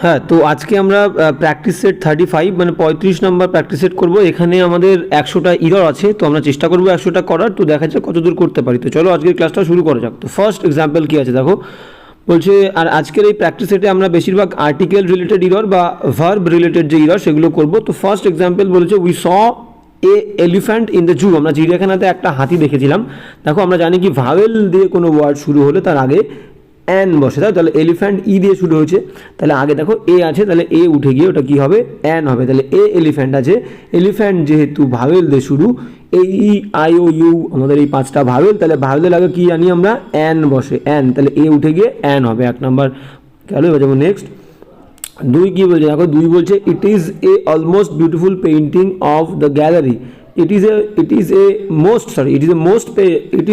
হ্যাঁ, তো আজকে আমরা প্র্যাকটিস সেট 35 মানে 35 নম্বর প্র্যাকটিস সেট করবো। এখানে আমাদের 100টা ইরর আছে, তো আমরা চেষ্টা করবো 100টা করার। তো দেখা যাক কতদূর করতে পারি। তো চলো আজকের ক্লাসটা শুরু করা যাক। তো ফার্স্ট এক্সাম্পল কী আছে দেখো, বলছে আর আজকের এই প্র্যাকটিস সেটে আমরা বেশিরভাগ আর্টিকেল রিলেটেড ইরর বা ভার্ব রিলেটেড যে ইরর সেগুলো করবো। তো ফার্স্ট এক্সাম্পল বলেছে we saw a elephant in the zoo. আমরা চিড়িয়াখানাতে একটা হাতি দেখেছিলাম। দেখো আমরা জানি কি ভাওয়েল দিয়ে কোনো ওয়ার্ড শুরু হলে তার আগে অ্যান বসে, তাহলে এলিফ্যান্ট ই দিয়ে শুরু হয়েছে, তাহলে আগে দেখো এ আছে, তাহলে এ উঠে গিয়ে ওটা কী হবে, অ্যান হবে। তাহলে এ এলিফ্যান্ট আছে, এলিফ্যান্ট যেহেতু ভাওয়েল দিয়ে শুরু, এই ই আই ও ইউ আমাদের এই 5টা ভাওয়েল, তাহলে ভাওয়েলের আগে কী জানি আমরা, অ্যান বসে, অ্যান, তাহলে এ উঠে গিয়ে অ্যান হবে। 1 নম্বর গেল। এবার যাবো নেক্সট। 2 কী বলছে দেখো, 2 বলছে it is a almost beautiful painting of the gallery. it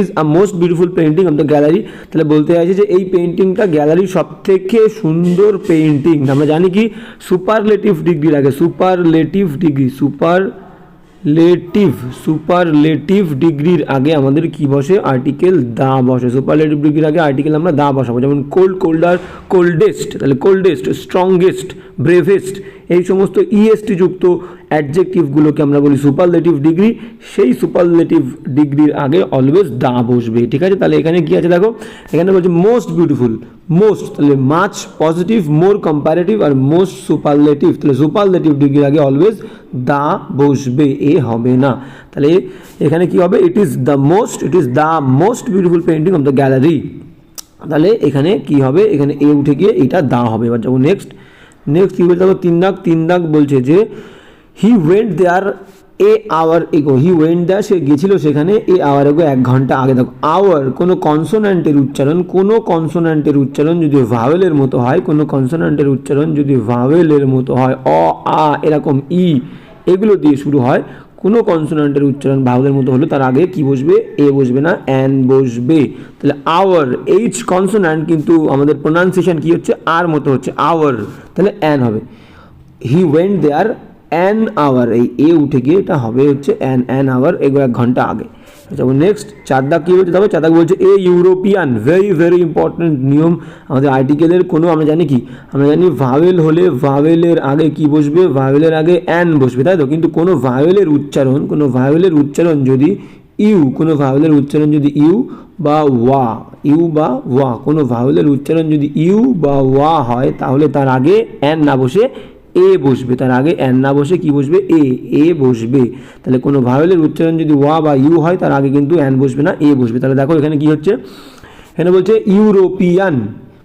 is a most beautiful painting of the gallery। তাহলে বলতে আছে যে এই পেইন্টিংটা গ্যালারির সবথেকে সুন্দর পেইন্টিং। আমরা জানি কি সুপারলেটিভ ডিগ্রির আগে, সুপারলেটিভ ডিগ্রির আগে আমাদের কি বসে, আর্টিকেল দা বসে। সুপারলেটিভ ডিগ্রির আগে আর্টিকেল আমরা দা বসাবো, যেমন কোল্ড, কোল্ডার, কোল্ডেস্ট, তাহলে কোল্ডেস্ট, স্ট্রংগেস্ট, ব্রেভেস্ট, এই সমস্ত ইএসটি যুক্ত অ্যাডজেক্টিভগুলোকে আমরা বলি সুপারলেটিভ ডিগ্রি। সেই সুপারলেটিভ ডিগ্রির আগে অলওয়েজ দা বসবে, ঠিক আছে। তাহলে এখানে কি আছে দেখো, এখানে বলছে মোস্ট বিউটিফুল, মোস্ট, তাহলে মাচ পজিটিভ, মোর কম্পারেটিভ, আর মোস্ট সুপারলেটিভ, তাহলে সুপারলেটিভ ডিগ্রির আগে অলওয়েজ দা বসবে, এ হবে না। তাহলে এখানে কি হবে, ইট is the most beautiful painting of the gallery. তাহলে এখানে কি হবে, এখানে এ উঠে গিয়ে এটা দা হবে। এবার যাবো নেক্সট কী বলছে দেখো, 3 দাগ বলছে যে হি ওয়েন্ট দেয়ার এ আওয়ার এগো। হি ওয়েন্ট দেয়ার, সে গেছিল সেখানে, এ আওয়ার এগো, 1 ঘন্টা আগে। দেখো আওয়ার কোনো কনসোন্যান্টের উচ্চারণ যদি ভাওয়েলের মতো হয়, অ আ এরকম ই এগুলো দিয়ে শুরু হয়, কোনো কনসোন্যান্টের উচ্চারণ ভাওয়েলের মতো হলে তার আগে কি বসবে, এ বসবে না, অ্যান বসবে। তাহলে আওয়ার, এইচ কনসোন্যান্ট, কিন্তু আমাদের প্রোনাউন্সিয়েশন কি হচ্ছে, আর মতো হচ্ছে, আওয়ার, তাহলে অ্যান হবে। He went there an hour, এই এ উঠে গিয়ে এটা হবে হচ্ছে অ্যান আওয়ার, এগুলো 1 ঘন্টা আগে। যাবো নেক্সট। 4 দাগ কী বলছে দেখো, 4 দাগ বলছে এ ইউরোপিয়ান, ভেরি ইম্পর্টেন্ট নিয়ম আমাদের আর্টিকেলের। আমরা জানি ভাওয়েল হলে ভাওয়েলের আগে কি বসবে, ভাওয়েলের আগে অ্যান বসবে, তাই তো। কিন্তু কোনো ভাওয়েলের উচ্চারণ যদি ইউ বা ওয়া, কোনো ভাওয়েলের উচ্চারণ যদি ইউ বা ওয়া হয়, তাহলে তার আগে অ্যান না বসে এ বসবে, তার আগে অ্যান না বসে কি বসবে, এ বসবে। তাহলে কোনো ভাওয়েলের উচ্চারণ যদি ওয়া বা ইউ হয়, তার আগে কিন্তু অ্যান বসবে না, এ বসবে। তাহলে দেখো এখানে কি হচ্ছে, এখানে বলছে ইউরোপিয়ান,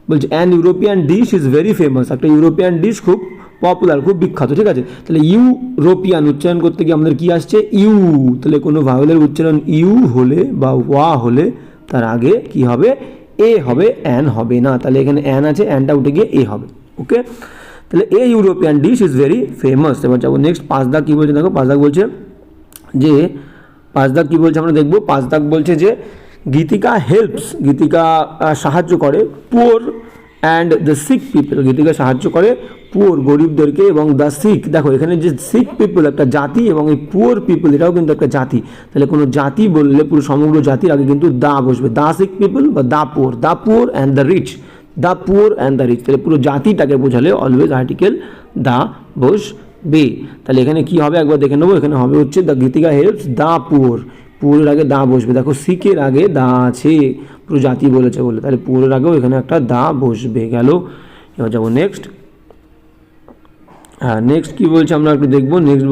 বলছে an European dish is very famous, একটা ইউরোপিয়ান ডিশ খুব পপুলার, খুব বিখ্যাত, ঠিক আছে। তাহলে ইউরোপিয়ান উচ্চারণ করতে গিয়ে আমাদের কি আসছে, ইউ, তাহলে কোনো ভাওয়েলের উচ্চারণ ইউ হলে বা ওয়া হলে তার আগে কি হবে, এ হবে, অ্যান হবে না। তাহলে এখানে অ্যান আছে, অ্যানটা উঠে গিয়ে এ হবে, ওকে। তাহলে a European dish is very famous. এবার যাবো নেক্সট। 5 দাগ কী বলছে দেখো, 5 দাগ বলছে যে, 5 দাগ কী বলছে আমরা দেখবো। 5 দাগ বলছে যে গীতিকা সাহায্য করে poor and the sick people. Gitika সাহায্য করে পুয়ার, গরিবদেরকে, এবং দ্য সিক, দেখো এখানে যে সিক পিপল একটা জাতি, এবং এই পুয়ার পিপল এটাও কিন্তু একটা জাতি। তাহলে কোনো জাতি বললে পুরো সমগ্র জাতির আগে কিন্তু দা বসবে, দা সিক পিপল বা the poor and the rich, the poor and the rich. তাহলে পুরো জাতিটাকে বোঝালে অলওয়েজ আর্টিকেল দা বসবে। তাহলে এখানে কি হবে একবার দেখে নেবো। এখানে হবে হচ্ছে দ্য গীতিকা হেল্পস দ্য পুয়ারের আগে দা বসবে। দেখো সিকের আগে দা আছে, পুরো জাতি বলেছে বলে, তাহলে পুয়ারের আগেও এখানে একটা দা বসবে, গেল। এবার যাবো নেক্সট। হ্যাঁ, নেক্সট কী বলছে আমরা একটু দেখবো। নেক্সট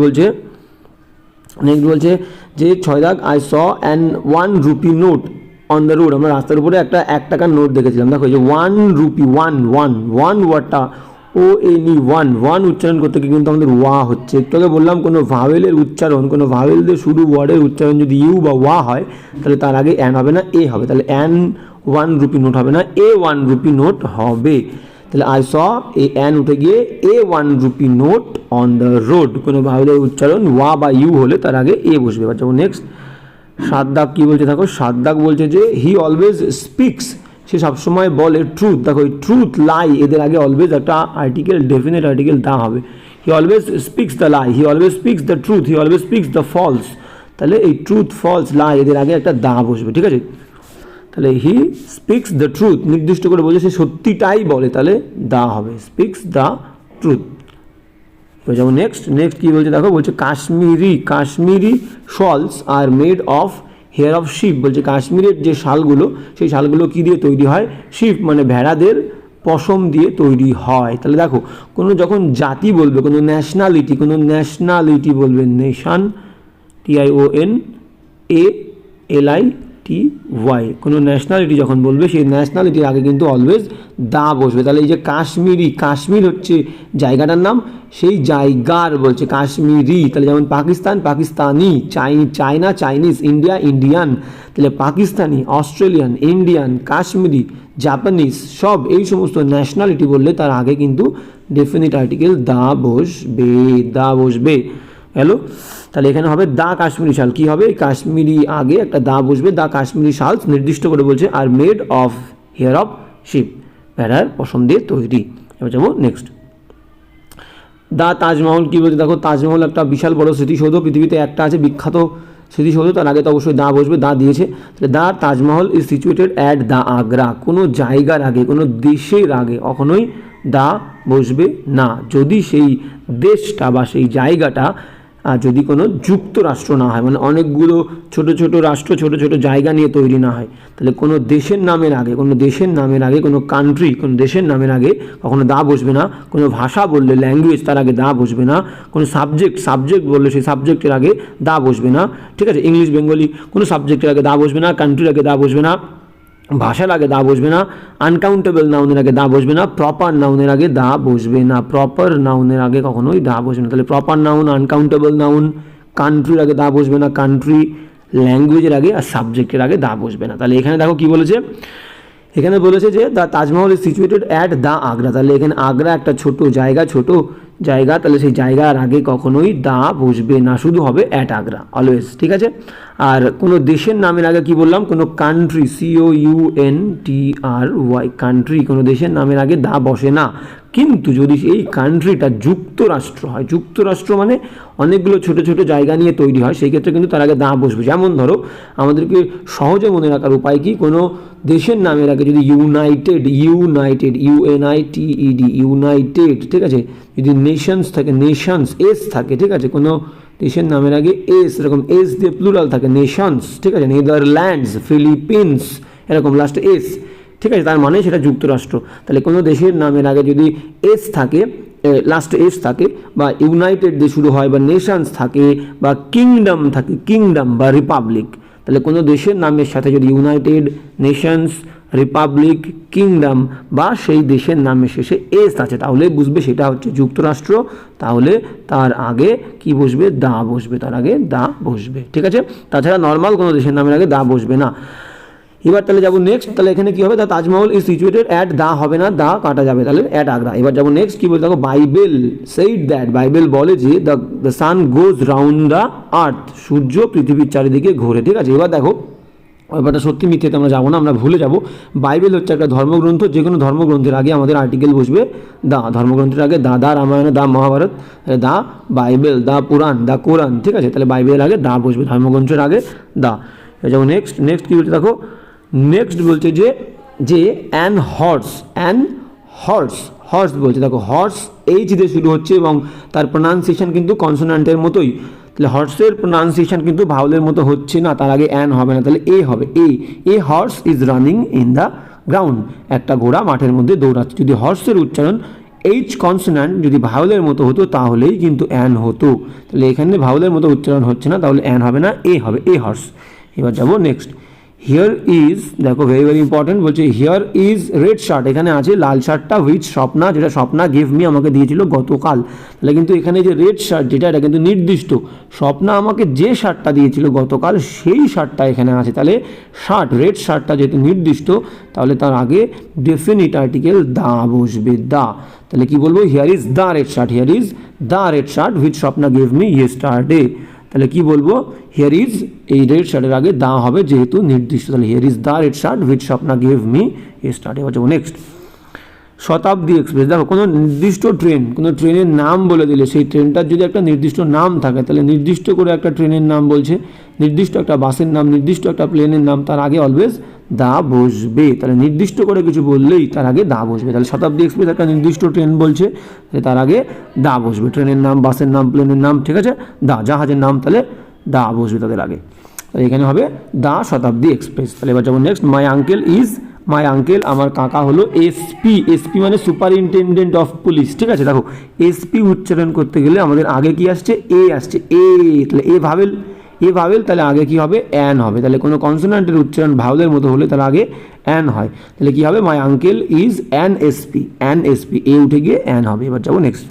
বলছে যে 6 দাগ I saw an 1 rupee note on the road. আমরা রাস্তার উপরে একটা 1 টাকার নোট দেখেছিলাম। দেখো যে 1 রুপি, ওয়ান ওয়ার্ডটা ওয়ান উচ্চারণ করতে গিয়ে কিন্তু আমাদের ওয়া হচ্ছে। একটু আগে বললাম কোনো ভাওয়েলের উচ্চারণ, কোনো ভাওয়েল দিয়ে শুরু ওয়ার্ডের উচ্চারণ যদি ইউ বা ওয়া হয়, তাহলে তার আগে অ্যান হবে না, এ হবে। তাহলে অ্যান 1 রুপি নোট হবে না, এ 1 রুপি নোট হবে। তাহলে আই স, এ অ্যান উঠে গিয়ে এ 1 rupee note on the road. কোনো ভাওয়েলের উচ্চারণ ওয়া বা ইউ হলে তার আগে এ বসবে। এবার যাবো নেক্সট। 7 দাগ কী বলছে দেখো, 7 দাগ বলছে যে হি অলওয়েজ স্পিক্স, সে সবসময় বলে ট্রুথ। দেখো এই ট্রুথ, লাই, এদের আগে অলওয়েজ একটা আর্টিকেল, ডেফিনেট আর্টিকেল দা হবে। He always speaks the lie, he always speaks the truth, he always speaks the false. তাহলে এই ট্রুথ, ফলস, লাই এদের আগে একটা দা বসবে, ঠিক আছে। তাহলে হি স্পিক্স দ্য ট্রুথ, নির্দিষ্ট করে বলছে সে সত্যিটাই বলে, তাহলে দা হবে, স্পিক্স দ্য ট্রুথ। যেমন নেক্সট কী বলছে দেখো, বলছে Kashmiri shawls are made of hair of sheep. বলছে কাশ্মীরের যে শালগুলো, সেই শালগুলো কী দিয়ে তৈরি হয়? শিপ মানে ভেড়াদের পশম দিয়ে তৈরি হয়। তাহলে দেখো, কোনো যখন জাতি বলবে, কোনো ন্যাশনালিটি বলবে, নেশান TIONALITY, কোনো ন্যাশনালিটি যখন বলবে, সেই ন্যাশনালিটির আগে কিন্তু অলওয়েজ দা বসবে। তাহলে এই যে কাশ্মীর হচ্ছে জায়গাটার নাম, সেই জায়গার বলছে কাশ্মীরি। তাহলে যেমন Pakistan Pakistani, China Chinese, India Indian. তাহলে Pakistani, Australian, Indian, Kashmiri, Japanese, সব এই সমস্ত ন্যাশনালিটি বললে তার আগে কিন্তু ডেফিনিট আর্টিকেল দা বসবে। হ্যালো, তাহলে এখানে হবে দা কাশ্মীরি শাল। কী হবে? কাশ্মীরি আগে একটা দা বসবে, দা কাশ্মীরি শাল নির্দিষ্ট করে বলছে, আর made of hair of sheep, ভেড়ার পশম দিয়ে তৈরি। এবার যাবো নেক্সট। দা তাজমহল কী বলছে দেখো, তাজমহল একটা বিশাল বড় স্মৃতিসৌধ, পৃথিবীতে একটা আছে বিখ্যাত স্মৃতিসৌধ, তার আগে তো অবশ্যই দা বসবে, দা দিয়েছে। তাহলে the Taj Mahal is situated at the Agra. কোনো জায়গার আগে, কোনো দেশের আগে কখনোই দা বসবে না, যদি সেই দেশটা বা সেই জায়গাটা যদি কোনো যুক্তরাষ্ট্র না হয়, মানে অনেকগুলো ছোট ছোট রাষ্ট্র, ছোট ছোট জায়গা নিয়ে তৈরি না হয়। তাহলে কোনো দেশের নামের আগে, কোনো কান্ট্রি, কোনো দেশের নামের আগে কখনো দা বসবে না। কোনো ভাষা বললে, ল্যাঙ্গুয়েজ, তার আগে দা বসবে না। কোনো সাবজেক্ট বললে সেই সাবজেক্টের আগে দা বসবে না। ঠিক আছে, ইংলিশ, বেঙ্গলি, কোনো সাবজেক্টের আগে দা বসবে না, কান্ট্রির আগে দা বসবে না, ভাষার আগে দা বসবে না, আনকাউন্টেবল নাউনের আগে দা বসবে না, প্রপার নাউনের আগে দা বসবে না, প্রপার নাউনের আগে কখনোই দা বসবে না। তাহলে প্রপার নাউন, আনকাউন্টেবল নাউন, কান্ট্রির আগে দা বসবে না, কান্ট্রি, ল্যাঙ্গুয়েজের আগে আর সাবজেক্টের আগে দা বসবে না। তাহলে এখানে দেখো কী বলেছে, এখানে বলেছে যে the Taj Mahal is situated at the Agra. তাহলে এখানে আগ্রা একটা ছোট জায়গা, তাহলে সেই জায়গার আগে কখনোই দা বসবে না, শুধু হবে অ্যাট আগ্রা অলওয়েজ। ঠিক আছে, আর কোনো দেশের নামের আগে কি বললাম, কোনো কান্ট্রি, COUNTRY, কান্ট্রি, কোনো দেশের নামের আগে দা বসে না। কিন্তু যদি এই কান্ট্রিটা যুক্তরাষ্ট্র হয়, যুক্তরাষ্ট্র মানে অনেকগুলো ছোট ছোট জায়গা নিয়ে তৈরি হয়, সেই ক্ষেত্রে কিন্তু তার আগে দা বসবে। যেমন ধরো, আমাদেরকে সহজে মনে রাখার উপায় কি, কোনো দেশের নামের আগে যদি ইউনাইটেড, UNITED, ইউনাইটেড, ঠিক আছে, যদি নেশনস থাকে, নেশনস, এস থাকে, ঠিক আছে, কোনো দেশের নামের আগে এস, এরকম এস দিয়ে প্লুরাল থাকে, নেশনস, ঠিক আছে, নেদারল্যান্ডস, ফিলিপিন্স, এরকম লাস্টে এস, ঠিক আছে, তার মানে সেটা যুক্তরাষ্ট্র। তাহলে কোনো দেশের নামের আগে যদি এস থাকে, লাস্টে এস থাকে, বা ইউনাইটেড দিয়ে শুরু হয়, বা নেশনস থাকে, বা কিংডম থাকে, কিংডম বা রিপাবলিক, তাহলে কোনো দেশের নামের সাথে যদি ইউনাইটেড, নেশনস, রিপাবলিক, কিংডম বা সেই দেশের নামের শেষে এস আছে, তাহলে বুঝবে সেটা হচ্ছে যুক্তরাষ্ট্র। তাহলে তার আগে কি বসবে, দা বসবে, তার আগে দা বসবে। ঠিক আছে, তাছাড়া নর্মাল কোনো দেশের নামের আগে দা বসবে না। এবার তাহলে যাবো নেক্সট। তাহলে এখানে কি হবে, the Taj Mahal is situated at, the হবে না, দা কাটা যাবে, তাহলে অ্যাট আগ্রা। এবার যাবো নেক্সট, কি বলতে দেখো, বাইবেল সেইড দ্যাট, বাইবেল বলে যে the sun goes round the earth, সূর্য পৃথিবীর চারিদিকে ঘোরে। ঠিক আছে, এবার দেখো, ব্যাপারটা সত্যি মিথ্যেতে আমরা যাবো না, আমরা ভুলে যাব। বাইবেল হচ্ছে একটা ধর্মগ্রন্থ, যে কোনো ধর্মগ্রন্থের আগে আমাদের আর্টিকেল বসবে দা। ধর্মগ্রন্থের আগে দা রামায়ণ, দা মহাভারত, দা বাইবেল, দা পুরাণ, দা কোরআন। ঠিক আছে, তাহলে বাইবেলের আগে দা বসবে, ধর্মগ্রন্থের আগে দা। যেমন নেক্সট কী বলছে দেখো, নেক্সট বলছে যে অ্যান হর্স বলছে দেখো, হর্স এইচ দিয়ে শুরু হচ্ছে এবং তার প্রোনাউন্সিয়েশন কিন্তু কনসোনান্টের মতোই। তাহলে হর্সের প্রোনাউন্সিয়েশন কিন্তু ভাউলের মতো হচ্ছে না, তার আগে অ্যান হবে না, তাহলে এ হবে, এ horse is running in the ground, একটা ঘোড়া মাঠের মধ্যে দৌড়াচ্ছে। যদি হর্সের উচ্চারণ এইচ কনসোনান্ট যদি ভাউলের মতো হতো তাহলেই কিন্তু অ্যান হতো, তাহলে এখানে ভাউলের মতো উচ্চারণ হচ্ছে না, তাহলে অ্যান হবে না, এ হবে, এ হর্স। এবার যাবো নেক্সট, হিয়ার ইজ, দেখো ভেরি ইম্পর্টেন্ট, বলছে হিয়ার ইজ রেড শার্ট, এখানে আছে লাল শার্টটা, হুইচ স্বপ্না, যেটা স্বপ্না গিভ মি, আমাকে দিয়েছিল গতকাল। তাহলে কিন্তু এখানে যে রেড শার্ট যেটা, এটা কিন্তু নির্দিষ্ট, স্বপ্না আমাকে যে শার্টটা দিয়েছিল গতকাল সেই শার্টটা এখানে আছে। তাহলে শার্ট, রেড শার্টটা যেহেতু নির্দিষ্ট, তাহলে তার আগে ডেফিনিট আর্টিকেল দা বসবে, দা। তাহলে কি বলবো, here is the red shirt, here is the red shirt which Swapna give me yesterday. তাহলে কি বলবো, হিয়ার ইজ, এই রেড শার্টের আগে দা হবে যেহেতু নির্দিষ্ট, তাহলে here is the red shirt which Swapna give me yesterday. এবার যাবো শতাব্দী এক্সপ্রেস, দেখো কোনো নির্দিষ্ট ট্রেন, কোনো ট্রেনের নাম বলে দিলে সেই ট্রেনটার যদি একটা নির্দিষ্ট নাম থাকে তাহলে নির্দিষ্ট করে একটা ট্রেনের নাম বলছে, নির্দিষ্ট একটা বাসের নাম, নির্দিষ্ট একটা প্লেনের নাম, তার আগে অলওয়েজ দা বসবে। তাহলে নির্দিষ্ট করে কিছু বললেই তার আগে দা বসবে। তাহলে শতাব্দী এক্সপ্রেস একটা নির্দিষ্ট ট্রেন বলছে, তার আগে দা বসবে। ট্রেনের নাম, বাসের নাম, প্লেনের নাম, ঠিক আছে, দা, জাহাজের নাম, তাহলে দা বসবে তাদের আগে। তাহলে এখানে হবে দা শতাব্দী এক্সপ্রেস। তাহলে এবার যাবো next, my uncle is, my uncle আমার কাকা হলো এসপি, এসপি মানে সুপারিনটেন্ডেন্ট অফ পুলিশ, ঠিক আছে। দেখো এসপি উচ্চারণ করতে গেলে আমাদের আগে কি আসছে, এ আসছে, এ, তাহলে এ ভাবেল, এ ভাবেল, তাহলে আগে কি হবে, অ্যান হবে। তাহলে কোনো কনসোনান্টের উচ্চারণ ভাওয়েলের মতো হলে তাহলে আগে অ্যান হয়। তাহলে কি হবে, my uncle is an SP, an SP, a উঠে গিয়ে অ্যান হবে। এবার যাবো next,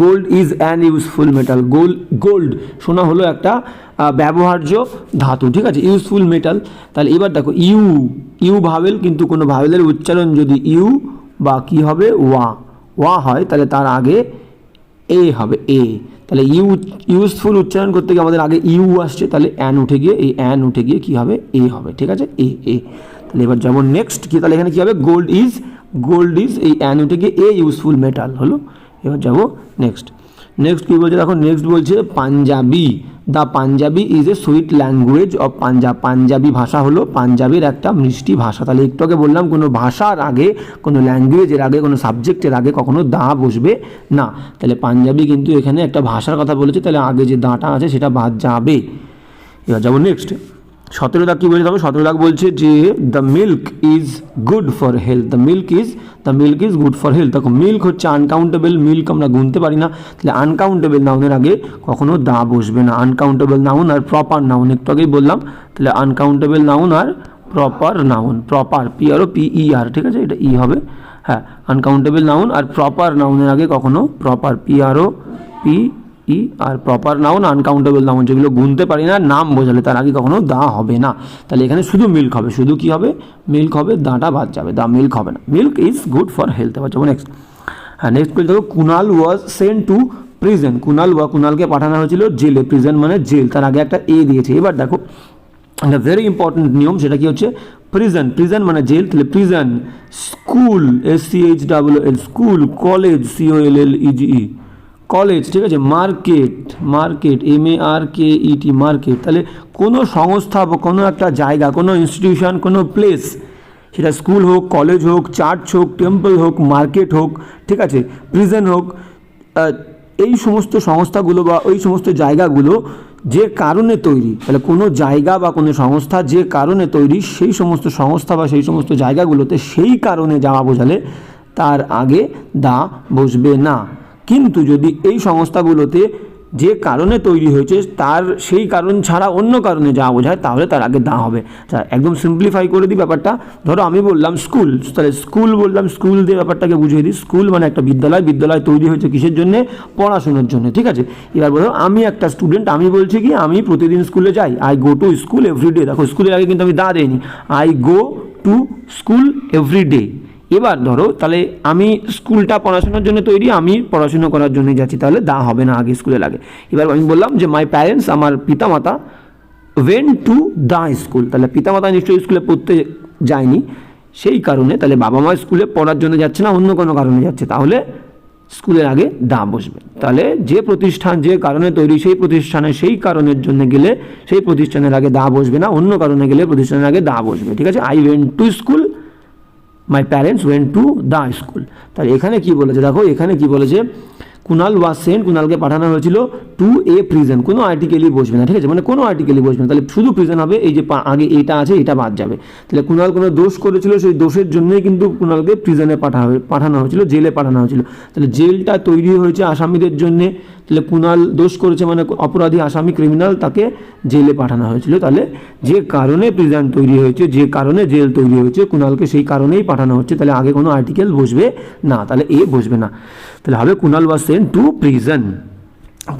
gold is an useful metal, gold সোনা হলো একটা ব্যবহার্য ধাতু, ঠিক আছে, ইউজফুল মেটাল। তাহলে এবার দেখো ইউ ভাওয়েল, কিন্তু কোনো ভাওয়েলের উচ্চারণ যদি ইউ বা কি হবে ওয়া হয় তাহলে তার আগে এ হবে, এ। তাহলে ইউজফুল উচ্চারণ করতে গিয়ে আমাদের আগে ইউ আসছে, তাহলে অ্যান উঠে গিয়ে, এই অ্যান উঠে গিয়ে কী হবে, এ হবে, ঠিক আছে, এ। তাহলে এবার যেমন নেক্সট কি, তাহলে এখানে কী হবে, গোল্ড ইজ এই অ্যান উঠে গিয়ে এ ইউজফুল মেটাল হলো। এবার যাবো নেক্সট কী বলছে দেখো, নেক্সট বলছে Punjabi, the Punjabi is a sweet language of Punjab, Punjabi ভাষা হলো পাঞ্জাবের একটা মিষ্টি ভাষা। তাহলে একটু আগে বললাম কোনো ভাষার আগে, কোনো ল্যাঙ্গুয়েজের আগে, কোনো সাবজেক্টের আগে কখনো দা বসবে না। তাহলে পাঞ্জাবি কিন্তু এখানে একটা ভাষার কথা বলেছে, তাহলে আগে যে দাটা আছে সেটা বাদ যাবে। এবার যাবো নেক্সট 17 দাগ কী বলছে দেখো, 17 দাগ বলছে যে the milk is good for health, the milk is good for health. দেখো মিল্ক হচ্ছে আনকাউন্টেবল, মিল্ক আমরা গুনতে পারি না, তাহলে আনকাউন্টেবল নাউনের আগে কখনো দা বসবে না। আনকাউন্টেবল নাউন আর প্রপার নাউন একটু আগেই বললাম, তাহলে আনকাউন্টেবল নাউন আর প্রপার নাউন, প্রপার PROPER, ঠিক আছে, এটা ই হবে, হ্যাঁ, আনকাউন্টেবল নাউন আর প্রপার নাউনের আগে কখনো প্রপার PROPE আর প্রপার নাউন, আনকাউন্টেবল নাউন যেগুলো গুনতে পারি না, নাম বোঝালে তার আগে কখনো দা হবে না। তাহলে এখানে শুধু মিল্ক হবে, শুধু কি হবে, মিল্ক হবে, দাটা বাদ যাবে, দা মিল্ক হবে না। Milk is good for health. এবার যাবো নেক্সট, হ্যাঁ নেক্সট বলতে দেখো, Kunal was sent to prison, কুনালকে পাঠানো হয়েছিল জেলে, প্রিজন মানে জেল, তার আগে একটা এ দিয়েছে। এবার দেখো একটা ভেরি ইম্পর্টেন্ট নিয়ম, সেটা কি হচ্ছে, প্রিজন মানে জেল, তাহলে prison, school SCHOOL, school, college COLLEGE, college, ঠিক আছে, মার্কেট MARKET, মার্কেট। তাহলে কোনো সংস্থা বা কোনো একটা জায়গা, কোনো ইনস্টিটিউশন, কোনো প্লেস, সেটা স্কুল হোক, কলেজ হোক, চার্চ হোক, টেম্পল হোক, মার্কেট হোক, ঠিক আছে, প্রিজন হোক, এই সমস্ত সংস্থাগুলো বা ওই সমস্ত জায়গাগুলো যে কারণে তৈরি, তাহলে কোনো জায়গা বা কোনো সংস্থা যে কারণে তৈরি, সেই সমস্ত সংস্থা বা সেই সমস্ত জায়গাগুলোতে সেই কারণে যাওয়া বোঝালে তার আগে দা বসবে না। কিন্তু যদি এই সংস্থাগুলোতে যে কারণে তৈরি হয়েছে তার সেই কারণ ছাড়া অন্য কারণে যা বোঝায় তাহলে তার আগে দা হবে। একদম সিম্পলিফাই করে দিই ব্যাপারটা, ধরো আমি বললাম স্কুল, তাহলে স্কুল বললাম, স্কুল দিয়ে ব্যাপারটাকে বুঝিয়ে দিই। স্কুল মানে একটা বিদ্যালয় তৈরি হয়েছে কিসের জন্য, পড়াশোনার জন্য, ঠিক আছে। এবার বলো আমি একটা স্টুডেন্ট, আমি বলছি কি আমি প্রতিদিন স্কুলে যাই, I go to school everyday. দেখো স্কুলের আগে কিন্তু আমি দা দেইনি, I go to school everyday. এবার ধরো তাহলে আমি স্কুলটা পড়াশোনার জন্য তৈরি, আমি পড়াশুনো করার জন্য যাচ্ছি, তাহলে দা হবে না আগে স্কুলে লাগে। এবার আমি বললাম যে মাই প্যারেন্টস, আমার পিতামাতা, ওয়েন্ট টু দ্য স্কুল, তাহলে পিতামাতা নিশ্চয়ই স্কুলে পড়তে যায়নি, সেই কারণে তাহলে বাবা মা স্কুলে পড়ার জন্য যাচ্ছে না, অন্য কোনো কারণে যাচ্ছে, তাহলে স্কুলের আগে দা বসবে। তাহলে যে প্রতিষ্ঠান যে কারণে তৈরি, সেই প্রতিষ্ঠানে সেই কারণের জন্য গেলে সেই প্রতিষ্ঠানের আগে দা বসবে না, অন্য কারণে গেলে প্রতিষ্ঠানের আগে দা বসবে, ঠিক আছে। I went to school, my parents went to the school. তাহলে এখানে কি বলেছে দেখো, এখানে কি বলেছে, কুনাল ওয়াজ সেন্ট, কুনালকে পাঠানো হয়েছিল টু এ প্রিজন, কোনো আর্টিকেলই বসবে না, ঠিক আছে, মানে কোনো আর্টিকেলই বসবে না, তাহলে শুধু প্রিজন হবে, এই যে আগে এটা আছে এটা বাদ যাবে। তাহলে কুনাল কোনো দোষ করেছিল, সেই দোষের জন্যই কিন্তু কুনালকে প্রিজনে পাঠানো হয়েছিল, জেলে পাঠানো হয়েছিল। তাহলে জেলটা তৈরি হয়েছে আসামিদের জন্যে, তাহলে কুনাল দোষ করেছে মানে অপরাধী, আসামি, ক্রিমিনাল, তাকে জেলে পাঠানো হয়েছিল। তাহলে যে কারণে প্রিজন তৈরি হয়েছে, যে কারণে জেল তৈরি হয়েছে, কুনালকে সেই কারণেই পাঠানো হচ্ছে, তাহলে আগে কোনো আর্টিকেল বসবে না, তাহলে এ বসবে না। তাহলে হবে Kunal was sent to prison,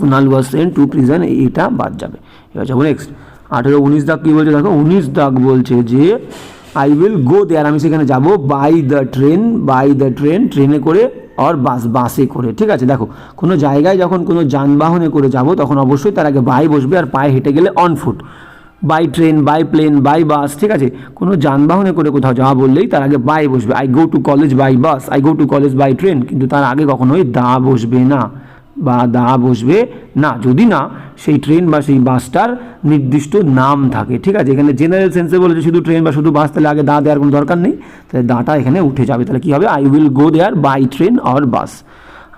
Kunal was sent to prison, এইটা বাদ যাবে। এবার যাবো নেক্সট 18, 19 দাগ কী বলছে দেখো, 19 দাগ বলছে যে আই উইল গো দেয়ার, আমি সেখানে যাবো, বাই দ্য ট্রেন, ট্রেনে করে, আর বাসে করে, ঠিক আছে। দেখো কোনো জায়গায় যখন কোনো যানবাহনে করে যাব তখন অবশ্যই তার আগে বাই বসবে, আর পায়ে হেঁটে গেলে on foot, by train, by plane, by bus, ঠিক আছে, কোনো যানবাহনে করে কোথাও যাওয়া বললেই তার আগে বাই বসবে। I go to college by bus, I go to college by train, কিন্তু তার আগে কখনোই দা বসবে না বা দা বসবে না, যদি না সেই ট্রেন বা সেই বাসটার নির্দিষ্ট নাম থাকে, ঠিক আছে। এখানে জেনারেল সেন্সে বলেছে শুধু ট্রেন বা শুধু বাস, তাহলে আগে দা দেওয়ার কোনো দরকার নেই, তাহলে দাটা এখানে উঠে যাবে। তাহলে কী হবে, I will go there by train or bus,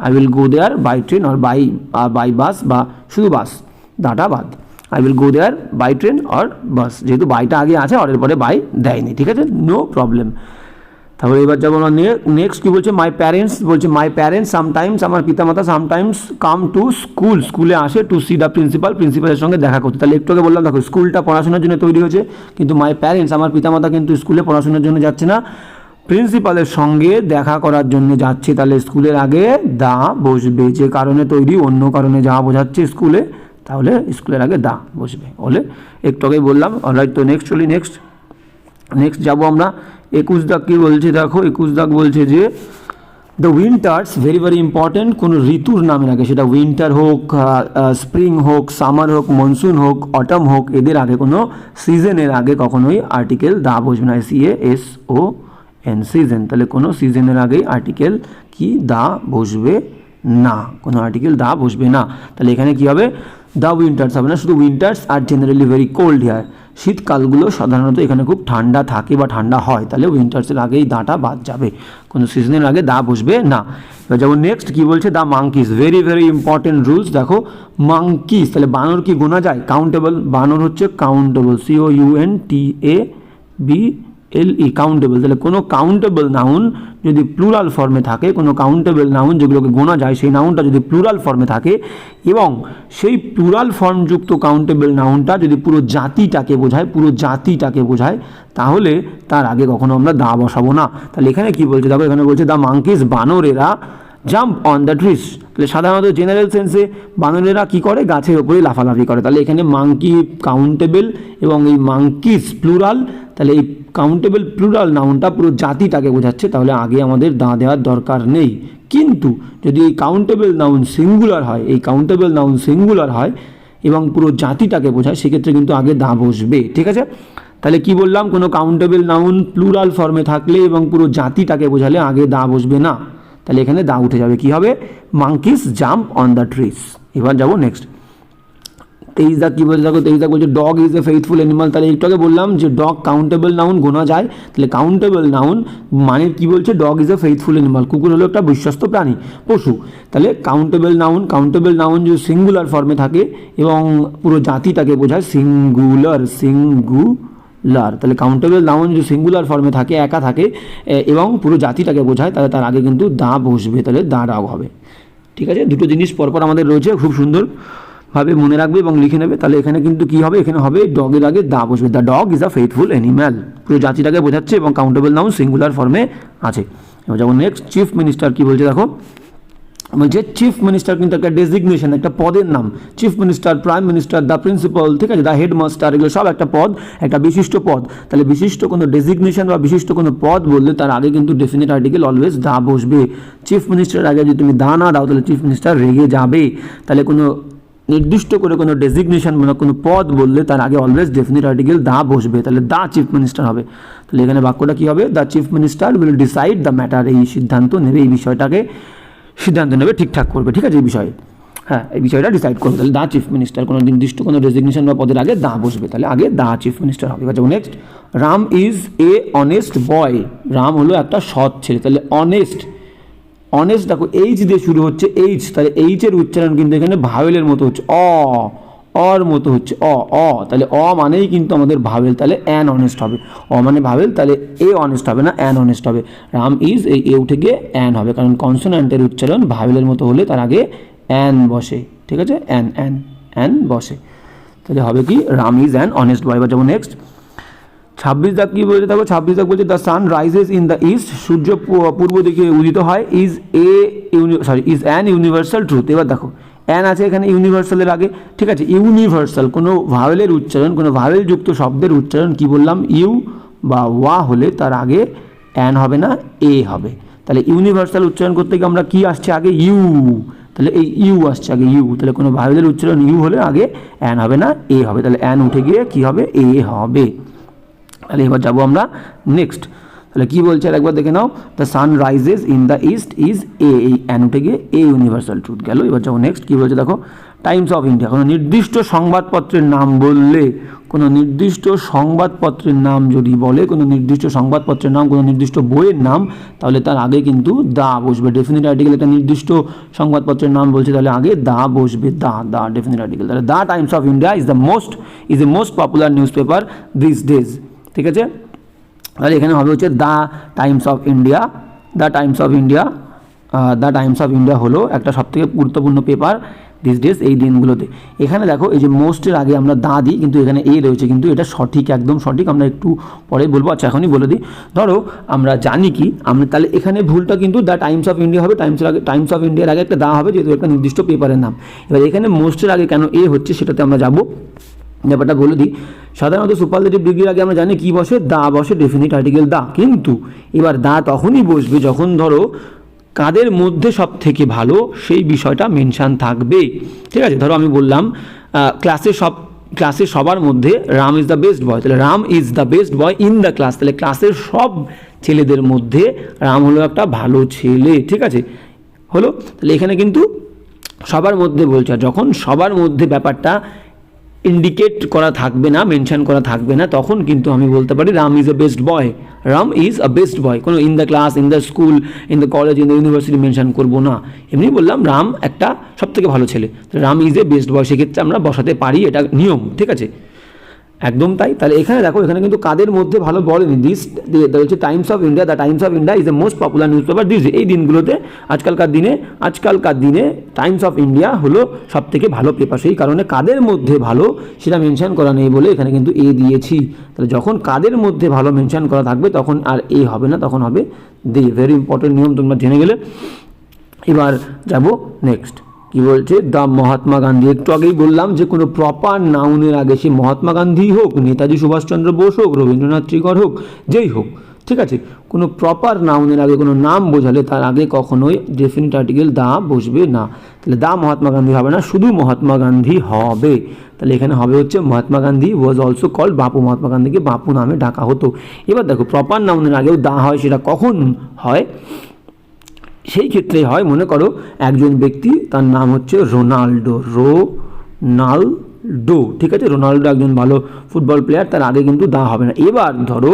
I will go there by train or by bus, বা শুধু বাস, দাটা বাদ। I will go there by train or bus, যেহেতু বাইটা আগে আছে অরের পরে বাই দেয়নি, ঠিক আছে, নো প্রবলেম। তারপরে এবার যাবো আমরা নেক্সট কী বলছে, মাই প্যারেন্টস, বলছে মাই প্যারেন্টস সামটাইমস, আমার পিতামাতা সামটাইমস কাম টু স্কুল, স্কুলে আসে টু সি দ্য প্রিন্সিপাল, প্রিন্সিপালের সঙ্গে দেখা করতে। তাহলে একটু আগে বললাম দেখো স্কুলটা পড়াশোনার জন্য তৈরি হয়েছে, কিন্তু মাই প্যারেন্টস, আমার পিতামাতা কিন্তু স্কুলে পড়াশোনার জন্য যাচ্ছে না, প্রিন্সিপালের সঙ্গে দেখা করার জন্য যাচ্ছে। তাহলে স্কুলের আগে দা বসবে, যে কারণে তৈরি অন্য কারণে যা বোঝাচ্ছে স্কুলে, তাহলে স্কুলের আগে দা বসবে। বলে একটু আগেই বললাম। অলরাইট, তো নেক্সট চলি। নেক্সট যাবো আমরা 21 দাগ কী বলছে দেখো, 21 দাগ বলছে যে the winters, very very important, কোনো ঋতুর নামের আগে, সেটা উইন্টার হোক, স্প্রিং হোক, সামার হোক, মনসুন হোক, অটাম হোক, এদের আগে কোনো সিজনের আগে কখনোই আর্টিকেল দা বসবে না, SEASON সিজন। তাহলে কোনো সিজনের আগেই আর্টিকেল কি দা বসবে না, কোনো আর্টিকেল দা বসবে না। তাহলে এখানে কী হবে, দ্য উইন্টার্স হবে না, শুধু winters are generally very cold here, শীতকালগুলো সাধারণত এখানে খুব ঠান্ডা থাকে বা ঠান্ডা হয়, তাহলে উইন্টার্সের আগেই দাটা বাদ যাবে, কোনো সিজনের আগে দা বসবে না। এবার যাবো নেক্সট কী বলছে, the monkeys, very very important rules. দেখো মাঙ্কিস, তাহলে বানর কি গোনা যায়, কাউন্টেবল, বানর হচ্ছে কাউন্টেবল, COUNTABLE, কাউন্টেবল। তাহলে কোনো কাউন্টেবল নাউন যদি প্লুরাল ফর্মে থাকে, কোনো কাউন্টেবল নাউন যেগুলোকে গোনা যায়, সেই নাউনটা যদি প্লুরাল ফর্মে থাকে এবং সেই প্লুরাল ফর্মযুক্ত কাউন্টেবল নাউনটা যদি পুরো জাতিটাকে বোঝায়, তাহলে তার আগে কখনো আমরা দা বসাবো না। তাহলে এখানে কি বলছে দেখো, এখানে বলছে দ্য মাঙ্কিস, বানরেরা জাম্প অন দ্য ট্রিস, তাহলে সাধারণত জেনারেল সেন্সে বানরেরা কী করে, গাছের ওপরে লাফালাফি করে। তাহলে এখানে মাঙ্কি কাউন্টেবল এবং এই মাঙ্কিস প্লুরাল, তাহলে এই কাউন্টেবল প্লুরাল নাউনটা পুরো জাতিটাকে বোঝাচ্ছে, তাহলে আগে আমাদের দা দেওয়ার দরকার নেই। কিন্তু যদি এই কাউন্টেবল নাউন সিঙ্গুলার হয় এবং পুরো জাতিটাকে বোঝায়, সেক্ষেত্রে কিন্তু আগে দা বসবে, ঠিক আছে। তাহলে কি বললাম, কোনো কাউন্টেবল নাউন প্লুরাল ফর্মে থাকলে এবং পুরো জাতিটাকে বোঝালে আগে দা বসবে না, তাহলে এখানে দা উঠে যাবে, কি হবে, monkeys jump on the trees. এবার যাবো নেক্সট 23 দাগ কী বলছে দেখো, 23 দাগ বলছে dog is a faithful animal. তাহলে একটু আগে বললাম যে ডগ কাউন্টেবল নাউন, গোনা যায়, তাহলে কাউন্টেবল নাউন মানে কি বলছে, dog is a faithful animal, কুকুর হলো একটা বিশ্বস্ত প্রাণী, পশু। তাহলে কাউন্টেবল নাউন যদি সিঙ্গুলার ফর্মে থাকে এবং পুরো জাতিটাকে বোঝায়, সিঙ্গুলার, তাহলে কাউন্টেবল নাউন যদি সিঙ্গুলার ফর্মে থাকে, একা থাকে এবং পুরো জাতিটাকে বোঝায়, তাহলে তার আগে কিন্তু দা বসবে, তাহলে দা ডাক হবে, ঠিক আছে। দুটো জিনিস পরপর আমাদের রয়েছে, খুব সুন্দরভাবে মনে রাখবে এবং লিখে নেবে। তাহলে এখানে কিন্তু কী হবে, এখানে হবে ডগের আগে দা বসবে, the dog is a faithful animal, পুরো জাতিটাকে বোঝাচ্ছে এবং কাউন্টেবল নাউন সিঙ্গুলার ফর্মে আছে। এবার যেমন নেক্সট চিফ মিনিস্টার কী বলছে দেখো, বলছে চিফ মিনিস্টার কিন্তু একটা ডেজিগনেশন, একটা পদের নাম, chief minister, prime minister, the principal, ঠিক আছে, দ্য হেডমাস্টার, এগুলো সব একটা পদ, একটা বিশিষ্ট পদ। তাহলে বিশিষ্ট কোনো ডেজিগনেশন বা বিশিষ্ট কোনো পদ বললে তার আগে কিন্তু ডেফিনেট আর্টিকেল অলওয়েজ দা বসবে। চিফ মিনিস্টারের আগে যদি তুমি দা না দাও, তাহলে চিফ মিনিস্টার রেগে যাবে। তাহলে কোনো নির্দিষ্ট করে কোনো ডেজিগনেশন মানে কোনো পদ বললে তার আগে অলওয়েজ ডেফিনেট আর্টিকেল দা বসবে, তাহলে দা চিফ মিনিস্টার হবে। তাহলে এখানে বাক্যটা কী হবে, the chief minister will decide the matter, এই সিদ্ধান্ত নেবে, এই বিষয়টাকে সিদ্ধান্ত নেবে, ঠিকঠাক করবে, ঠিক আছে, এই বিষয়ে, হ্যাঁ, এই বিষয়টা ডিসাইড করবে। তাহলে দা চিফ মিনিস্টার, কোনো নির্দিষ্ট কোনো ডেজিগনেশন বা পদের আগে দা বসবে, তাহলে আগে দা চিফ মিনিস্টার হবে। এবার যাবো next, Ram is A honest boy, Ram হলো একটা সৎ ছেলে। তাহলে অনেস্ট দেখো এইচ দিয়ে শুরু হচ্ছে, এইচ, তাহলে এইচের উচ্চারণ কিন্তু এখানে ভাওয়েলের মতো হচ্ছে, অর মতো হচ্ছে, তাহলে মানেই কিন্তু আমাদের ভাওয়েল, তাহলে অ্যান অনেস্ট হবে, মানে ভাওয়েল, তাহলে এ অনেস্ট হবে না, অ্যান অনেস্ট হবে। রাম ইজ, এই এ উঠে গিয়ে অ্যান হবে, কারণ কনসোন্যান্টের উচ্চারণ ভাওয়েলের মতো হলে তার আগে অ্যান বসে, ঠিক আছে, অ্যান বসে, তাহলে হবে কি, Ram is an honest boy. এবার যাবো নেক্সট 26 দাগ কী বলছে দেখো, 26 দাগ বলছে the sun rises in the east, সূর্য পূর্ব দিকে উদিত হয়, ইজ অ্যান ইউনিভার্সাল ট্রুথ। এবার দেখো অ্যান আছে এখানে ইউনিভার্সালের আগে, ঠিক আছে, ইউনিভার্সাল কোনো ভাওয়েলের উচ্চারণ, কোনো ভাওয়েলযুক্ত শব্দের উচ্চারণ কি বললাম, ইউ বা ওয়া হলে তার আগে অ্যান হবে না, এ হবে। তাহলে ইউনিভার্সাল উচ্চারণ করতে গিয়ে আমরা কি আসছে আগে, ইউ, তাহলে এই ইউ আসছে আগে ইউ, তাহলে কোনো ভাওয়েলের উচ্চারণ ইউ হলে আগে অ্যান হবে না এ হবে, তাহলে অ্যান উঠে গিয়ে কী হবে এ হবে। তাহলে এবার যাবো আমরা নেক্সট, তাহলে কী বলছে আর একবার দেখে নাও, the sun rises in the east is a, এই অ্যান উঠে গিয়ে এ ইউনিভার্সাল ট্রুথ গেল। এবার যাবো নেক্সট, কী বলছে দেখো, টাইমস অফ ইন্ডিয়া, কোনো নির্দিষ্ট সংবাদপত্রের নাম বললে, কোনো নির্দিষ্ট সংবাদপত্রের নাম যদি বলে, কোনো নির্দিষ্ট সংবাদপত্রের নাম, কোনো নির্দিষ্ট বইয়ের নাম, তাহলে তার আগে কিন্তু দা বসবে। ডেফিনিট আর্টিকেল একটা নির্দিষ্ট সংবাদপত্রের নাম বলছে, তাহলে আগে দা বসবে, দা ডেফিনিট আর্টিকেল। তাহলে the Times of India is a most popular news paper this days, ঠিক আছে। তাহলে এখানে হবে হচ্ছে the Times of India, the Times of India হলো একটা সবথেকে গুরুত্বপূর্ণ পেপার দিস ডেজ, এই দিনগুলোতে। এখানে দেখো এই যে মোস্টের আগে আমরা দা দিই, কিন্তু এখানে এ রয়েছে, কিন্তু এটা সঠিক, একদম সঠিক, আমরা একটু পরে বলবো। আচ্ছা এখনই বলে দিই, ধরো আমরা জানি কি, আমরা তাহলে এখানে ভুলটা কিন্তু দ্য টাইমস অফ ইন্ডিয়া হবে, টাইমস অফ ইন্ডিয়ার আগে একটা দা হবে, যেহেতু একটা নির্দিষ্ট পেপারের নাম। এবার এখানে মোস্টের আগে কেন এ হচ্ছে সেটাতে আমরা যাবো, ব্যাপারটা বলে দিই। সাধারণত সুপারলেটিভ ডিগ্রির আগে আমরা জানি কি বসে, দা বসে, ডেফিনিট আর্টিকেল দা। কিন্তু এবার দা তখনই বসবে যখন ধরো কাদের মধ্যে সব থেকে ভালো সেই বিষয়টা মেনশান থাকবে, ঠিক আছে। ধরো আমি বললাম ক্লাসে সবার মধ্যে Ram is the best boy, তাহলে Ram is the best boy in the class, তাহলে ক্লাসের সব ছেলেদের মধ্যে রাম হলো একটা ভালো ছেলে, ঠিক আছে হলো। তাহলে এখানে কিন্তু সবার মধ্যে বলছে, আর যখন সবার মধ্যে ব্যাপারটা ইন্ডিকেট করা থাকবে না, মেনশন করা থাকবে না, তখন কিন্তু আমি বলতে পারি Ram is a best boy, Ram is a best boy. কোনো in the class, in the school, in the college, in the university mention করবো না, এমনি বললাম রাম একটা সবথেকে ভালো ছেলে, Ram is a best boy, সেক্ষেত্রে আমরা বসাতে পারি, এটা নিয়ম, ঠিক আছে একদম তাই। তাহলে এখানে দেখো, এখানে কিন্তু কাদের মধ্যে ভালো বলেনি, হচ্ছে Times of India, the Times of India is the most popular news paper this, এই দিনগুলোতে আজকালকার দিনে টাইমস অফ ইন্ডিয়া হলো সব থেকে ভালো পেপার, সেই কারণে কাদের মধ্যে ভালো সেটা মেনশন করা নেই বলে এখানে কিন্তু এ দিয়েছি। তাহলে যখন কাদের মধ্যে ভালো মেনশন করা থাকবে তখন আর এ হবে না, তখন হবে দে। ভেরি ইম্পর্টেন্ট নিয়ম, তোমরা জেনে গেলে। এবার যাব নেক্সট, কি বলছে, দ্য মহাত্মা গান্ধী। একটু আগেই বললাম যে কোনো প্রপার নাউনের আগে, সে মহাত্মা গান্ধী হোক, নেতাজি সুভাষচন্দ্র বোস হোক, রবীন্দ্রনাথ ঠাকুর হোক, যেই হোক, ঠিক আছে, কোনো প্রপার নাউনের আগে কোনো নাম বোঝালে তার আগে কখনোই ডেফিনিট আর্টিকেল দা বসবে না। তাহলে দা মহাত্মা গান্ধী হবে না, শুধু মহাত্মা গান্ধী হবে। তাহলে এখানে হবে হচ্ছে Mahatma Gandhi was also called Bapu, Mahatma গান্ধীকে বাপু নামে ডাকা হতো। এবার দেখো প্রপার নাউনের আগেও দা হয়, সেটা কখন হয়, সেই ক্ষেত্রে হয়, মনে করো একজন ব্যক্তি, তার নাম হচ্ছে রোনাল্ডো, ঠিক আছে, রোনাল্ডো একজন ভালো ফুটবল প্লেয়ার, তার আগে কিন্তু দা হবে না। এবার ধরো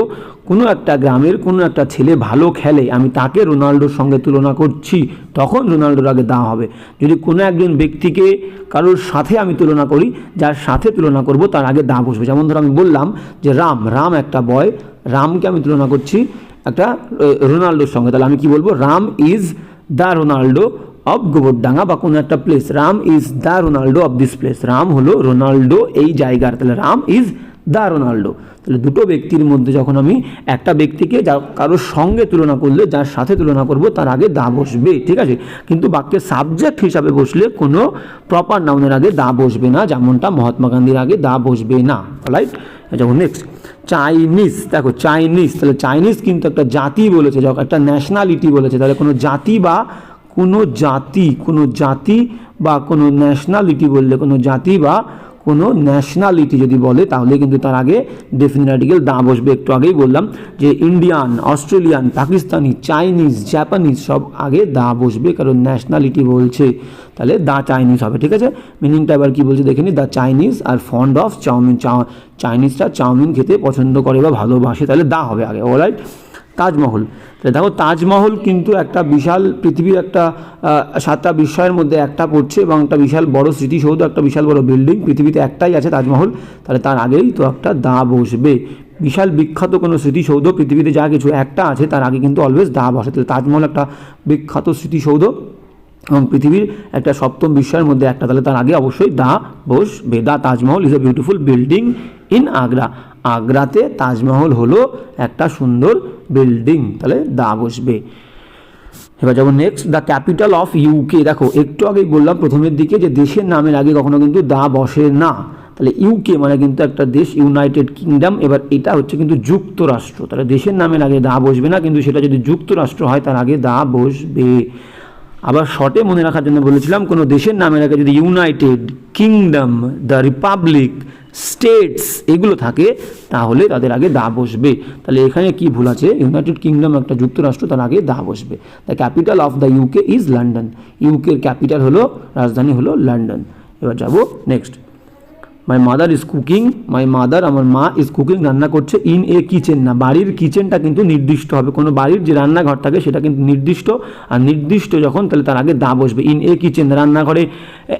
কোনো একটা গ্রামের কোনো একটা ছেলে ভালো খেলে, আমি তাকে রোনাল্ডোর সঙ্গে তুলনা করছি, তখন রোনাল্ডোর আগে দা হবে। যদি কোনো একজন ব্যক্তিকে কারোর সাথে আমি তুলনা করি, যার সাথে তুলনা করব তার আগে দা বসবে। যেমন ধরো আমি বললাম যে রাম একটা বয়, রামকে আমি তুলনা করছি একটা রোনাল্ডোর সঙ্গে, তাহলে আমি কি বলবো, Ram is the Ronaldo of Gobardanga বা কোনো একটা place, Ram is the Ronaldo of this place, Ram হলো রোনাল্ডো এই জায়গার, তাহলে রাম ইজ দ্য রোনাল্ডো। তাহলে দুটো ব্যক্তির মধ্যে যখন আমি একটা ব্যক্তিকে কারোর সঙ্গে তুলনা করলে, যার সাথে তুলনা করব তার আগে দা বসবে, ঠিক আছে। কিন্তু বাক্যের সাবজেক্ট হিসাবে বসলে কোনো প্রপার নাউনের আগে দা বসবে না, যেমনটা মহাত্মা গান্ধীর আগে দা বসবে না, রাইট। যখন নেক্সট চাইনিজ, দেখো চাইনিজ, তাহলে চাইনিজ কিন্তু একটা জাতি বলেছে, যখন একটা ন্যাশনালিটি বলেছে, তাহলে কোনো জাতি বা কোনো ন্যাশনালিটি বললে, কোনো জাতি বা কোনো ন্যাশনালিটি যদি বলে, তাহলে কিন্তু তার আগে ডেফিনিট আর্টিকেল দা বসবে। একটু আগেই বললাম যে Indian, Australian, Pakistani, Chinese, Japanese সব আগে দা বসবে, কারণ ন্যাশনালিটি বলছে, তাহলে দা চাইনিজ হবে, ঠিক আছে। মিনিংটা এবার কি বলছে দেখে নি, the Chinese are fond of chowmein, চাইনিজরা চাউমিন খেতে পছন্দ করে বা ভালোবাসে, তাহলে দা হবে আগে, অলরাইট। তাজমহল, তাহলে দেখো তাজমহল কিন্তু একটা বিশাল, পৃথিবীর একটা 7টা বিস্ময়ের মধ্যে একটা পড়ছে, এবং একটা বিশাল বড় স্মৃতিসৌধ, একটা বিশাল বড় বিল্ডিং, পৃথিবীতে একটাই আছে তাজমহল, তাহলে তার আগেই তো একটা দা বসবে। বিশাল বিখ্যাত কোনো স্মৃতিসৌধ, পৃথিবীতে যা কিছু একটা আছে তার আগে কিন্তু অলওয়েজ দা বসে, তাহলে তাজমহল একটা বিখ্যাত স্মৃতিসৌধ এবং পৃথিবীর একটা 7ম বিস্ময়ের মধ্যে একটা, তাহলে তার আগে অবশ্যই দা বসবে। The Taj Mahal is a beautiful building in Agra, আগ্রাতে তাজমহল হলো একটা সুন্দর বিল্ডিং, তাহলে দা বসবে। এবার যাবো next, the capital of UK. দেখো একটু আগেই বললাম প্রথমের দিকে যে দেশের নামের আগে কখনো কিন্তু দা বসে না, তাহলে ইউকে মানে কিন্তু একটা দেশ, ইউনাইটেড কিংডম। এবার এটা হচ্ছে কিন্তু যুক্তরাষ্ট্র, তাহলে দেশের নামের আগে দা বসবে না, কিন্তু সেটা যদি যুক্তরাষ্ট্র হয় তার আগে দা বসবে। আবার শর্টে মনে রাখার জন্য বলেছিলাম কোনো দেশের নামের আগে যদি United kingdom, the Republic, states এগুলো থাকে তাহলে তাদের আগে দা বসবে। তাহলে এখানে কি ভুল আছে? ইউনাইটেড কিংডম একটা যুক্তরাষ্ট্র, তার আগে দা বসবে। The capital of the UK is London. ইউকের ক্যাপিটাল হলো, রাজধানী হলো লন্ডন। এবার যাবো next. My mother is cooking, my mother আমার মা ইজ কুকিং রান্না করছে, ইন এ কিচেন না, বাড়ির কিচেনটা কিন্তু নির্দিষ্ট হবে, কোনো বাড়ির যে রান্নাঘর থাকে সেটা কিন্তু নির্দিষ্ট, আর নির্দিষ্ট যখন তাহলে তার আগে দা বসবে। ইন এ কিচেন, রান্নাঘরে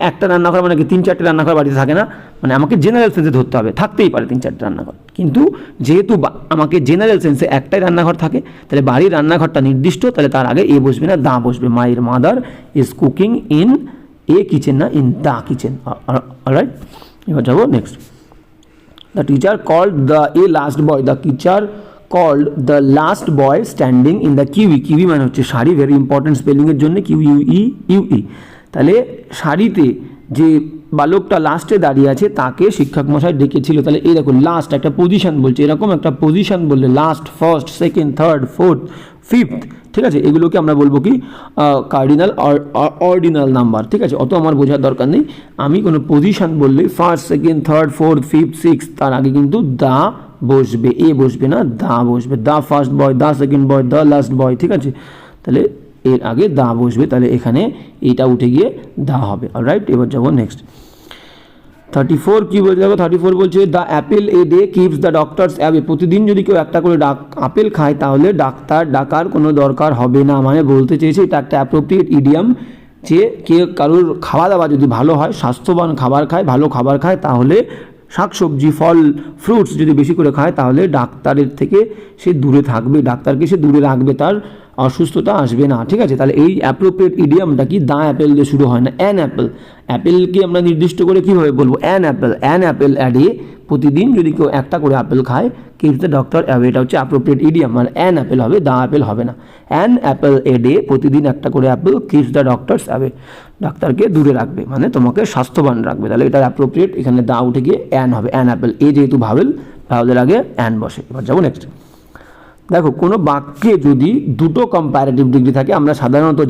একটা রান্নাঘর মানে কি 3-4টে রান্নাঘর বাড়িতে থাকে না, মানে আমাকে জেনারেল সেন্সে ধরতে হবে, থাকতেই পারে 3-4টে রান্নাঘর, কিন্তু যেহেতু আমাকে জেনারেল সেন্সে একটাই রান্নাঘর থাকে তাহলে বাড়ির রান্নাঘরটা নির্দিষ্ট, তাহলে তার আগে এ বসবে না, দা বসবে। মায়ের mother is cooking in a kitchen না ইন দা কিচেন। অলরাইট, এবার যাবো next. The teacher called the a last boy, the teacher called the last boy standing in the queue. Queue মানে হচ্ছে শাড়ি, ভেরি ইম্পর্টেন্ট স্পেলিংয়ের জন্য, কিউইউই। তাহলে শাড়িতে যে বালকটা লাস্টে দাঁড়িয়ে আছে তাকে শিক্ষক মশাই ডেকেছিল। তাহলে এই দেখো লাস্ট একটা পজিশন বলছে, এরকম একটা পজিশন বললে last, first, second, third, fourth, fifth, ঠিক আছে, এগুলোকে আমরা বলবো কি কার্ডিনাল অর্ডিনাল নাম্বার। ঠিক আছে, অত আমার বোঝার দরকার নেই। আমি কোনো পজিশন বললে first, second, third, fourth, fifth, sixth, তার আগে কিন্তু দা বসবে, এ বসবে না, দা বসবে। The first boy, the second boy, the last boy. ঠিক আছে, তাহলে এর আগে দা বসবে, তাহলে এখানে এইটা উঠে গিয়ে দা হবে। অলরাইট, এবার যাবো নেক্সট। 34 কি বলছে দেখো, 34 বলছে the Apple a day keeps the doctors away. প্রতিদিন যদি কেউ একটা করে আপেল খায় তাহলে ডাক্তার ডাকার কোনো দরকার হবে না। মানে বলতে চেয়েছে এটা একটা অ্যাপ্রোপ্রিয়েট ইডিয়াম, যে কারোর খাওয়া দাওয়া যদি ভালো হয়, স্বাস্থ্যবান খাবার খায়, ভালো খাবার খায়, তাহলে শাকসবজি, ফল, ফ্রুটস যদি বেশি করে খায় তাহলে ডাক্তারের থেকে সে দূরে থাকবে, ডাক্তারকে সে দূরে রাখবে, তার অসুস্থতা আসবে না। ঠিক আছে, তাহলে এই অ্যাপ্রোপ্রিয়েট ইডিয়ামটা কি, দ্য অ্যাপেল দিয়ে শুরু হয় না, অ্যান অ্যাপেল। অ্যাপেলকে আমরা নির্দিষ্ট করে কীভাবে বলবো, an apple. An apple a day, প্রতিদিন যদি কেউ একটা করে আপেল খায়, কিপস দ্য ডক্টর অ্যাওয়ে, এটা হচ্ছে অ্যাপ্রোপ্রিয়েট ইডিয়াম। মানে অ্যান অ্যাপেল হবে, দ্য অ্যাপেল হবে না। অ্যান অ্যাপেল এ ডে, প্রতিদিন একটা করে Apple, keeps the doctors away, ডাক্তারকে দূরে রাখবে, মানে তোমাকে স্বাস্থ্যবান রাখবে। তাহলে এটা অ্যাপ্রোপ্রিয়েট, এখানে দা উঠে গিয়ে অ্যান হবে, অ্যান অ্যাপেল। এ যেহেতু ভাওয়েল, ভাওয়েলের আগে অ্যান বসে। এবার যাবো নেক্সট। দেখো কোনো বাক্যে যদি দুটো কম্প্যারেটিভ ডিগ্রি থাকে, আমরা সাধারণত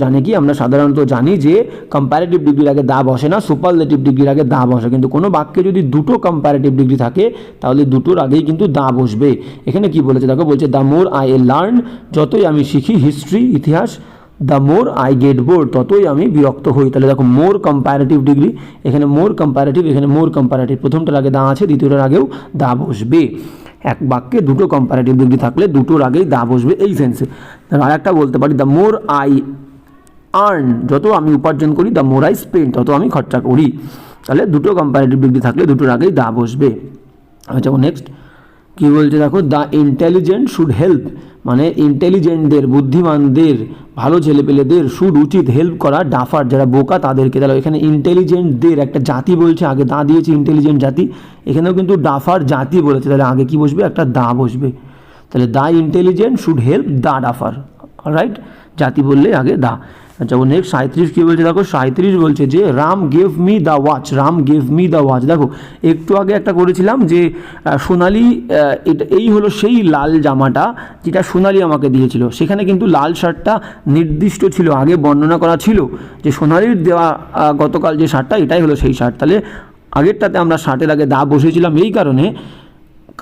জানি যে কম্প্যারেটিভ ডিগ্রির আগে দা বসে না, সুপারলেটিভ ডিগ্রির আগে দা বসে। কিন্তু কোনো বাক্যে যদি দুটো কম্প্যারেটিভ ডিগ্রি থাকে তাহলে দুটোর আগেই কিন্তু দা বসবে। এখানে কি বলেছে দেখো, বলছে দ্য মোর আই লার্ন, যতই আমি শিখি, হিস্ট্রি, ইতিহাস, the more I get board, ততই আমি বিরক্ত হই। তাহলে দেখো মোর কম্প্যারেটিভ ডিগ্রি, এখানে মোর কম্প্যারেটিভ, এখানে মোর কম্প্যারেটিভ, প্রথমটার আগে দা আছে, দ্বিতীয়টার আগেও দা বসবে। এক বাক্যে দুটো কম্প্যারেটিভ ডিগ্রি থাকলে দুটোর আগেই দা বসবে এই সেন্সে। আর একটা বলতে পারি দ্য মোর আই আর্ন, যত আমি উপার্জন করি, দ্য মোর আই স্পেন্ড, তত আমি খরচা করি। তাহলে দুটো কম্প্যারেটিভ ডিগ্রি থাকলে দুটোর আগেই দা বসবে। আচ্ছা নেক্সট কী বলছে দেখো, দ্য ইন্টেলিজেন্ট শুড হেল্প, মানে ইন্টেলিজেন্টদের, বুদ্ধিমানদের, ভালো ছেলেপেলেদের, শুড উচিত, হেল্প করা, ডাফার যারা বোকা তাদেরকে। তাহলে এখানে ইন্টেলিজেন্টদের একটা জাতি বলছে, আগে দা দিয়েছে, ইন্টেলিজেন্ট জাতি, এখানেও কিন্তু ডাফার জাতি বলেছে, তাহলে আগে কি বসবে, একটা দা বসবে। তাহলে the intelligent should help the duffer. Alright, জাতি বললে আগে দা। আচ্ছা নেক্সট 37 কী বলছে দেখো, 37 বলছে যে Ram gave me the watch, Ram gave me the watch. দেখো একটু আগে একটা করেছিলাম যে সোনালি, এটা এই হলো সেই লাল জামাটা যেটা সোনালি আমাকে দিয়েছিল, সেখানে কিন্তু লাল শার্টটা নির্দিষ্ট ছিল, আগে বর্ণনা করা ছিল যে সোনালির দেওয়া গতকাল যে শার্টটা, এটাই হলো সেই শার্ট। তাহলে আগেরটাতে আমরা শার্টের আগে দা বসেছিলাম এই কারণে,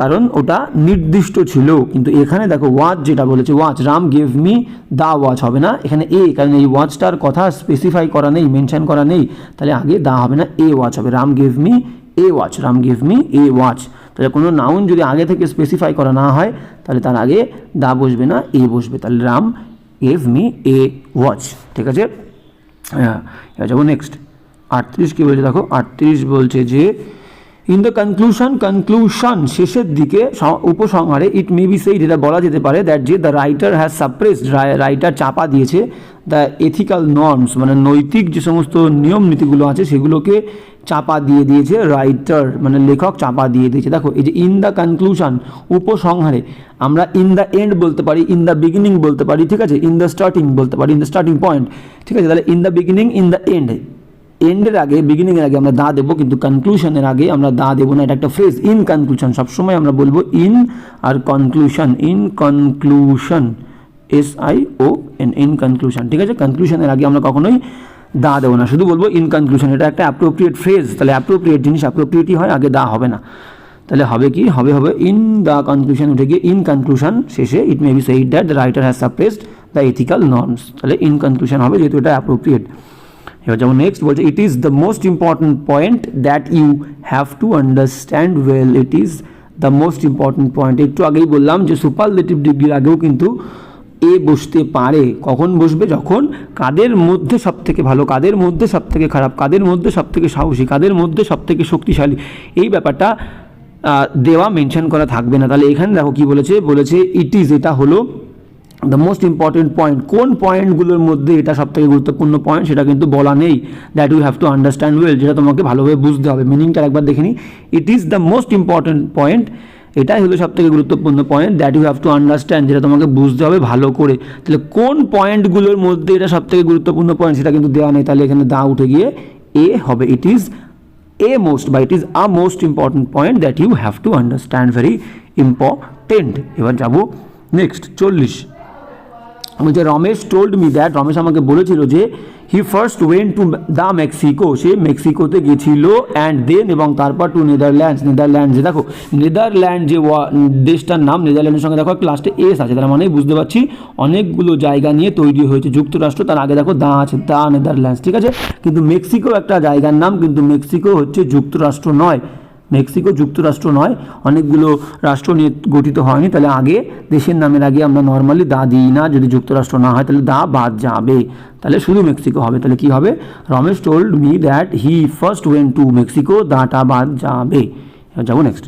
কারণ ওটা নির্দিষ্ট ছিল। কিন্তু এখানে দেখো ওয়াচ যেটা বলেছে, watch, Ram gave me the watch হবে না, এখানে এ, কারণ এই ওয়াচটার কথা স্পেসিফাই করা নেই, মেনশন করা নেই, তাহলে আগে দা হবে না, এ ওয়াচ হবে। Ram gave me a watch, Ram gave me a watch. তাহলে কোনো নাউন যদি আগে থেকে স্পেসিফাই করা না হয় তাহলে তার আগে দা বসবে না, এ বসবে। তাহলে Ram gave me a watch. ঠিক আছে, হ্যাঁ এবার যাবো নেক্সট। 38 কী বলছে দেখো, 38 বলছে যে ইন দ্য কনক্লুশন, শেষের দিকে, উপসংহারে, ইট মে বি সেই, যেটা বলা যেতে পারে, দ্যাট যে the writer has suppressed, writer চাপা দিয়েছে, দ্য এথিক্যাল নর্মস, মানে নৈতিক যে সমস্ত নিয়ম নীতিগুলো আছে সেগুলোকে চাপা দিয়ে দিয়েছে রাইটার, মানে লেখক চাপা দিয়ে দিয়েছে। দেখো এই যে ইন দ্য কনক্লুশন, উপসংহারে, আমরা ইন দ্য এন্ড বলতে পারি, ইন দ্য বিগিনিং বলতে পারি, ঠিক আছে, ইন দ্য স্টার্টিং বলতে পারি, ইন দ্য স্টার্টিং পয়েন্ট, ঠিক আছে। তাহলে in the beginning, in the end, এন্ডের আগে, বিগিনিংয়ের আগে আমরা দা দেবো, কিন্তু কনক্লুশনের আগে আমরা দা দেবো না। এটা একটা ফ্রেজ, ইন কনক্লুশন, সবসময় আমরা বলবো ইন আর conclusion, in conclusion, SION, in conclusion. ঠিক আছে, কনক্লুশনের আগে আমরা কখনোই দা দেবো না, শুধু বলবো ইন কনক্লুশন। এটা একটা অ্যাপ্রোপ্রিয়েট ফ্রেজ, তাহলে অ্যাপ্রোপ্রিয়েট জিনিস অ্যাপ্রোপ্রিয়েটই হয়, আগে দা হবে না। তাহলে হবে কি, হবে ইন দ্য কনক্লুশন উঠে গিয়ে ইন কনক্লুশন শেষে it may be said that the writer has suppressed the ethical norms, তাহলে ইন কনক্লুশন হবে যেহেতু এটা অ্যাপ্রোপ্রিয়েট। এবার যেমন নেক্সট বলছে it is the most important point that you have to understand well, it is the most important point. একটু আগেই বললাম যে সুপারলেটিভ ডিগ্রির আগেও কিন্তু এ বসতে পারে। কখন বসবে, যখন কাদের মধ্যে সব থেকে ভালো, কাদের মধ্যে সব থেকে খারাপ, কাদের মধ্যে সব থেকে সাহসী, কাদের মধ্যে সব থেকে শক্তিশালী, এই ব্যাপারটা দেওয়া মেনশন করা থাকবে না। তাহলে এখানে দেখো কি বলেছে, বলেছে ইট ইজ, এটা হলো দ্য মোস্ট ইম্পর্টেন্ট পয়েন্ট। কোন পয়েন্টগুলোর মধ্যে এটা সব থেকে গুরুত্বপূর্ণ পয়েন্ট সেটা কিন্তু বলা নেই, that you have to understand well, যেটা তোমাকে ভালোভাবে বুঝতে হবে। মিনিংটা একবার দেখে নিই, it is the most important point, এটাই হলো সব থেকে গুরুত্বপূর্ণ point, that you have to understand, যেটা তোমাকে বুঝতে হবে ভালো করে। তাহলে কোন পয়েন্টগুলোর মধ্যে এটা সব থেকে গুরুত্বপূর্ণ পয়েন্ট সেটা কিন্তু দেওয়া নেই, তাহলে এখানে দা উঠে গিয়ে এ হবে। ইট ইজ a most, বা it is a most important point that you have to understand, very important। এবার যাবো নেক্সট 40। বলছে Ramesh told me that, Ramesh আমাকে বলেছিল যে he first went to the Mexico, সে মেক্সিকোতে গেছিল, অ্যান্ড দেন এবং তারপর টু নেদারল্যান্ডস, নেদারল্যান্ডসে দেখো নেদারল্যান্ড যে দেশটার নাম, নেদারল্যান্ডের সঙ্গে দেখো একটা লাস্টে এস আছে, তার মানেই বুঝতে পারছি অনেকগুলো জায়গা নিয়ে তৈরি হয়েছে যুক্তরাষ্ট্র, তার আগে দেখো দা আছে, দা নেদারল্যান্ডস। ঠিক আছে, কিন্তু মেক্সিকো একটা জায়গার নাম, কিন্তু মেক্সিকো হচ্ছে যুক্তরাষ্ট্র নয়, মেক্সিকো যুক্তরাষ্ট্র নয়, অনেকগুলো রাষ্ট্র নিয়ে গঠিত হয়নি। তাহলে আগে দেশের নামের আগে আমরা নর্মালি দা দিই না, যদি যুক্তরাষ্ট্র না হয় তাহলে দা বাদ যাবে, তাহলে শুধু মেক্সিকো হবে। তাহলে কি হবে, Ramesh told me that he first went to Mexico, দাটা বাদ যাবে। যাবো next,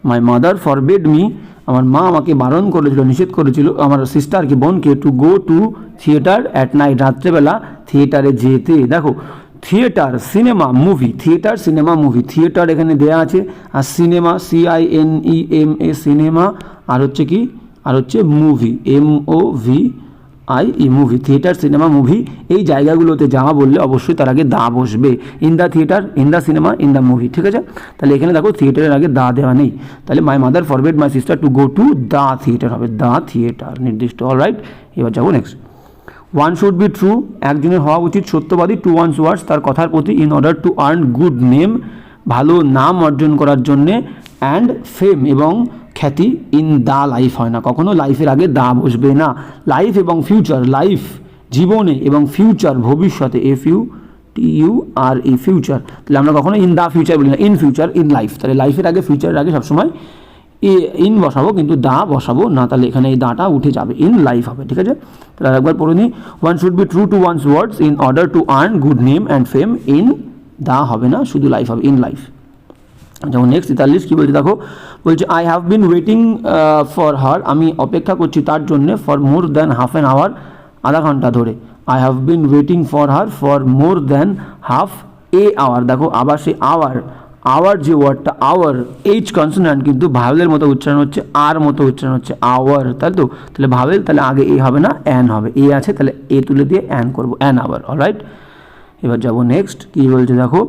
my mother forbade me, আমার মা আমাকে বারণ করেছিল, নিষেধ করেছিল, আমার সিস্টারকে, বোনকে, to go to theatre at night, রাত্রেবেলা থিয়েটারে যেতে। দেখো theatre, cinema, movie, theatre, cinema, movie, theatre এখানে দেয়া আছে, আর সিনেমা CINEMA, সিনেমা, আর হচ্ছে কি, আর হচ্ছে movie MOVIE, movie, theatre, cinema, movie, এই জায়গাগুলোতে যাওয়া বললে অবশ্যই তার আগে দা বসবে, in the theatre, in the cinema, in the movie. ঠিক আছে, তাহলে এখানে দেখো থিয়েটারের আগে দা দেওয়া নেই, তাহলে মাই mother forbade my sister to go to the theatre হবে, দ্য থিয়েটার নির্দিষ্ট। অলরাইট, এবার যাবো next, one should be true, একজনের হওয়া উচিত সত্যবাদী, টু ওয়ান্স ওয়ার্ডস, তার কথার প্রতি, in order to earn good name, ভালো নাম অর্জন করার জন্যে, অ্যান্ড ফেম, এবং খ্যাতি, ইন দা লাইফ হয় না, কখনো লাইফের আগে দা বসবে না। লাইফ এবং ফিউচার, লাইফ জীবনে, এবং ফিউচার ভবিষ্যতে, FUTURE, ফিউচার, তাহলে আমরা কখনো ইন দা ফিউচার বলি না, ইন ফিউচার, ইন লাইফ, তাহলে লাইফের আগে ফিউচারের আগে সবসময় ইন বসাবো, কিন্তু দা বসাবো না, তাহলে এখানে এই দাটা উঠে যাবে, ইন লাইফ হবে। ঠিক আছে, তাহলে একবার পড়ে নিই, one should be true to one's words in order to earn good name and fame, in the হবে না, শুধু লাইফ হবে, ইন লাইফ। যেমন নেক্সট 43 কী বলছে দেখো, বলছে I have been waiting for her, আমি অপেক্ষা করছি তার জন্যে, for more than half an hour, আধা ঘন্টা ধরে। I have been waiting for her for more than half a hour, দেখো আবার সেই আওয়ার, আওয়ার যে ওয়ার্ডটা, আওয়ার, এইচ কনসোনেন্ট কিন্তু ভাওয়েলের মতো উচ্চারণ হচ্ছে, আর মতো উচ্চারণ হচ্ছে, আওয়ার, তাই তো, তাহলে ভাওয়েল, তাহলে আগে এ হবে না, অ্যান হবে, এ আছে তাহলে এ তুলে দিয়ে অ্যান করবো, অ্যান আওয়ার। অলরাইট, এবার যাবো নেক্সট, কী বলছে দেখো,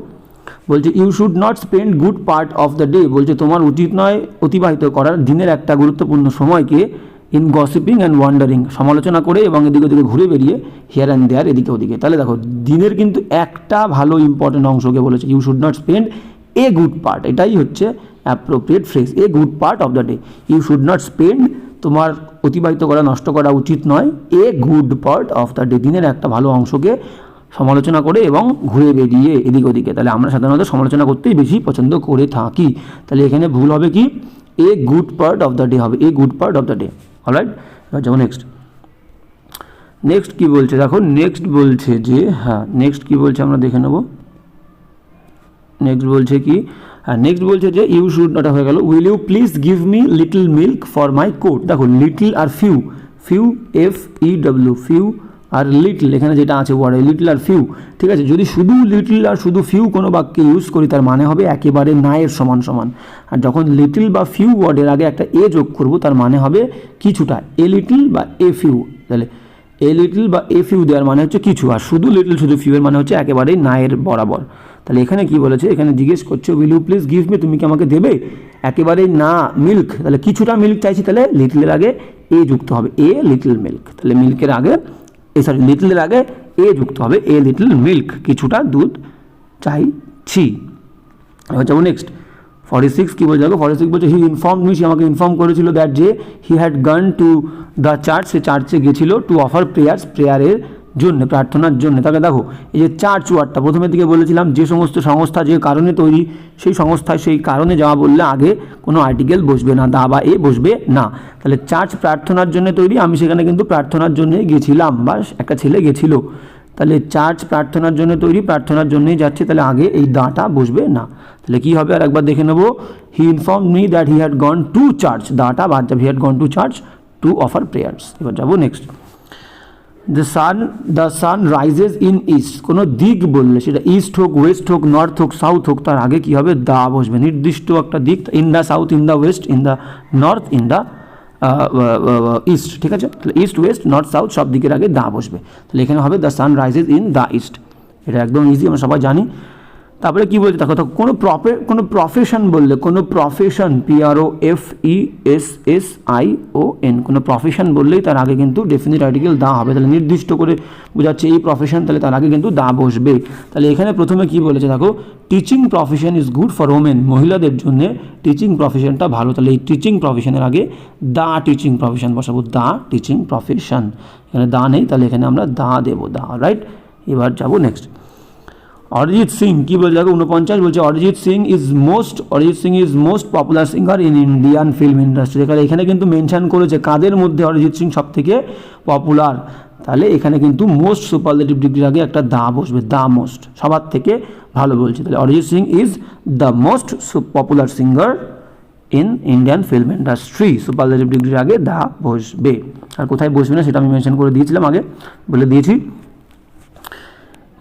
বলছে you should not spend good part of the day, বলছে তোমার উচিত নয় অতিবাহিত করার দিনের একটা গুরুত্বপূর্ণ সময়কে, ইন গসিপিং অ্যান্ড ওয়ান্ডারিং, সমালোচনা করে এবং এদিকে ওদিকে ঘুরে বেরিয়ে, হিয়ার অ্যান্ড দেয়ার, এদিকে ওদিকে। তাহলে দেখো দিনের কিন্তু একটা ভালো ইম্পর্টেন্ট অংশকে বলেছে you should not spend a good part, এটাই হচ্ছে appropriate phrase, a good part of the day, you should not spend, তোমার অতিবাহিত করা, নষ্ট করা উচিত নয়, a good part of the day, দিনের একটা ভালো অংশকে সমালোচনা করে এবং ঘুরে বেরিয়ে এদিক ওদিকে। তাহলে আমরা সাধারণত সমালোচনা করতেই বেশি পছন্দ করে থাকি, তাহলে এখানে ভুল হবে কি, a good part of the day হবে, a good part of the day. Alright, এবার যাবো নেক্সট কী বলছে দেখো, নেক্সট বলছে যে, হ্যাঁ নেক্সট কী বলছে আমরা দেখে নেব। নেক্সট বলছে কি, হ্যাঁ নেক্সট বলছে যে ইউ শুড, ওটা হয়ে গেল, will you please give me little milk for my coat. দেখো লিটল আর ফিউ, FEW, ফিউ আর লিটল, এখানে যেটা আছে ওয়ার্ডে লিটল আর ফিউ। ঠিক আছে, যদি শুধু লিটল আর শুধু ফিউ কোনো বাক্যে ইউজ করি তার মানে হবে একেবারে নায়ের সমান সমান, আর যখন লিটল বা ফিউ ওয়ার্ডের আগে একটা এ যোগ করব তার মানে হবে কিছুটা, এ লিটল বা এ ফিউ। তাহলে এ লিটল বা এ ফিউ দেওয়ার মানে হচ্ছে কিছু, আর শুধু লিটল শুধু ফিউ এর মানে হচ্ছে একেবারেই নায়ের বরাবর। তাহলে এখানে কি বলেছে, এখানে জিজ্ঞেস করছে will you please give me, তুমি কি আমাকে দেবে, একেবারেই না মিল্ক, তাহলে কিছুটা মিল্ক চাইছি, তাহলে লিটলের আগে এ যুক্ত হবে, এ লিটল মিল্ক। তাহলে মিল্কের আগে লিটলের আগে এ যুক্ত হবে, এ লিটল মিল্ক, কিছুটা দুধ চাইছি। এবার যাবো নেক্সট 46 কী বলছে দেখো, 46 বলছে হি ইনফর্ম মি, সে আমাকে ইনফর্ম করেছিল দ্যাট যে he had gone to the church, সে চার্চে গেছিল টু অফার প্রেয়ারের জন্য, প্রার্থনার জন্য। তাকে দেখো এই যে চার্চ ওয়ার্ডটা প্রথমের দিকে বলেছিলাম যে সমস্ত সংস্থা যে কারণে তৈরি, সেই সংস্থায় সেই কারণে যাওয়া বললে আগে কোনো আর্টিকেল বসবে না, দা বা এ বসবে না। তাহলে চার্চ প্রার্থনার জন্য তৈরি, আমি সেখানে কিন্তু প্রার্থনার জন্যই গেছিলাম, বা একটা ছেলে গেছিলো। তাহলে চার্চ প্রার্থনার জন্য তৈরি, প্রার্থনার জন্যই যাচ্ছে, তাহলে আগে এই দাটা বসবে না। তাহলে কী হবে আর একবার দেখে নেবো, he inform me that he had gone to church, দাটা বাদ যাবে, he had gone to church to offer prayers. এবার যাবো next, the sun rises in east, কোনো দিক বললে সেটা ইস্ট হোক, ওয়েস্ট হোক, নর্থ হোক, সাউথ হোক, তার আগে কী হবে, দা বসবে, নির্দিষ্ট একটা দিক, in the south, in the West, in the north, in the east, ঠিক আছে। তাহলে ইস্ট, ওয়েস্ট, নর্থ, সাউথ সব দিকের আগে দা বসবে। তাহলে এখানে হবে the sun rises in the east, এটা একদম ইজি, আমরা সবাই জানি। তারপরে কী বলছে দেখো, কোনো প্রফেশন বললে, কোনো প্রফেশন, PROFESSION, কোনো প্রফেশন বললেই তার আগে কিন্তু ডেফিনিট আর্টিকেল দা হবে। তাহলে নির্দিষ্ট করে বোঝাচ্ছে এই প্রফেশন, তাহলে তার আগে কিন্তু দা বসবে। তাহলে এখানে প্রথমে কী বলেছে দেখো, teaching profession is good for women, মহিলাদের জন্য টিচিং প্রফেশনটা ভালো। তাহলে এই টিচিং প্রফেশনের আগে দা টিচিং প্রফেশন বসাবো, দা টিচিং প্রফেশন। এখানে দা নেই, তাহলে এখানে আমরা দা দেবো, দা, রাইট। এবার যাবো নেক্সট, অরিজিৎ সিং কী বলছে দেখো 49 বলছে Arijit Singh is most popular singer in Indian film industry. এখানে কিন্তু মেনশন করেছে কাদের মধ্যে অরিজিৎ সিং সব থেকে পপুলার, তাহলে এখানে কিন্তু মোস্ট সুপারলেটিভ ডিগ্রির আগে একটা দা বসবে, দা মোস্ট, সবার থেকে ভালো বলছে। তাহলে Arijit Singh is the most popular singer in Indian film industry, superlative ডিগ্রির আগে দা বসবে। আর কোথায় বসবে না সেটা আমি মেনশন করে দিয়েছিলাম, আগে বলে দিয়েছি।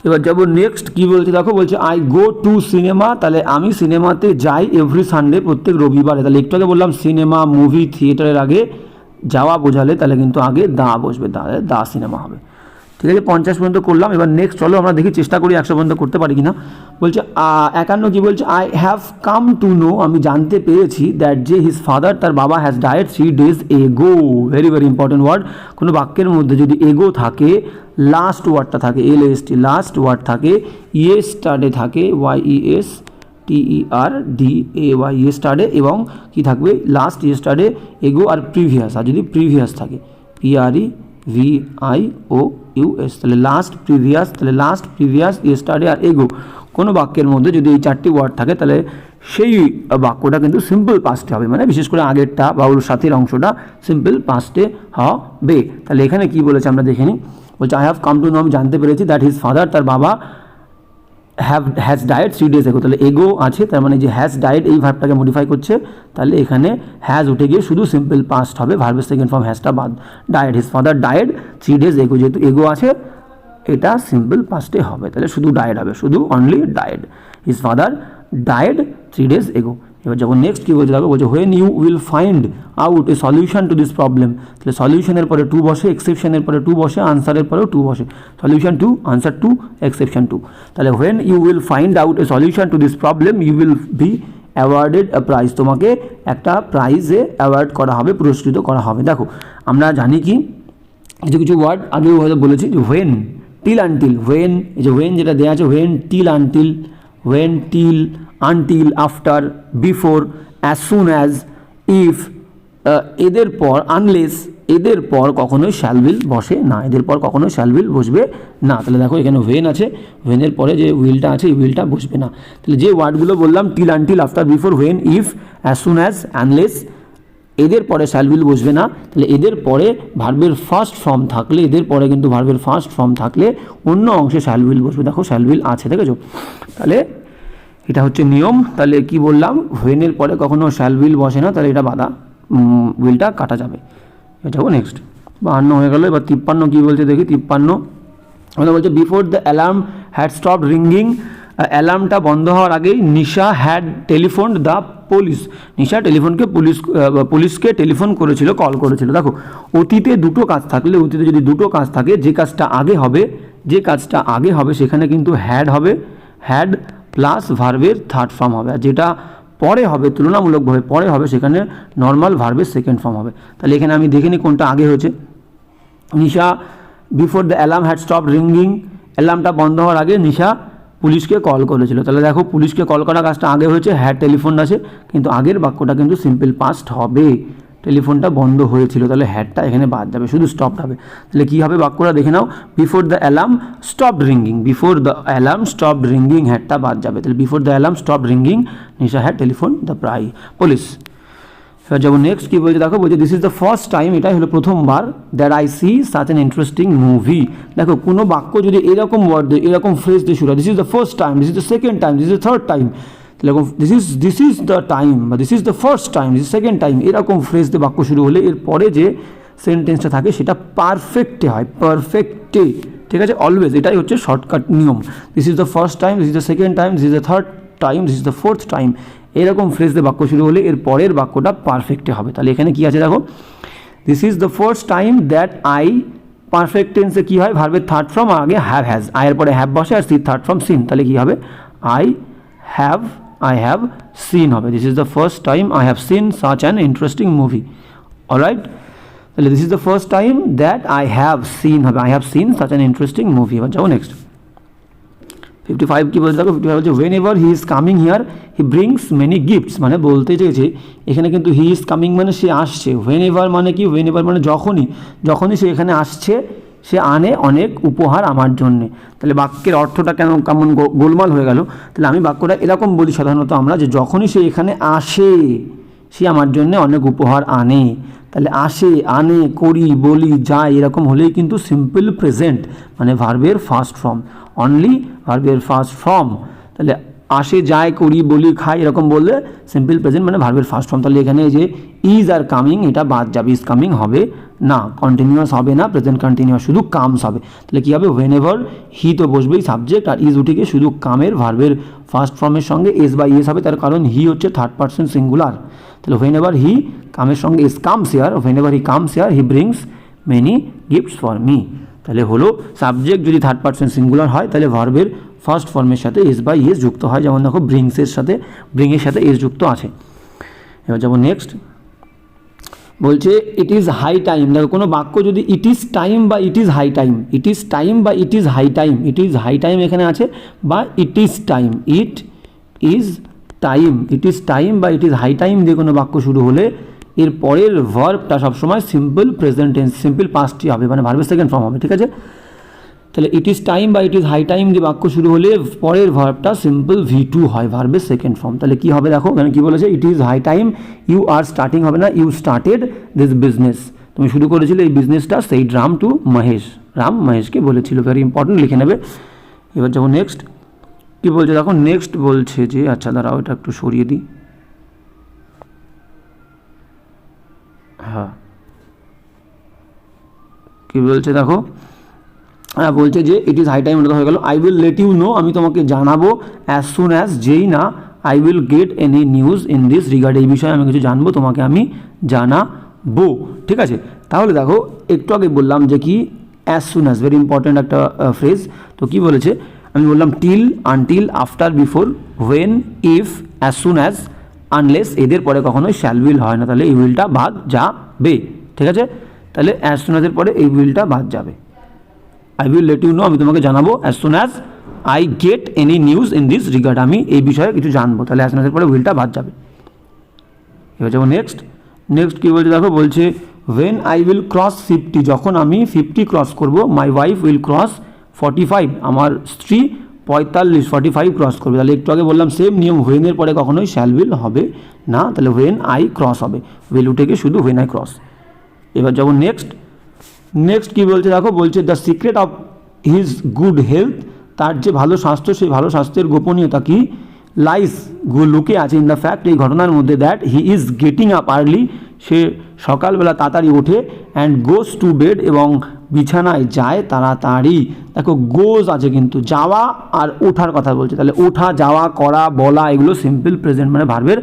এবার যাবো নেক্সট, কী বলছে দেখো, বলছে আই গো টু সিনেমা, তাহলে আমি সিনেমাতে যাই এভরি সানডে, প্রত্যেক রবিবারে। তাহলে একটু আগে বললাম সিনেমা, মুভি, থিয়েটারের আগে যাওয়া বোঝালে তাহলে কিন্তু আগে দা বসবে, দা সিনেমা হবে। ঠিক আছে, 50 পর্যন্ত করলাম। এবার নেক্সট চলো আমরা দেখি, চেষ্টা করি 100 পর্যন্ত করতে পারি কিনা। বলছে 51 কী বলছে, I have come to know, আমি জানতে পেরেছি, দ্যাট যে হিজ ফাদার, তার বাবা, has died 3 days ago, very very important word. কোনো বাক্যের মধ্যে যদি এগো থাকে, লাস্ট ওয়ার্ডটা থাকে LAST, লাস্ট ওয়ার্ড থাকে, ইয়েস্টারডে থাকে YESTERDAY, ইয়েস্টারডে, এবং কি থাকবে লাস্ট ইয়েস্টারডে, এগো আর প্রিভিয়াস, আর যদি প্রিভিয়াস থাকে PREVIOUS, তাহলে লাস্ট প্রিভিয়াস, তাহলে লাস্ট প্রিভিয়াস, ইয়েস্টারডে আর এগো। কোনো বাক্যের মধ্যে যদি এই 4টি ওয়ার্ড থাকে তাহলে সেই বাক্যটা কিন্তু সিম্পল পাস্টে হবে, মানে বিশেষ করে আগেরটা বা ওর সাথের অংশটা সিম্পল পাস্টে হবে। তাহলে এখানে কি বলেছে আমরা দেখে নিই, বলছে I have come to know, আমি জানতে পেরেছি, দ্যাট হিজ ফাদার, তার বাবা, হ্যাজ ডায়েড 3 days ago, তাহলে এগো আছে, তার মানে যে হ্যাজ ডায়েড এই ভার্বটাকে মডিফাই করছে, তাহলে এখানে হ্যাজ উঠে গিয়ে শুধু সিম্পল পাস্ট হবে, ভার্বের সেকেন্ড ফর্ম হ্যাজটা বাদ, died, his father died 3 days ago, যেহেতু এগো আছে এটা সিম্পল পাস্টে হবে, তাহলে শুধু ডায়েড হবে, শুধু only died, his father died 3 days ago। এবার যখন নেক্সট কী বলছে দেখো, বলছে when you will find out a solution to this problem, তাহলে সলিউশনের পরে টু বসে, এক্সেপশনের পরে টু বসে, আনসারের পরেও টু বসে, solution to, answer to, exception to. তাহলে when you will find out a solution to this problem you will be awarded a prize, তোমাকে একটা প্রাইজে অ্যাওয়ার্ড করা হবে, পুরস্কৃত করা হবে। দেখো আমরা জানি কি কিছু কিছু ওয়ার্ড আগেও হয়তো বলেছি, যে হোয়েন, টিল, আনটিল, হোয়েন, এই যে হোয়েন যেটা দেওয়া আছে, when, till, until, when, till, until, after, before, as soon as, if, এদের পর আনলেস, এদের পর কখনোই শ্যাল উইল বসে না, এদের পর কখনোই শ্যাল উইল বসবে না। তাহলে দেখো এখানে হোয়েন আছে, হোয়েনের পরে যে উইলটা আছে এই উইলটা বসবে না। তাহলে যে ওয়ার্ডগুলো বললাম, till, until, after, before, when, if, as soon as, unless, এদের পরে শ্যাল উইল বসবে না। তাহলে এদের পরে ভার্বের ফার্স্ট ফর্ম থাকলে, এদের পরে কিন্তু ভার্বের ফার্স্ট ফর্ম থাকলে অন্য অংশে শ্যাল উইল বসবে। দেখো শ্যাল উইল আছে, দেখেছো, তাহলে এটা হচ্ছে নিয়ম। তাহলে কি বললাম, হোয়েনের পরে কখনো শ্যাল উইল বসে না, তাহলে এটা বাধা, উইলটা কাটা যাবে। এটাও নেক্সট 52 হয়ে গেল। এবার 53 কী বলছে দেখি, 53 আমাদের বলছে before the alarm had stop ringing, অ্যালার্মটা বন্ধ হওয়ার আগেই Nisha had telephone the police, Nisha পুলিশকে টেলিফোন করেছিল, কল করেছিল। দেখো অতীতে দুটো কাজ থাকলে, অতীতে যদি দুটো কাজ থাকে, যে কাজটা আগে হবে সেখানে কিন্তু হ্যাড হবে, হ্যাড প্লাস ভার্বের থার্ড ফর্ম হবে, আর যেটা পরে হবে, তুলনামূলকভাবে পরে হবে, সেখানে নর্মাল ভার্বের সেকেন্ড ফর্ম হবে। তাহলে এখানে আমি দেখে নিই কোনটা আগে হয়েছে। Nisha before the alarm had stop ringing, অ্যালার্মটা বন্ধ হওয়ার আগে নিশা পুলিশকে কল করেছিল। তাহলে দেখো পুলিশকে কল করা কাজটা আগে হয়েছে, হ্যাড টেলিফোন আছে, কিন্তু আগের বাক্যটা কিন্তু সিম্পল পাস্ট হবে, টেলিফোনটা বন্ধ হয়েছিল, তাহলে হ্যাডটা এখানে বাদ যাবে, শুধু স্টপড হবে। তাহলে কী হবে বাক্যটা দেখে নাও, before the alarm stopped ringing, before the alarm stopped ringing, হ্যাডটা বাদ যাবে। তাহলে before the alarm stopped ringing Nisha had telephone the police. এবার যাবো নেক্সট, কী বলছে দেখো, বলছে this is the first time, এটাই হলো প্রথমবার, that I see such an interesting movie. দেখো কোনো বাক্য যদি এরকম ওয়ার্ড দিয়ে এরকম ফ্রেজ দিয়ে শুরু হয়, this is the first time, this is the second time, this is the third time, এরকম দিস ইজ দ্য টাইম বা this is the first time, this is second time, এরকম ফ্রেজ দিয়ে বাক্য শুরু হলে এর পরে যে সেন্টেন্সটা থাকে সেটা পারফেক্টে হয়, পারফেক্টে, ঠিক আছে, অলওয়েজ, এটাই হচ্ছে শর্টকাট নিয়ম। This is the first time, this is the second time, this is the third time, this is the fourth time, এরকম ফ্রেজ দিয়ে বাক্য শুরু হলে এর পরের বাক্যটা পারফেক্টে হবে। তাহলে এখানে কি আছে দেখো, this is the first time that I, perfect টেন্সে কী হয়, ভার্বের থার্ড ফর্ম আগে হ্যাভ হ্যাজ, আয়ের পরে হ্যাভ বসে আর সি থার্ড ফর্ম সিন, তাহলে কী হবে, আই হ্যাভ সিন হবে। This is the first time I have seen such an interesting movie, alright. তাহলে this is the first time that I have seen হবে, I have seen such an interesting movie. এবার যাও next 55 কি বলতে দেখো, 55 বলছে whenever he is coming here he brings many gifts, মানে বলতে চেয়েছে এখানে কিন্তু হি ইজ কামিং মানে সে আসছে, ওয়েন এভার মানে কি, ওয়েন এভার মানে যখনই সে এখানে আসছে সে আনে অনেক উপহার আমার জন্যে। তাহলে বাক্যের অর্থটা কেমন গোলমাল হয়ে গেল। তাহলে আমি বাক্যটা এরকম বলি সাধারণত আমরা, যে যখনই সে এখানে আসে সে আমার জন্য অনেক উপহার আনে। তাহলে আসে, আনে, করি, বলি, যায়, এরকম হলেই কিন্তু সিম্পল প্রেজেন্ট মানে ভার্বের ফার্স্ট ফর্ম, অনলি ভার্বের ফার্স্ট ফর্ম। তাহলে আসে, যায়, করি, বলি, খাই, এরকম বললে সিম্পল প্রেজেন্ট মানে ভার্বের ফার্স্ট ফর্ম। তাহলে এখানে যে ইজ আর কামিং এটা বাদ যাবে, ইজ কামিং হবে না, কন্টিনিউয়াস হবে না, প্রেজেন্ট কন্টিনিউয়াস, শুধু কামস হবে। তাহলে কী হবে, হোয়েন এভার, হি তো বসবেই সাবজেক্ট, আর ইজ উঠে গিয়ে শুধু কামের ভার্বের ফার্স্ট ফর্মের সঙ্গে এস বা ইএস হবে, তার কারণ হি হচ্ছে থার্ড পার্সন সিঙ্গুলার। তাহলে হোয়েন এভার হি, কামের সঙ্গে S comes here, when ever he comes here he brings many gifts for me. তাহলে হলো সাবজেক্ট যদি থার্ড পার্সন সিঙ্গুলার হয় তাহলে ভার্বের ফার্স্ট ফর্মের সাথে এস বা ইএস যুক্ত হয়, যেমন দেখো ব্রিংসের সাথে, ব্রিংয়ের সাথে এস যুক্ত আছে। এবার যাবো নেক্সট, বলছে ইট ইজ হাই টাইম। দেখো কোনো বাক্য যদি ইট ইজ টাইম বা it is high time, it is time বা it is high time, it is high time এখানে আছে বা it is time, it is time, it is time বা ইট ইজ হাই টাইম দিয়ে কোনো বাক্য শুরু হলে এর পরের ভার্বটা সবসময় সিম্পল প্রেজেন্ট টেন্স, সিম্পল পাস্টই হবে, মানে ভার্বের সেকেন্ড ফর্ম হবে, ঠিক আছে। তাহলে ইট ইজ টাইম বা ইট ইজ হাই টাইম দিয়ে বাক্য শুরু হলে পরের ভার্বটা সিম্পল V2 হয়, ভার্বের সেকেন্ড ফর্ম। তাহলে কী হবে দেখো, এখানে কী বলেছে, it is high time you are starting হবে না, ইউ স্টার্টেড দিস বিজনেস, তুমি শুরু করেছিলে এই বিজনেসটা, সেই রাম টু মহেশ, রাম মহেশকে বলেছিল, ভেরি ইম্পর্টেন্ট, লিখে নেবে। এবার যাবো নেক্সট, কী বলছে দেখো, নেক্সট বলছে যে, আচ্ছা দাঁড়াও এটা একটু সরিয়ে দিই, হ্যাঁ কী বলছে দেখো, হ্যাঁ বলছে যে ইট ইজ হাই টাইম, এটা হয়ে গেল। I will let you know, আমি তোমাকে জানাবো, অ্যাজ সুন অ্যাজ, যেই না, I will get any news in this regard, এই বিষয়ে আমি কিছু জানবো তোমাকে আমি জানাবো, ঠিক আছে। তাহলে দেখো একটু আগে বললাম যে কি, as soon as, very important একটা ফ্রেজ। তো কি বলেছে, আমি বললাম till, until, after, before, when, if, as soon as, unless, এদের পরে কখনোই শ্যাল উইল হয় না, তাহলে এই উইলটা বাদ যাবে, ঠিক আছে। তাহলে অ্যাজ সুন অ্যাজের পরে এই উইলটা বাদ যাবে। I will let you know, আমি তোমাকে জানাবো, as soon as I get any news in this regard, আমি এই বিষয়ে কিছু জানবো, তাহলে অ্যাজ সুন অ্যাজের পরে উইলটা বাদ যাবে। এবার যাবো নেক্সট, নেক্সট কী বলছে দেখো, বলছে ওয়েন আই উইল ক্রস 50, যখন আমি 50 ক্রস করবো, মাই ওয়াইফ উইল ক্রস 45, আমার স্ত্রী 45 ক্রস করবে। তাহলে একটু আগে বললাম সেম নিয়ম, হোয়েনের পরে কখনোই শ্যাল উইল হবে না, তাহলে হোয়েন আই ক্রস হবে, উইল উঠে গিয়ে শুধু হোয়েন আই ক্রস। এবার যাবো নেক্সট, নেক্সট কী বলছে দেখো, বলছে the secret of his good health, তার যে ভালো স্বাস্থ্য, সেই ভালো স্বাস্থ্যের গোপনীয়তা কি, লাইস লুকে আছে ইন দ্য ফ্যাক্ট, এই ঘটনার মধ্যে, that he is getting up early, সে সকালবেলা তাড়াতাড়ি ওঠে, অ্যান্ড গোজ টু বেড, এবং বিছানায় যায় তাড়াতাড়ি। দেখো গোজ আছে কিন্তু, যাওয়া আর ওঠার কথা বলছে, তাহলে ওঠা, যাওয়া, করা, বলা, এগুলো সিম্পল প্রেজেন্ট মানে ভার্বের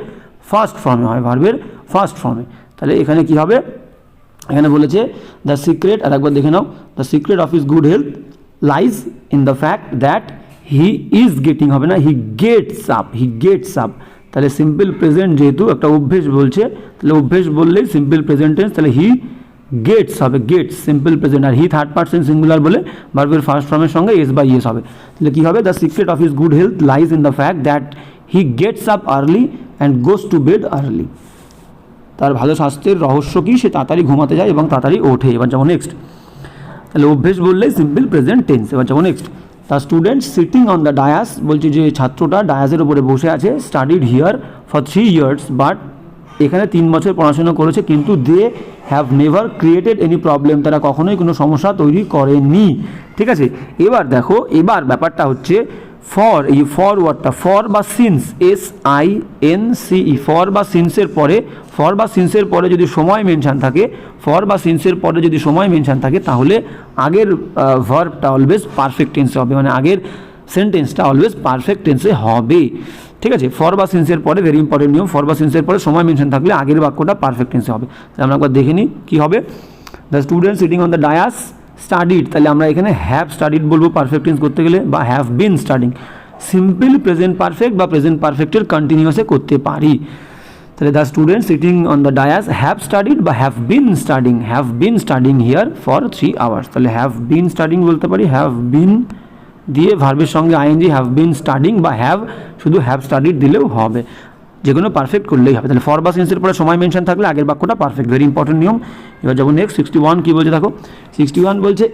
ফার্স্ট ফর্মে হয়, ভার্বের ফার্স্ট ফর্মে। তাহলে এখানে কি হবে, এখানে বলেছে দ্য সিক্রেট, আর একবার দেখে নাও, the secret of his good health lies in the fact that he is getting, হবে না, he gets up, he gets up, তাহলে সিম্পল প্রেজেন্ট যেহেতু একটা অভ্যেস বলছে, তাহলে অভ্যেস বললেই সিম্পল প্রেজেন্ট টেন্স, তাহলে হি গেটস হবে, গেটস সিম্পল প্রেজেন্ট, আর হি থার্ড পার্সন সিঙ্গুলার বলে ভার্বের ফার্স্ট ফর্মের সঙ্গে এস বাই এস হবে। তাহলে কী হবে, the secret of his good health lies in the fact that he gets up early and goes to bed early. তার ভালো স্বাস্থ্যের রহস্য কী, সে তাড়াতাড়ি ঘুমাতে যায় এবং তাড়াতাড়ি ওঠে। এবার যেমন নেক্সট, তাহলে অভ্যেস বললে সিম্পল প্রেজেন্ট টেন্স। এবার যেমন next, the student sitting on the dais, বলছে যে ছাত্রটা ডায়াসের উপরে বসে আছে, studied here for 3 years, but এখানে 3 বছর পড়াশোনা করেছে, কিন্তু they have never created any problem, তারা কখনোই কোনো সমস্যা তৈরি করেনি। ঠিক আছে, এবার দেখো, এবার ব্যাপারটা হচ্ছে ফর, এই ফর ওয়ার্ডটা, ফর বা সিন্স, SINCE, ফর বা সিন্সের পরে, ফর বা সিন্সের পরে যদি সময় মেনশান থাকে, ফর বা সিন্সের পরে যদি সময় মেনশান থাকে, তাহলে আগের ভার্বটা অলওয়েজ পারফেক্ট টেন্সে হবে, মানে আগের সেন্টেন্সটা অলওয়েজ পারফেক্ট টেন্সে হবে। ঠিক আছে, ফর বা সিন্সের পরে, ভেরি ইম্পর্টেন্ট নিয়ম, ফর বা সিন্সের পরে সময় মেনশন থাকলে আগের বাক্যটা পারফেক্ট টেন্সে হবে। তাহলে আমরা একবার দেখে নিই কী হবে। The student sitting on the dais studied, তাহলে আমরা এখানে হ্যাভ স্টাডিড বলবো পারফেক্ট টেন্স করতে গেলে, বা have been studying, simple present perfect বা প্রেজেন্ট পারফেক্টের কন্টিনিউয়াসে করতে পারি। তাহলে the student sitting on the dais have studied বা have been studying here for 3 hours, তাহলে হ্যাভ বিন স্টাডিং বলতে পারি, হ্যাভ বিন দিয়ে ভার্বের সঙ্গে আইএনজি, হ্যাভ বিন স্টাডিং, বা হ্যাভ শুধু হ্যাভ স্টাডিড দিলেও হবে, যে কোনো পারফেক্ট করলেই হবে। তাহলে ফর বা সিন্সের পরে সময় মেনশন থাকলে আগের বাক্যটা পারফেক্ট, ভেরি ইম্পর্টেন্ট নিয়ম। এবার যাবো নেক্সট, 61 কী বলছে দেখো, 61 বলছে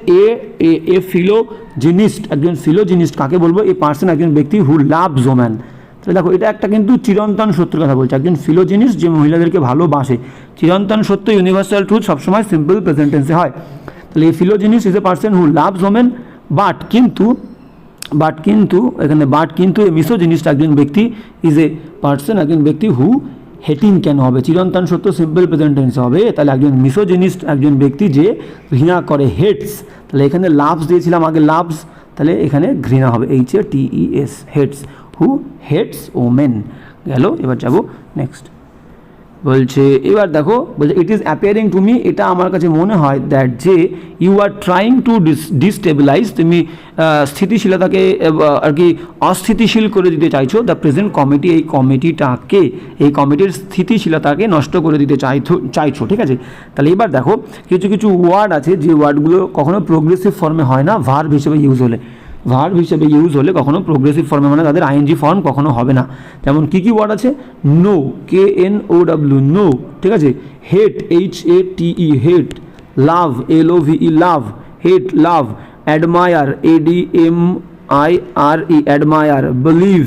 এ ফিলোজিনিস্ট, একজন ফিলোজিনিস্ট কাকে বলবো, এ পার্সন একজন ব্যক্তি হু লাভস ওম্যান। তাহলে দেখো, এটা একটা কিন্তু চিরন্তন সত্যের কথা বলছে, একজন ফিলোজিনিস্ট যে মহিলাদেরকে ভালোবাসে, চিরন্তন সত্য, ইউনিভার্সাল ট্রুথ সবসময় সিম্পল প্রেজেন্ট টেন্সে হয়। তাহলে a philogynist is a person who loves woman, but কিন্তু এখানে বাট কিন্তু এ মিসোজিনিস্ট একজন ব্যক্তি, ইজ এ পার্সন একজন ব্যক্তি হু হেটিং কেন হবে, চিরন্তন সত্য সিম্পল প্রেজেন্ট টেন্সে হবে। তাহলে একজন মিসোজিনিস্ট একজন ব্যক্তি যে ঘৃণা করে, হেটস, তাহলে এখানে লাভস দিয়েছিলাম আগে, লাভস, তাহলে এখানে ঘৃণা হবে, HATES, hates, who hates women গেল। এবার যাব নেক্সট, বলছে এবার দেখো, বলছে it is appearing to me, এটা আমার কাছে মনে হয়, দ্যাট যে you are trying to destabilize, তুমি স্থিতিশীলতাকে আর কি অস্থিতিশীল করে দিতে চাইছো, দ্য প্রেজেন্ট কমিটি, এই কমিটিটাকে, এই কমিটির স্থিতিশীলতাকে নষ্ট করে দিতে চাইছো। ঠিক আছে, তাহলে এবার দেখো, কিছু কিছু ওয়ার্ড আছে যে ওয়ার্ডগুলো কখনো প্রোগ্রেসিভ ফর্মে হয় না, ভার্ব হিসেবে ইউজ হলে কখনো প্রোগ্রেসিভ ফর্মে, মানে তাদের আইএনজি ফর্ম কখনো হবে না। যেমন কী কী ওয়ার্ড আছে, নো, KNOW, নো। ঠিক আছে, hate, HATE, hate, love, LOVE, love, hate, love, admire, ADMIRE, admire, believe,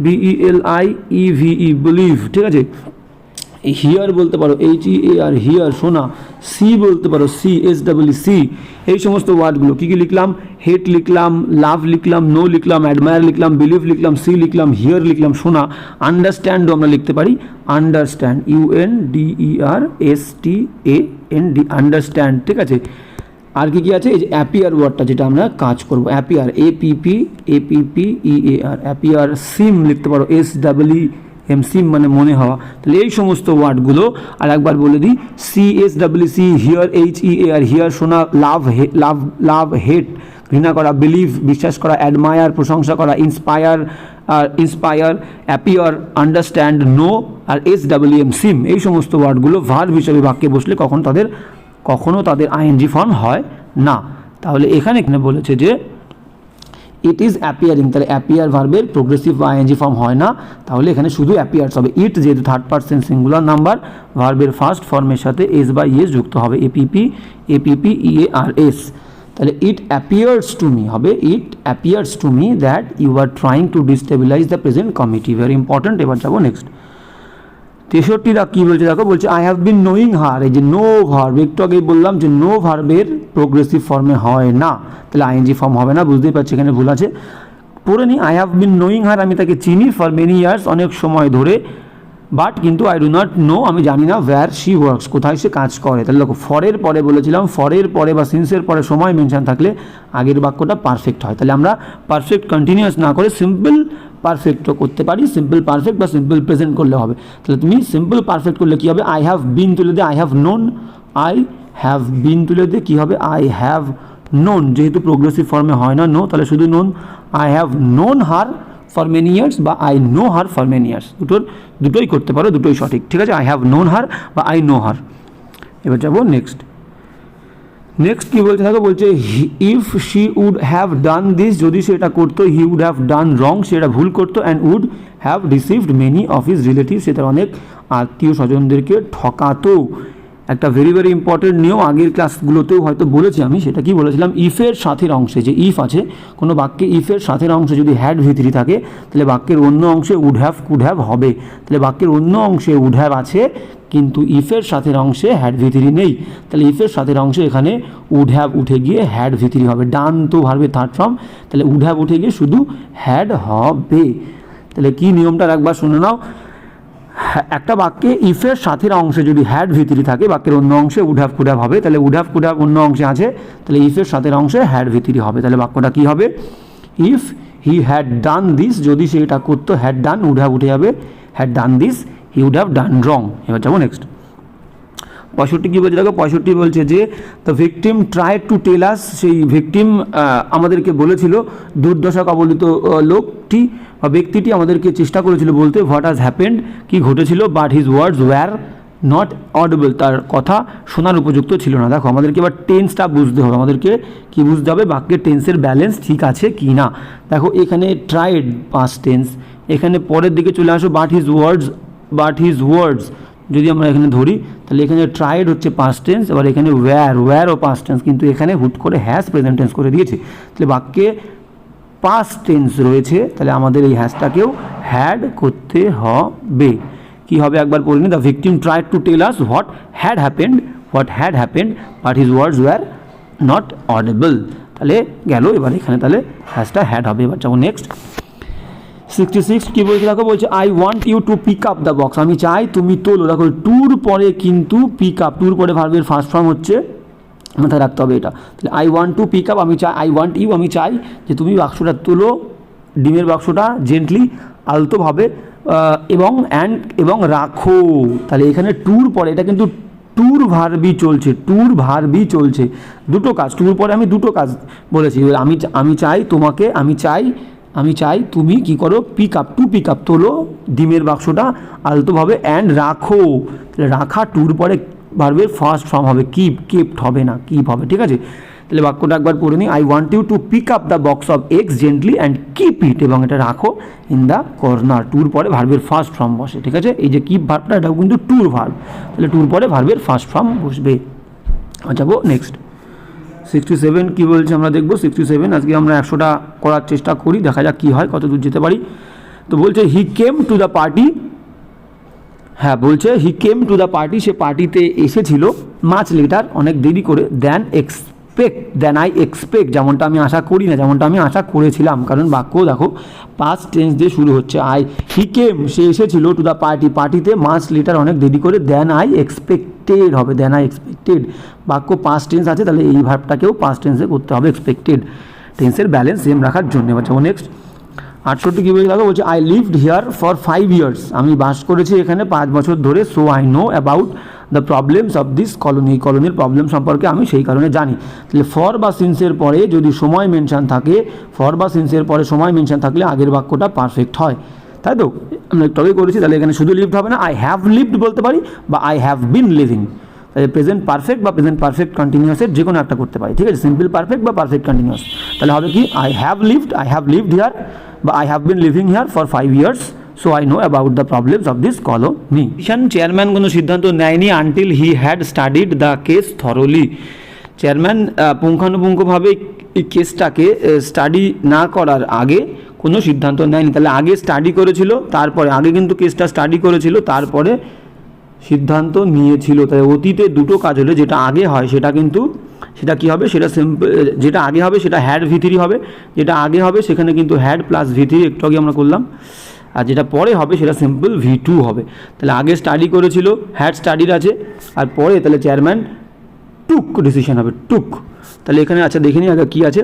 BELIEVE, believe. ঠিক আছে, হিয়ার বলতে পারো, HEAR, হিয়ার, শোনা, সি বলতে পারো, CSEE, এই সমস্ত ওয়ার্ডগুলো কী কী লিখলাম, হেট লিখলাম, লাভ লিখলাম, নো লিখলাম, অ্যাডমায়ার লিখলাম, বিলিভ লিখলাম, সি লিখলাম, হিয়ার লিখলাম, শোনা, আন্ডারস্ট্যান্ডও আমরা লিখতে পারি, আন্ডারস্ট্যান্ড, UNDERSTAND, আন্ডারস্ট্যান্ড। ঠিক আছে, আর কি কি আছে, এই যে অ্যাপিয়ার ওয়ার্ডটা যেটা আমরা কাজ করব, অ্যাপিয়ার, APPEAR, অ্যাপিয়ার, সিম লিখতে পারো, SEEM, সিম মানে মনে হওয়া। তাহলে এই সমস্ত ওয়ার্ডগুলো আর একবার বলে দিই, CSEE, হিয়ার, HEAR, হিয়ার, শোনা, লাভ, হেট, ঘৃণা করা, বিলিভ, বিশ্বাস করা, অ্যাডমায়ার, প্রশংসা করা, ইন্সপায়ার, অ্যাপিয়ার, আন্ডারস্ট্যান্ড, নো, আর SEEM, সিম, এই সমস্ত ওয়ার্ডগুলো ভার্ব হিসেবে বাক্যে বসলে কখনো তাদের আইএনজি ফর্ম হয় না। তাহলে এখানে বলেছে যে ইট ইজ অ্যাপিয়ারিং, তাহলে অ্যাপিয়ার ভার্বের প্রোগ্রেসিভ বা আইএনজি ফর্ম হয় না, তাহলে এখানে শুধু অ্যাপিয়ার্স হবে। ইট যেহেতু থার্ড পার্সন সিঙ্গুলার নাম্বার, ভার্বের ফার্স্ট ফর্মের সাথে এস বা ইএস যুক্ত হবে, APPEARS। তাহলে ইট অ্যাপিয়ার্স টু মি হবে, it appears to me that you are trying to destabilize the present committee, very important. এবার যাবো নেক্সট, 63টা কী বলছে দেখো, বলছে I have been knowing her, এই যে নো ভার্ব, একটু আগেই বললাম যে নো ভার্বের প্রোগ্রেসিভ ফর্মে হয় না, তাহলে আইএনজি ফর্ম হবে না, বুঝতেই পারছি এখানে ভুল আছে, পড়ে নি। আই হ্যাভ বিন নোয়িং হার, আমি তাকে চিনি, ফর মেনি ইয়ার্স, অনেক সময় ধরে, বাট কিন্তু আই ডু নট নো, আমি জানি না, ওয়্যার শি ওয়ার্কস, কোথায় সে কাজ করে। তাহলে দেখো, ফরের পরে বলেছিলাম, ফরের পরে বা সিন্সের পরে সময় মেনশন থাকলে আগের বাক্যটা পারফেক্ট হয়। তাহলে আমরা পারফেক্ট কন্টিনিউয়াস না করে সিম্পল পারফেক্টও করতে পারি, সিম্পল পারফেক্ট বা সিম্পল প্রেজেন্ট করলে হবে। তাহলে তুমি সিম্পল পারফেক্ট করলে কী হবে, আই হ্যাভ বিন তুলে দিয়ে I have known, I have been তুলে দিয়ে কী হবে, আই হ্যাভ নোন, যেহেতু প্রোগ্রেসিভ ফর্মে হয় না নো, তাহলে শুধু known, I have known her for many years বা I know her for many years, দুটোই করতে পারো, দুটোই সঠিক, ঠিক আছে। আই হ্যাভ নোন হার বা আই নো হার। এবার যাবো নেক্সট কী বলছে দেখো, বলছে if she would have done this, যদি সে এটা করতো, হি উড হ্যাভ ডান রং, সে এটা ভুল করতো, and would have received many of his relative, সে তার অনেক আত্মীয় স্বজনদেরকে ঠকাতো। একটা ভেরি ভেরি ইম্পর্টেন্ট নিয়ম, আগের ক্লাসগুলোতেও হয়তো বলেছি আমি, সেটা কি বলেছিলাম, ইফের সাথের অংশে, যে ইফ আছে কোনো বাক্যে, ইফের সাথের অংশে যদি হ্যাড ভিতরি থাকে তাহলে বাক্যের অন্য অংশে উড হ্যাভ কুড হ্যাভ হবে। তাহলে বাক্যের অন্য অংশে উড হ্যাভ আছে কিন্তু ইফের সাথের অংশে হ্যাড ভিতরি নেই, তাহলে ইফের সাথের অংশে এখানে উড হ্যাভ উঠে গিয়ে হ্যাড ভিতরি হবে। ডান তো ভার্বের থার্ড ফর্ম, তাহলে উড হ্যাভ উঠে গিয়ে শুধু হ্যাড হবে। তাহলে কি নিয়মটা একবার শুনে নাও, একটা বাক্যে ইফের সাথের অংশে যদি হ্যাড ভিতরি থাকে, বাক্যের অন্য অংশে উড হ্যাভ কুড হ্যাভ হবে, তাহলে উড হ্যাভ কুড হ্যাভ অন্য অংশে আছে, তাহলে ইফের সাথের অংশে হ্যাড ভিতরি হবে। তাহলে বাক্যটা কি হবে, if he had done this, যদি সে এটা করতো, হ্যাড ডান উড হ্যাভ উঠে যাবে, had done this he would have done wrong. এবার যাবো নেক্সট 65 কী বলছে দেখো, 65 বলছে যে the victim try to tell us, সেই ভিকটিম আমাদেরকে বলেছিল, দুর্দশা কবলিত লোকটি বা ব্যক্তিটি আমাদেরকে চেষ্টা করেছিল বলতে, হোয়াট হ্যাজ হ্যাপেন্ড, কী ঘটেছিল, but his words were not audible, তার কথা শোনার উপযুক্ত ছিল না। দেখো আমাদেরকে এবার টেন্সটা বুঝতে হবে, আমাদেরকে কি বুঝতে হবে, বাক্যের টেন্সের ব্যালেন্স ঠিক আছে কি না। দেখো এখানে ট্রাইড পাস্ট টেন্স, এখানে পরের দিকে চলে আসো বাট হিজ ওয়ার্ডস যদি আমরা এখানে ধরি, তাহলে এখানে ট্রাইড হচ্ছে পাস্ট টেন্স, এবার এখানে ওয়্যারও পাস্ট টেন্স, কিন্তু এখানে হুট করে হ্যাজ প্রেজেন্ট টেন্স করে দিয়েছে, তাহলে বাক্যে পাস্ট টেন্স রয়েছে, তাহলে আমাদের এই হ্যাজটাকেও হ্যাড করতে হবে। কি হবে একবার পড়ে নি, the victim tried to tell us what had happened but his words were not audible, তাহলে গেল। এবার এখানে তাহলে হ্যাজটা হ্যাড হবে। এবার যাবো নেক্সট 66 কী বলছে দেখো, বলছে I want you to pick up the box, আমি চাই তুমি তোলো। দেখো টুর পরে কিন্তু পিক আপ, টুর পরে ভার্বের ফার্স্ট ফর্ম হচ্ছে, মাথায় রাখতে হবে এটা। তাহলে I want to pick up, আমি চাই, আই ওয়ান্ট ইউ, আমি চাই যে তুমি বাক্সটা তোলো, ডিমের বাক্সটা জেন্টলি আলতোভাবে এবং রাখো। তাহলে এখানে টুর পরে, এটা কিন্তু টুর ভার্বই চলছে, দুটো কাজ, টুর পরে আমি দুটো কাজ বলেছি, আমি চাই তোমাকে, আমি চাই তুমি কি করো, পিক আপ তোলো ডিমের বাক্সটা আলতোভাবে, অ্যান্ড রাখো, তাহলে রাখা টুর পরে ভার্বের ফার্স্ট ফর্ম হবে, কেপ্ট হবে না, কিপ হবে, ঠিক আছে। তাহলে বাক্যটা একবার পড়ে নিই, I want you to pick up the box of eggs gently and keep it, এবং এটা রাখো ইন দ্য কর্নার, টুর পরে ভার্বের ফার্স্ট ফর্ম বসে, ঠিক আছে। এই যে কিপ ভার্বটা এটাও কিন্তু টুর ভার্ব, তাহলে টুর পরে ভার্বের ফার্স্ট ফর্ম বসবে। যাবো নেক্সট 67 কী বলছে আমরা দেখবো। 67 আজকে আমরা 100টা করার চেষ্টা করি, দেখা যাক কী হয়, কত দূর যেতে পারি। তো বলছে হি কেম টু দ্য পার্টি, হ্যাঁ বলছে হি কেম টু দ্য পার্টি, সে পার্টিতে এসেছিল, মাচ লেটার অনেক দেরি করে, দ্যান আই এক্সপেক্ট, যেমনটা আমি আশা করি না, যেমনটা আমি আশা করেছিলাম, কারণ বাক্য দেখো পাস্ট টেন্স দিয়ে শুরু হচ্ছে। হি কেম সে এসেছিল, টু দ্য পার্টিতে, মাচ লেটার অনেক দেরি করে, দ্যান আই এক্সপেক্টেড হবে, বাক্য পাস্ট টেন্স আছে, তাহলে এই ভার্বটাকেও পাস্ট টেন্সে করতে হবে, এক্সপেক্টেড, টেন্সের ব্যালেন্স সেম রাখার জন্য। এবার যাবো নেক্সট 68 কী বলছে দেখো, বলছে I lived here for 5 years, আমি বাস করেছি এখানে 5 বছর ধরে, so I know about the problems of this colony, কলোনির প্রবলেম সম্পর্কে আমি সেই কারণে জানি। তাহলে ফর বা সিন্সের পরে যদি সময় মেনশন থাকে, থাকলে আগের বাক্যটা পারফেক্ট হয়, তাই তো আমরা একটু আগে করেছি। তাহলে এখানে শুধু লিভড হবে না, আই হ্যাভ লিভড বলতে পারি, বা আই হ্যাভ বিন লিভিং, তাহলে প্রেজেন্ট পারফেক্ট বা প্রেজেন্ট পারফেক্ট কন্টিনিউয়াসের যে কোনো একটা করতে পারি, ঠিক আছে, সিম্পল পারফেক্ট বা পারফেক্ট কন্টিনিউয়াস। তাহলে হবে কি, আই হ্যাভ লিভড হিয়ার বা I have been living here for 5 years, so I know about the problems of this colony. Chairman কোনো সিদ্ধান্ত নেয়নি until he had studied the case thoroughly, chairman পুঙ্খানুপুঙ্খভাবে এই কেসটাকে study না করার আগে কোনো সিদ্ধান্ত নেয়নি। তাহলে আগে স্টাডি করেছিল, তারপরে আগে কিন্তু কেসটা স্টাডি করেছিল, তারপরে সিদ্ধান্ত নিয়েছিল। তাই অতীতে দুটো কাজ হলে যেটা আগে হয় সেটা কী হবে, সেটা সিম্পল, যেটা আগে হবে সেটা হ্যাড V3 হবে, যেটা আগে হবে সেখানে কিন্তু হ্যাড প্লাস V3 একটু আগে আমরা করলাম, আর যেটা পরে হবে সেটা সিম্পল V2 হবে। তাহলে আগে স্টাডি করেছিল, হ্যাড স্টাডির আছে, আর পরে তাহলে চেয়ারম্যান টুক ডিসিশন হবে, টুক। তাহলে এখানে আচ্ছা দেখে নিই আগে কী আছে,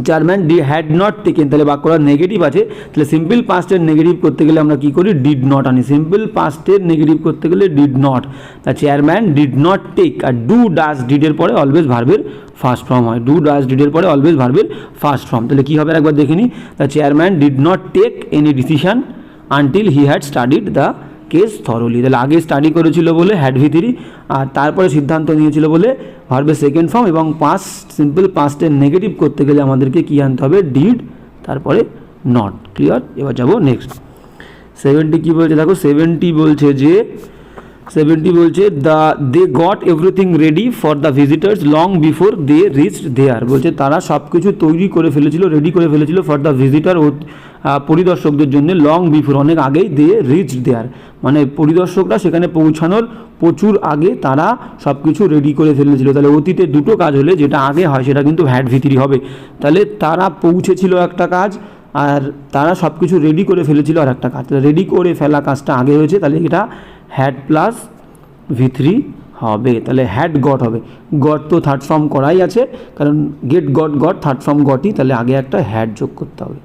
চেয়ারম্যান হ্যাড নট টেকেন, তাহলে বাক্যটা নেগেটিভ আছে, তাহলে সিম্পল পাস্টের নেগেটিভ করতে গেলে আমরা কী করি, ডিড নট আনি। সিম্পল পাস্টের নেগেটিভ করতে গেলে ডিড নট, তা চেয়ারম্যান ডিড নট টেক। আর ডু ডাজ ডিডের পরে অলওয়েজ ভার্বের ফার্স্ট ফর্ম হয়, ডু ডাজ ডিডের পরে অলওয়েজ ভার্বের ফার্স্ট ফর্ম। তাহলে কী হবে একবার দেখে নিই, the chairman did not take any decision until he had studied the case thoroughly. তাহলে আগে স্টাডি করেছিল বলে হ্যাড ভি3, আর তারপরে সিদ্ধান্ত নিয়েছিল বলে ভার্বের সেকেন্ড ফর্ম, এবং পাস্ট সিম্পল পাস্টের নেগেটিভ করতে গেলে আমাদেরকে কী আনতে হবে, ডিড তারপরে নট। ক্লিয়ার? এবার যাবো নেক্সট। 70 কী বলছে দেখো, 70 বলছে they got everything ready for the visitors long before they reached there. বলছে তারা সব কিছু তৈরি করে ফেলেছিল, রেডি করে ফেলেছিল ফর দ্য ভিজিটার, পরিদর্শকদের জন্য, লং বিফোর অনেক আগেই, দে রিচড দেয়ার মানে পরিদর্শকরা সেখানে পৌঁছানোর প্রচুর আগে তারা সব কিছু রেডি করে ফেলেছিল। তাহলে অতীতে দুটো কাজ হলে যেটা আগে হয় সেটা কিন্তু হ্যাড ভি3 হবে। তাহলে তারা পৌঁছেছিল একটা কাজ, আর তারা সব কিছু রেডি করে ফেলেছিল আর একটা কাজ। তাহলে রেডি করে ফেলা কাজটা আগে হয়েছে, তাহলে এটা হ্যাড প্লাস ভি3 হবে। তাহলে হ্যাড গট হবে, গট তো থার্ড ফর্ম করাই আছে, কারণ গেট গট থার্ড ফর্ম গটই, তাহলে আগে একটা হ্যাড যোগ করতে হবে।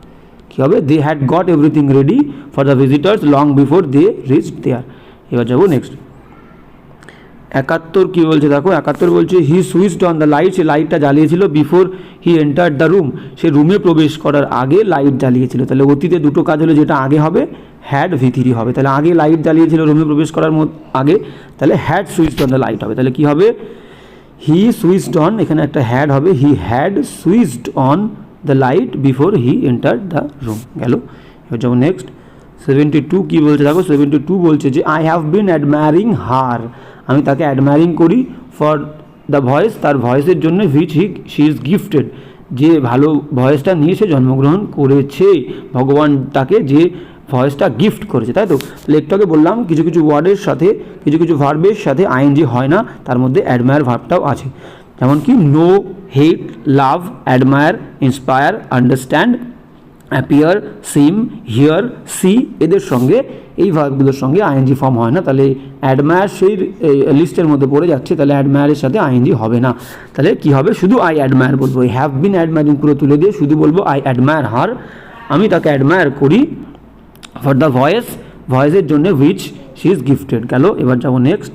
কী হবে, they had got everything ready for the visitors long before they reached there. এবার যাবো নেক্সট। 71 কী বলছে দেখো, 71 বলছে he switched on the light, সে লাইটটা জ্বালিয়েছিল before he entered the room, সে রুমে প্রবেশ করার আগে লাইট জ্বালিয়েছিল। তাহলে অতীতে দুটো কাজ হলে যেটা আগে হবে হ্যাড ভি3 হবে। তাহলে আগে লাইট জ্বালিয়েছিল রুমে প্রবেশ করার আগে, তাহলে had switched on the light হবে। তাহলে কী হবে, হি সুইচড অন, এখানে একটা হ্যাড হবে, he had switched on the light before he entered the room. গেল। এবার যাবো নেক্সট। 72 কী বলছে দেখো, 72 বলছে যে আই হ্যাভ বিন অ্যাডমায়ারিং হার, আমি তাকে অ্যাডমায়ারিং করি, ফর দ্য ভয়েস, তার ভয়েসের জন্য, হুইচ শি ইজ গিফটেড, যে ভালো ভয়েসটা নিয়ে সে জন্মগ্রহণ করেছে, ভগবান তাকে যে ভয়েসটা গিফট করেছে, তাই তো। তাহলে একটু আগে বললাম কিছু কিছু ওয়ার্ডের সাথে, কিছু কিছু ভার্বের সাথে আইএনজি হয় না, তার মধ্যে অ্যাডমায়ার ভার্বটাও আছে। যেমন কি know, hate, love, admire, inspire, understand, appear, seem, hear, see, এদের সঙ্গে, এই ভার্বগুলোর সঙ্গে আইএনজি ফর্ম হয় না। তাহলে অ্যাডমায়ার সেই লিস্টের মধ্যে পড়ে যাচ্ছে, তাহলে অ্যাডমায়ারের সাথে আইএনজি হবে না। তাহলে কি হবে, শুধু আই অ্যাডমায়ার বলবো, হ্যাভ বিন অ্যাডমায়ারিং পুরো তুলে দিয়ে শুধু বলবো আই অ্যাডমায়ার হার, আমি তাকে অ্যাডমায়ার করি, ফর দ্য ভয়েস, ভয়েসের জন্য, হুইচ শি ইজ গিফটেড। গেল। এবার যাবো নেক্সট।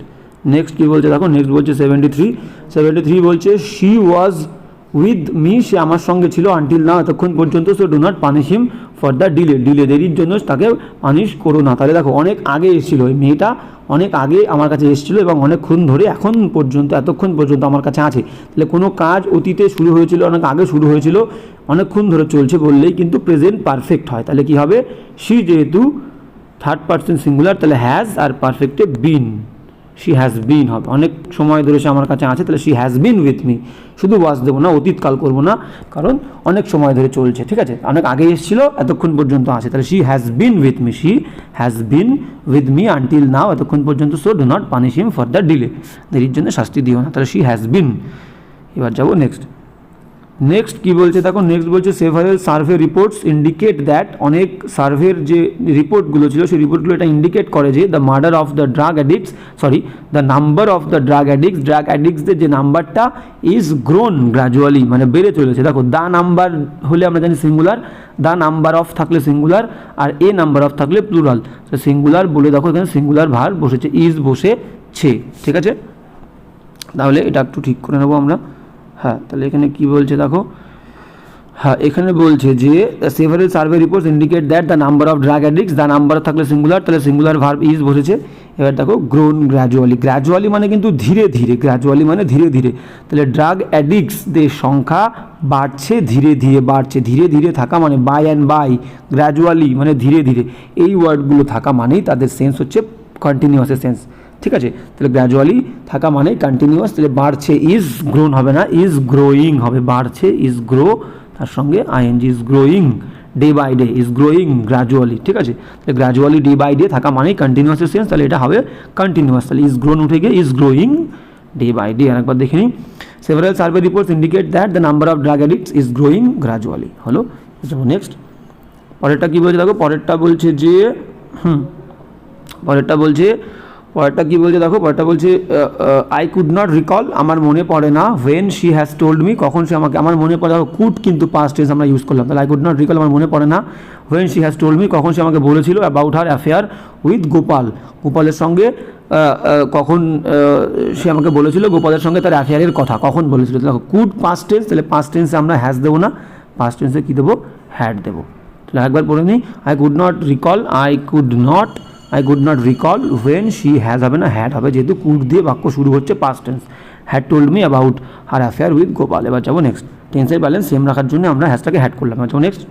নেক্সট কী বলছে দেখো, নেক্সট বলছে 73 বলছে শি ওয়াজ উইথ মি, সে আমার সঙ্গে ছিল, আনটিল নাও, এতক্ষণ পর্যন্ত, so do not punish him for the delay, দেরির জন্য তাকে পানিশ করো না। তাহলে দেখো অনেক আগে এসেছিলো, ওই মেয়েটা অনেক আগে আমার কাছে এসেছিলো এবং অনেকক্ষণ ধরে এখন পর্যন্ত, এতক্ষণ পর্যন্ত আমার কাছে আছে। তাহলে কোনো কাজ অতীতে শুরু হয়েছিল, অনেক আগে শুরু হয়েছিল, অনেকক্ষণ ধরে চলছে বললেই কিন্তু প্রেজেন্ট পারফেক্ট হয়। তাহলে কি হবে, শি যেহেতু থার্ড পারসন সিঙ্গুলার, তাহলে হ্যাজ, আর পারফেক্টে বিন, শি হ্যাজ বিন হবে, অনেক সময় ধরে সে আমার কাছে আছে, তাহলে she has been with me, শুধু ওয়াজ দেবো না, অতীতকাল করবো না, কারণ অনেক সময় ধরে চলছে, ঠিক আছে, অনেক আগে এসেছিলো, এতক্ষণ পর্যন্ত আছে, তাহলে she has been with me, she has been with me until now, এতক্ষণ পর্যন্ত, so do not punish him for the delay, দেরির জন্য শাস্তি দিও না, তাহলে শি হ্যাজ বিন। এবার যাবো নেক্সট। নেক্সট কী বলছে দেখো, নেক্সট বলছে several survey reports indicate that, অনেক সার্ভের যে রিপোর্টগুলো ছিল সেই রিপোর্টগুলো এটা ইন্ডিকেট করে যে the murder of the drug addicts, the number of the drug অ্যাডিক্টসদের যে নাম্বারটা ইজ গ্রোন গ্র্যাজুয়ালি, মানে বেড়ে চলেছে। দেখো দ্য নাম্বার হলে আমরা জানি সিঙ্গুলার, দ্য নাম্বার অফ থাকলে সিঙ্গুলার, আর এ নাম্বার অফ থাকলে প্লুরাল। সিঙ্গুলার বলে দেখো এখানে সিঙ্গুলার ভার্ব বসেছে, ইজ বসেছে, ঠিক আছে। তাহলে এটা একটু ঠিক করে নেবো আমরা। হ্যাঁ, তাহলে এখানে কি বলছে দেখো, হ্যাঁ এখানে বলছে যে several survey reports indicate that the number of drug addicts, the number থাকলে সিঙ্গুলার, তাহলে সিঙ্গুলার ভার্ব ইজ বসেছে। এবার দেখো গ্রোন গ্র্যাজুয়ালি, গ্র্যাজুয়ালি মানে কিন্তু ধীরে ধীরে, গ্র্যাজুয়ালি মানে ধীরে ধীরে, তাহলে ড্রাগ অ্যাডিক্টসদের সংখ্যা বাড়ছে, ধীরে ধীরে বাড়ছে, ধীরে ধীরে থাকা মানে বাই অ্যান্ড বাই, গ্র্যাজুয়ালি মানে ধীরে ধীরে, এই ওয়ার্ডগুলো থাকা মানেই তাদের সেন্স হচ্ছে কন্টিনিউয়াসের সেন্স, ঠিক আছে। তাহলে গ্র্যাজুয়ালি থাকা মানে কন্টিনিউয়াস, তাহলে বাড়ছে, ইজ গ্রোন হবে না, ইজ গ্রোয়িং হবে, বাড়ছে ইজ গ্রো, তার সঙ্গে I N G, is growing day by day, is growing gradually, ঠিক আছে। তাহলে গ্র্যাজুয়ালি ডে বাই ডে থাকা মানেই কন্টিনিউয়াসের সেন্স, তাহলে এটা হবে কন্টিনিউয়াস, তাহলে ইজ গ্রোন উঠে গিয়ে is growing day by day. আরেকবার দেখে নিই, several survey reports indicate that the number of drug addicts is growing gradually, হলো। নেক্সট পরেরটা কী বলছে দেখো, পরেরটা বলছে যে পরেরটা বলছে পরেরটা কি বলছে দেখো, পরেরটা বলছে আই কুড নট রিকল, আমার মনে পড়ে না, when she has told me, কখন সে আমাকে, আমার মনে পড়ে, দেখো কুড কিন্তু পাস্ট টেন্স আমরা ইউজ করলাম, তাহলে আই কুড নট রিকল আমার মনে পড়ে না, when she has told me কখন সে আমাকে বলেছিল, about her affair with Gopal, গোপালের সঙ্গে কখন সে আমাকে বলেছিল গোপালের সঙ্গে তার অ্যাফেয়ারের কথা কখন বলেছিল। দেখো কুড পাস্ট টেন্স, তাহলে পাস্ট টেন্সে আমরা হ্যাজ দেবো না, পাস্ট টেন্সে কী দেবো, হ্যাড দেবো। তাহলে একবার পড়ে নিই, I could not recall, I could not recall when she has হবে না, হ্যাড হবে, যেহেতু কুড দিয়ে বাক্য শুরু হচ্ছে, past tense, had told me about her affair with Gopal. এবার যাবো নেক্সট, টেন্সের ব্যালেন্স সেম রাখার জন্য আমরা হ্যাশটাকে হ্যাড করলাম। এবার যাবো নেক্সট,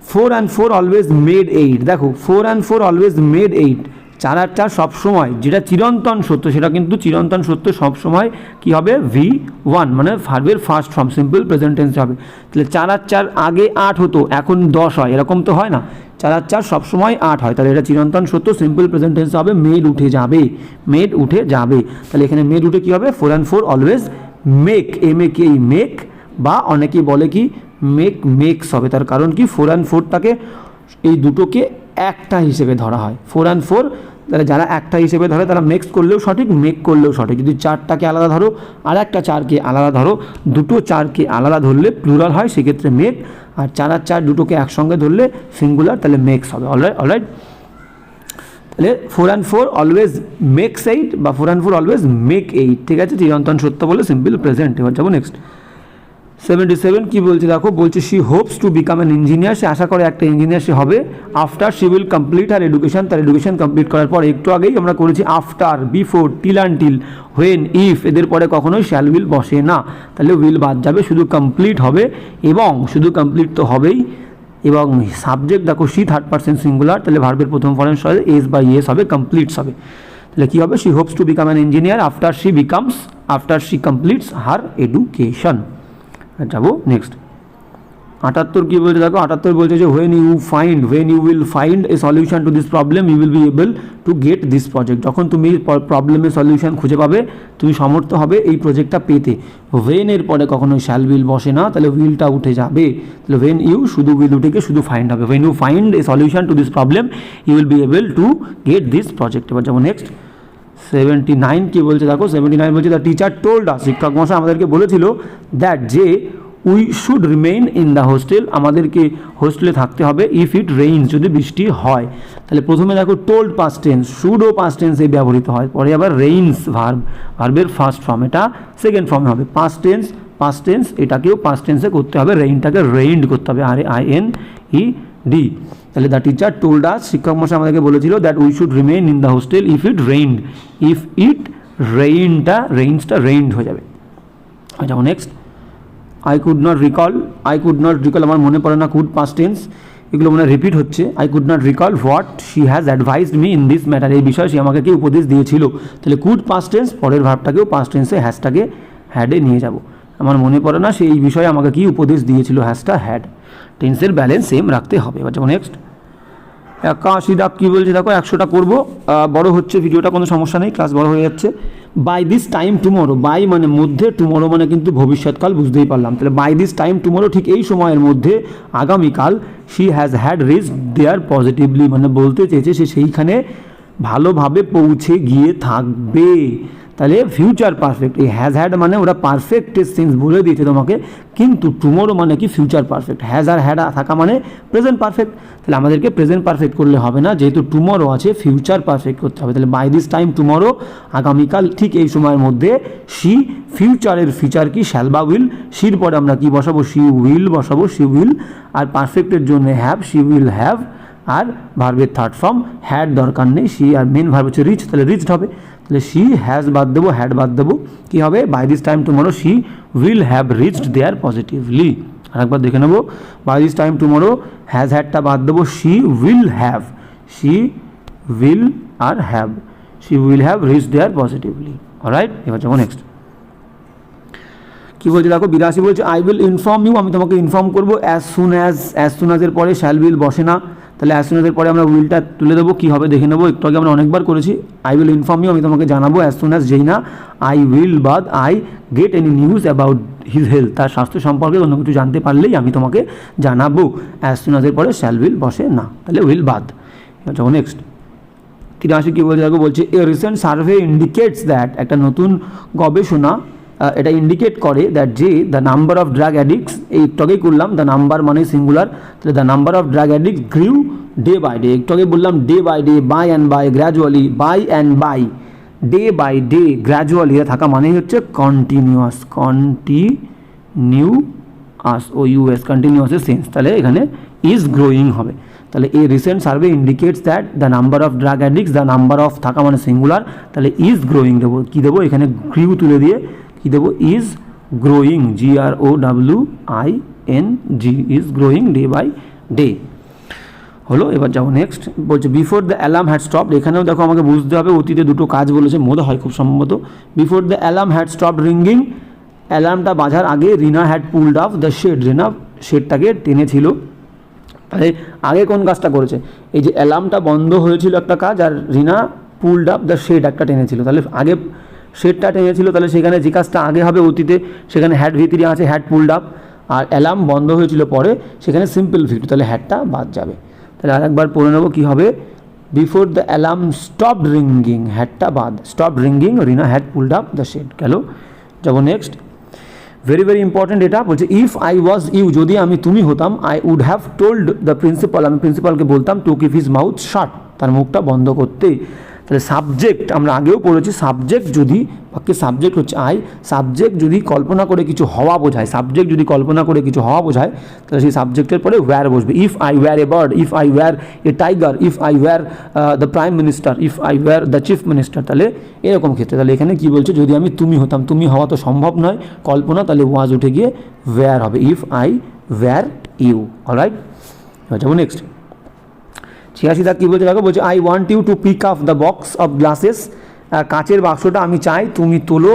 4 and 4 অলওয়েজ মেড 8, দেখো 4 and 4 অলওয়েজ মেড 8, 4 আর 4 সবসময়, যেটা চিরন্তন সত্য সেটা কিন্তু চিরন্তন সত্য সবসময় কী হবে, V1 মানে ভার্বের first form, simple present tense হবে। তাহলে 4 আর 4 আগে 8 হতো, এখন 10 হয়, এরকম তো হয় না, 4 আর 4 সবসময় 8 হয়, তাহলে এটা চিরন্তন সত্য, সিম্পল প্রেজেন্ট টেন্স হবে, মেড উঠে যাবে, মেড উঠে যাবে। তাহলে এখানে মেড উঠে কী হবে, 4 and 4 always make, MAKE make, বা অনেকেই বলে কি মেক্স হবে, তার কারণ কি 4 and 4টাকে এই দুটোকে একটা হিসেবে ধরা হয়, 4 and 4, তাহলে যারা একটা হিসেবে ধরে তারা মেক্স করলেও সঠিক, মেক করলেও সঠিক। যদি 4টাকে আলাদা ধরো আর একটা 4কে আলাদা ধরো, দুটো 4কে আলাদা ধরলে প্লুরাল হয়, সেক্ষেত্রে মেক, আর 4 আর 4 দুটোকে একসঙ্গে ধরলে সিঙ্গুলার, তাহলে মেক্স হবে। অলরাইট, তাহলে 4 and 4 অলওয়েজ মেক্স 8 বা 4 and 4 অলওয়েজ মেক 8, ঠিক আছে, চিরন্তন সত্য বলে সিম্পল প্রেজেন্ট। এবার যাবো নেক্সট, 77 কি বলছে দেখো, বলছে she hopes to become an engineer, সে আশা করে একটা ইঞ্জিনিয়ার সে হবে, after she will complete her education, তার এডুকেশন কমপ্লিট করার পর, একটু আগেই আমরা করেছি after, before, till until, when, if, এদের পরে কখনোই শ্যাল উইল বসে না, তাহলে উইল বাদ যাবে, শুধু কমপ্লিট হবে, এবং শুধু কমপ্লিট তো হবেই, এবং সাবজেক্ট দেখো শি থার্ড পারসন সিঙ্গুলার, তাহলে ভার্বের প্রথম ফর্ম হবে এস বা ইয়েস হবে, কমপ্লিটস হবে, তাহলে কী হবে, she hopes to become an engineer after she completes her education. যাবো নেক্সট, 78 কি বলছে দেখো, 78 বলছে যে when you will find a solution to this problem you will be able to get this project, যখন তুমি প্রবলেমের সলিউশন খুঁজে পাবে তুমি সমর্থ হবে এই প্রজেক্টটা পেতে। when এর পরে কখনো shall will বসে না, তাহলে উইলটা উঠে যাবে, তাহলে when you শুধু will উঠে গিয়ে শুধু ফাইন্ড হবে, when you find a solution to this problem you will be able to get this project। এবার যাবো নেক্সট, 79 কি বলছে দেখো, 79 বলছে দ্য টিচার টোল্ড আস, শিক্ষক মশাই আমাদেরকে বলেছিল, দ্যাট যে we should remain in the hostel, আমাদেরকে হোস্টেলে থাকতে হবে, ইফ ইট রেইনস, যদি বৃষ্টি হয়। তাহলে প্রথমে দেখো টোল্ড পাস্ট টেন্স, শুডও পাস্ট টেন্সে ব্যবহৃত হয়, পরে আবার রেইনস ভার্বের ফার্স্ট ফর্ম, এটা সেকেন্ড ফর্মে হবে, পাস্ট টেন্স এটাকেও পাস্ট টেন্সে করতে হবে, রেইনটাকে রেইনড করতে হবে, RAINED। তাহলে দ্য টিচার টোল্ড আস, শিক্ষক মশাই আমাদেরকে বলেছিল, that we should remain in the hostel if it rained, rained হয়ে যাবে। যেমন next, I could not recall আমার মনে পড়ে না, কুড পাস্ট টেন্স, এগুলো মনে রিপিট হচ্ছে, I could not recall what she has advised me in this matter, এই বিষয়ে সে আমাকে কি উপদেশ দিয়েছিল, তাহলে কুড পাস্ট টেন্স, পরের ভার্বটাকেও পাস্ট টেন্সে হ্যাশটাকে হ্যাডে নিয়ে যাব, আমার মনে পড়ে না সে এই বিষয়ে আমাকে কি উপদেশ দিয়েছিল, হ্যাশটা হ্যাড, টেন্সের ব্যালেন্স সেম রাখতে হবে। এবার যেমন নেক্সট, 81 দাগ কী বলছে দেখো, 100টা করবো, বড় হচ্ছে ভিডিওটা, কোনো সমস্যা নেই, ক্লাস বড় হয়ে যাচ্ছে। By this time tomorrow, by মানে মধ্যে, টুমোরো মানে কিন্তু ভবিষ্যৎকাল, বুঝতেই পারলাম, তাহলে বাই দিস টাইম টুমোরো, ঠিক এই সময়ের মধ্যে, আগামীকাল, she has had reached there positively, মানে বলতে চেয়েছে সে সেইখানে ভালোভাবে পৌঁছে গিয়ে থাকবে, তাহলে ফিউচার পারফেক্ট, এই হ্যাজ হ্যাড মানে ওরা পারফেক্ট সেন্স বলে দিয়েছে তোমাকে, কিন্তু টুমোরো মানে কি ফিউচার পারফেক্ট, হ্যাজ আর হ্যাড থাকা মানে প্রেজেন্ট পারফেক্ট, তাহলে আমাদেরকে প্রেজেন্ট পারফেক্ট করলে হবে না, যেহেতু টুমোরো আছে ফিউচার পারফেক্ট করতে হবে, তাহলে বাই দিস টাইম টুমোরো, আগামীকাল ঠিক এই সময়ের মধ্যে, শি, ফিউচারের ফিচার কি শ্যাল বা উইল, শির পরে আমরা কি বসাবো, শি উইল বসাবো, শি উইল, আর পারফেক্টের জন্য হ্যাভ, শি উইল হ্যাভ, আর ভার্বের থার্ড ফর্ম হ্যাড দরকার নেই, শি আর মেন ভার্ব হচ্ছে রিচ, তাহলে রিচড হবে, তাহলে শি হ্যাজ বাদ দেবো, হ্যাড বাদ দেবো, কী হবে, by this time tomorrow she will have reached there positively. আরেকবার দেখে নেবো, by this time tomorrow has হ্যাডটা বাদ দেবো, she will have reached there positively. Alright, এবার যাবো নেক্সট, কী বলছে দেখো, 82 বলছে আই উইল ইনফর্ম ইউ, আমি তোমাকে ইনফর্ম করবো, অ্যাজ সুন অ্যাজের পরে শ্যাল উইল বসে না, তাহলে অ্যাজ সুন অ্যাজের পরে আমরা উইলটা তুলে দেবো, কী হবে দেখে নেবো, একটু আগে আমরা অনেকবার করেছি, আই উইল ইনফর্ম ইউ, আমি তোমাকে জানাবো, অ্যাজ সুন অ্যাজ, যেই না আই উইল বাদ I get any news about his health, তার স্বাস্থ্য সম্পর্কে অন্য কিছু জানতে পারলেই আমি তোমাকে জানাবো, অ্যাজ সুন অ্যাজের পরে শ্যাল উইল বসে না, তাহলে উইল বাদ। যখন নেক্সট, 83 কী বলছে দেখো, বলছে a recent survey indicates that, একটা নতুন গবেষণা এটা ইন্ডিকেট করে দ্যাট যে the number of drug addicts, এই একটু আগেই করলাম দ্য নাম্বার মানে সিঙ্গুলার, তাহলে the number of drug addicts grew day by day, একটু আগে বললাম day by day, by and by, gradually, by and by, day by day, gradually থাকা মানেই হচ্ছে কন্টিনিউয়াস, কন্টিনিউয়াস ও ইউএস কন্টিনিউয়াসের সেন্স, তাহলে এখানে ইজ গ্রোয়িং হবে। তাহলে এই recent survey indicates that the number of drug addicts, the number of থাকা মানে সিঙ্গুলার, তাহলে ইজ গ্রোয়িং দেবো, কী দেবো এখানে গ্রিউ তুলে দিয়ে কী দেবো, is growing, GROWING, is growing day by day. হলো, এবার যাবো নেক্সট, বলছে before the alarm had stopped, এখানেও দেখো আমাকে বুঝতে হবে অতীতে দুটো কাজ বলেছে, মনে হয় খুব সম্ভবত। Before the alarm had stopped ringing, অ্যালার্মটা বাজার আগে Rina had pulled off the shed, Rina শেডটাকে টেনেছিল। তাহলে আগে কোন কাজটা করেছে, এই যে অ্যালার্মটা বন্ধ হয়েছিল একটা কাজ, আর রিনা পুলড আপ দ্য শেড একটা টেনেছিল, তাহলে আগে শেডটা টেনেছিল, তাহলে সেখানে যে কাজটা আগে হবে অতীতে, সেখানে হ্যাড ভিতরে আছে হ্যাড পুলড আপ, আর অ্যালার্ম বন্ধ হয়েছিল পরে, সেখানে সিম্পল ভিডিও, তাহলে হ্যাডটা বাদ যাবে। তাহলে আরেকবার পড়ে নেবো কী হবে, before the alarm stopped ringing, হ্যাডটা বাদ, stop ringing, Rina had pulled up the shed. গেল, যাবো নেক্সট, ভেরি ভেরি ইম্পর্টেন্ট এটা, বলছে ইফ আই ওয়াজ ইউ, যদি আমি তুমি হতাম, I would have told the principal, আমি প্রিন্সিপালকে বলতাম to keep his mouth shut, তার মুখটা বন্ধ করতে। তাহলে সাবজেক্ট আমরা আগেও পড়েছি, সাবজেক্ট যদি বাক্যের সাবজেক্ট হচ্ছে আই, সাবজেক্ট যদি কল্পনা করে কিছু হওয়া বোঝায়, সাবজেক্ট যদি কল্পনা করে কিছু হওয়া বোঝায়, তাহলে সেই সাবজেক্টের পরে ওয়্যার বসবে। If I were a bird, if I were a tiger, if I were the prime minister, if I were the chief minister, তাহলে এরকম ক্ষেত্রে। তাহলে এখানে কী বলছে, যদি আমি তুমি হতাম, তুমি হওয়া তো সম্ভব নয়, কল্পনা, তাহলে ওয়াজ উঠে গিয়ে ওয়্যার হবে, if I were you. Alright, যাবো নেক্সট, 86 কী বলছে দেখো, বলছে I want you to pick up the box of glasses, কাচের বাক্সটা আমি চাই তুমি তোলো,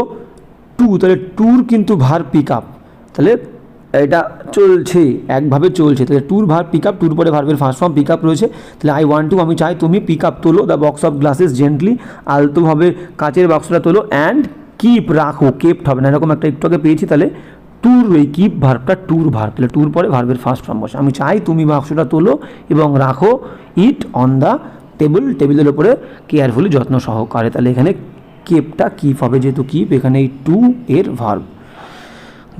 টু, তাহলে টুর কিন্তু ভার পিক আপ, তাহলে এটা চলছে একভাবে চলছে, তাহলে টুর ভার পিক আপ, টুর পরে ভার্বের ফার্স্ট ফর্ম পিক আপ রয়েছে, তাহলে আই ওয়ান্ট টু আমি চাই তুমি পিক আপ তোলো the box of glasses gently, আলতোভাবে কাচের বাক্সটা তোলো, অ্যান্ড কিপ রাখো, কেপ্ট হবে না, এরকম একটা একটু আগে পেয়েছি, তাহলে টুর, এই কিপ ভার্বটা টুর ভার্ব, তাহলে টুর পরে ভার্বের ফার্স্ট ফর্ম বসে, আমি চাই তুমি বাক্সটা তোলো এবং রাখো ইট অন দ্য টেবিল, টেবিলের ওপরে কেয়ারফুলি যত্ন সহকারে, তাহলে এখানে কেপটা কিপ হবে, যেহেতু কিপ এখানে এই টু এর ভার্ব।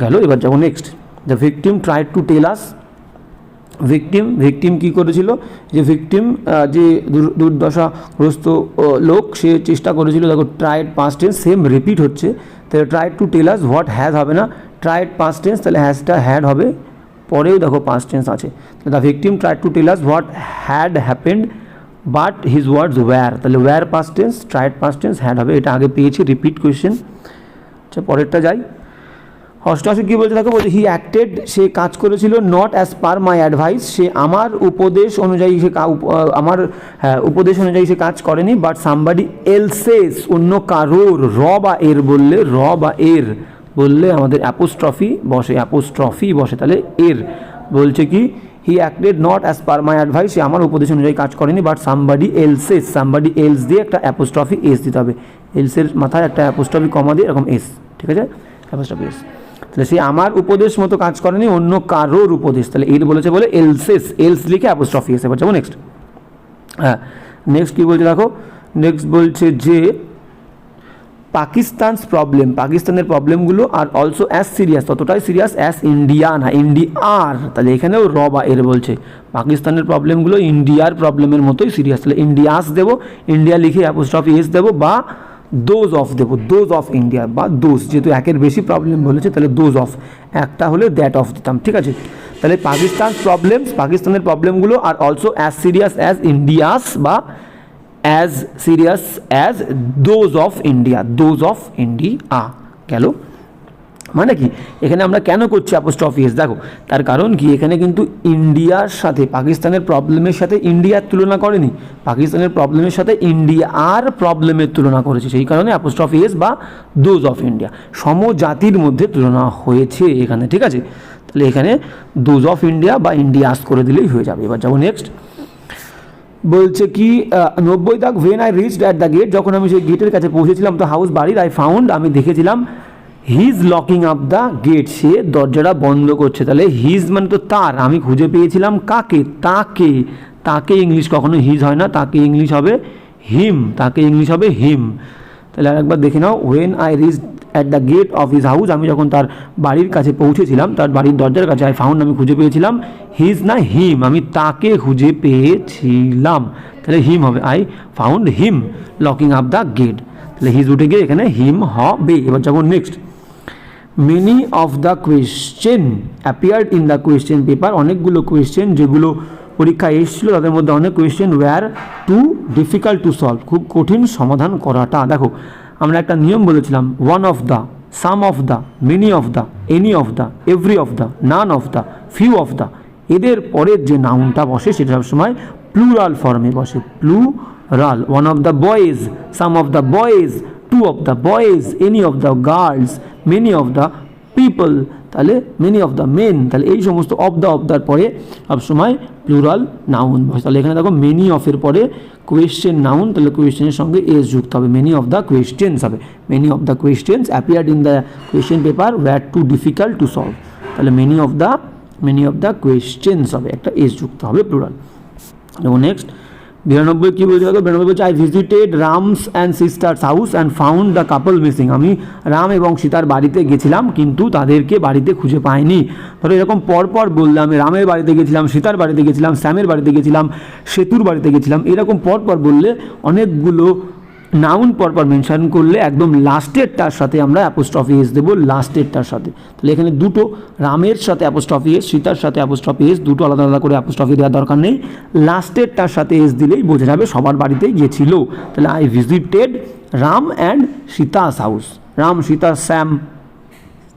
গেল, এবার যাবো next, the victim tried to tell us, victim কী করেছিল, যে ভিকটিম যে দুর্দশাগ্রস্ত লোক, সে চেষ্টা করেছিল, দেখো tried past tense, same repeat হচ্ছে, তাহলে tried to tell us what has হবে না, ট্রাইড পাস্ট টেন্স, তাহলে হ্যাজটা হ্যাড হবে, পরেও দেখো পাস্ট টেন্স আছে, the victim tried to tell us what had happened but his words were, তাহলে were past tense, tried past tense, had হবে, এটা আগে পেয়েছি, রিপিট কোয়েশ্চেন। আচ্ছা, পরেরটা যাই, 88 কী বলছে দেখো, বলছে হি অ্যাক্টেড, সে কাজ করেছিল, not as per my advice, সে আমার উপদেশ অনুযায়ী আমার উপদেশ অনুযায়ী সে কাজ করেনি, বাট সামবাডি এলসেস, অন্য কারোর, র বা এর বললে, র বা এর বললে আমাদের অ্যাপোস্ট্রফি বসে, তাহলে এর বলছে কি, he acted not as per my advice, সে আমার উপদেশ অনুযায়ী কাজ করেনি, but somebody else's, somebody else দিয়ে একটা অ্যাপোস্ট্রফি এস দিতে হবে, এলসের মাথায় একটা অ্যাপোস্ট্রফি কমা দিয়ে এরকম এস, ঠিক আছে, অ্যাপোস্ট্রফি এস, তাহলে সে আমার উপদেশ মতো কাজ করেনি, অন্য কারোর উপদেশ, তাহলে এর বলেছে বলে এলসেস, এলস লিখে অ্যাপোস্ট্রফি এস। এবার যাবো নেক্সট, হ্যাঁ নেক্সট কী বলছে দেখো, নেক্সট বলছে যে পাকিস্তানস প্রবলেম, পাকিস্তানের প্রবলেমগুলো আর অলসো অ্যাজ সিরিয়াস, ততটাই সিরিয়াস অ্যাজ ইন্ডিয়া, না ইন্ডিয়ার, তাহলে এখানেও র বা এর বলছে, পাকিস্তানের প্রবলেমগুলো ইন্ডিয়ার প্রবলেমের মতোই সিরিয়াস, তাহলে ইন্ডিয়াস দেবো, ইন্ডিয়া লিখে অ্যাপোস্ট্রফি এস দেবো, বা দোজ অফ দেবো, দোজ অফ ইন্ডিয়া, বা দোজ, যেহেতু একের বেশি প্রবলেম বলেছে, তাহলে দোজ অফ, একটা হলে দ্যাট অফ দিতাম, ঠিক আছে। তাহলে পাকিস্তানের প্রবলেমগুলো are also as serious as India's, বা as serious as those of India, গেল। মানে কি, এখানে আমরা কেন করছি অ্যাপোস্ট্রফি এস, দেখো তার কারণ কি, এখানে কিন্তু ইন্ডিয়ার সাথে পাকিস্তানের প্রবলেমের সাথে ইন্ডিয়ার তুলনা করেনি, পাকিস্তানের প্রবলেমের সাথে ইন্ডিয়ার প্রবলেমের তুলনা করেছে, সেই কারণে অ্যাপোস্ট্রফি এস বা দোজ অফ ইন্ডিয়া, সমজাতির মধ্যে তুলনা হয়েছে এখানে, ঠিক আছে। তাহলে এখানে দোজ অফ ইন্ডিয়া বা ইন্ডিয়াস করে দিলেই হয়ে যাবে। এবার যাবো নেক্সট, বলছে কি 90 দাগ, when I reached at the gate, যখন আমি সেই গেটের কাছে পৌঁছেছিলাম, তো হাউস বাড়ির, আই ফাউন্ড, আমি দেখেছিলাম, his locking up the gate, সে দরজাটা বন্ধ করছে, তাহলে হিজ মানে তো তার, আমি খুঁজে পেয়েছিলাম কাকে, তাকে ইংলিশ কখনো হিজ হয় না, তাকে ইংলিশ হবে হিম, তাকে ইংলিশ হবে হিম। তাহলে আরেকবার দেখে নাও, when I reach at the gate of his house, আমি যখন তার বাড়ির কাছে পৌঁছেছিলাম, তার বাড়ির দরজার কাছে, আই ফাউন্ড, আমি খুঁজে পেয়েছিলাম, হিজ না হিম, আমি তাকে খুঁজে পেয়েছিলাম, তাহলে হিম হবে, I found him locking up the gate, তাহলে হিজ উঠে গিয়ে এখানে হিম হবে। এবার যাবো next, many of the question appeared in the question paper, অনেকগুলো কোয়েশ্চেন যেগুলো পরীক্ষায় এসেছিলো তাদের মধ্যে অনেক question were too difficult to solve, খুব কঠিন সমাধান করাটা। দেখো আমরা একটা নিয়ম বলেছিলাম, one of the, some of the, many of the, any of the, every of the, none of the, few of the, এদের পরের যে নাউনটা বসে সেটা সবসময় প্লুরাল ফর্মে বসে, plural. One of the boys, some of the boys, two of the boys, any of the girls, many of the people, তাহলে many of the men, তাহলে এই সমস্ত অফ দ্যার পরে সবসময় প্লুরাল নাউন বসে। তাহলে এখানে দেখো মেনি অফের পরে কোয়েশ্চেন নাউন, তাহলে কোয়েশ্চেনের সঙ্গে এস যুক্ত হবে, মেনি অফ দ্য কোয়েশ্চেন্স হবে, many of the questions appeared in the question paper wire too difficult to solve, তাহলে মেনি অফ দ্য কোয়েশ্চেন্স হবে, একটা এস যুক্ত হবে প্লুরাল। এবং নেক্সট 92 কী বলছে দেখো, 92 বলছে, I visited Ram's and sister's house and found the couple missing, আমি রাম এবং সীতার বাড়িতে গেছিলাম কিন্তু তাদেরকে বাড়িতে খুঁজে পাইনি। ধরো এরকম পরপর বললে, আমি রামের বাড়িতে গেছিলাম, সীতার বাড়িতে গেছিলাম, শ্যামের বাড়িতে গেছিলাম, সেতুর বাড়িতে গেছিলাম, এরকম পরপর বললে অনেকগুলো নাউন পরপর মেনশন করলে একদম লাস্টেরটার সাথে আমরা অ্যাপোস্ট্রফি এস দেবো, লাস্টেরটার সাথে। তাহলে এখানে দুটো, রামের সাথে অ্যাপোস্ট্রফি এস, সীতার সাথে অ্যাপোস্ট্রফি এস, দুটো আলাদা আলাদা করে অ্যাপোস্ট্রফি দেওয়ার দরকার নেই, লাস্টেরটার সাথে এস দিলেই বোঝা যাবে সবার বাড়িতেই গেছিল। তাহলে I visited Ram and Sita's house, Ram, Sita, Shyam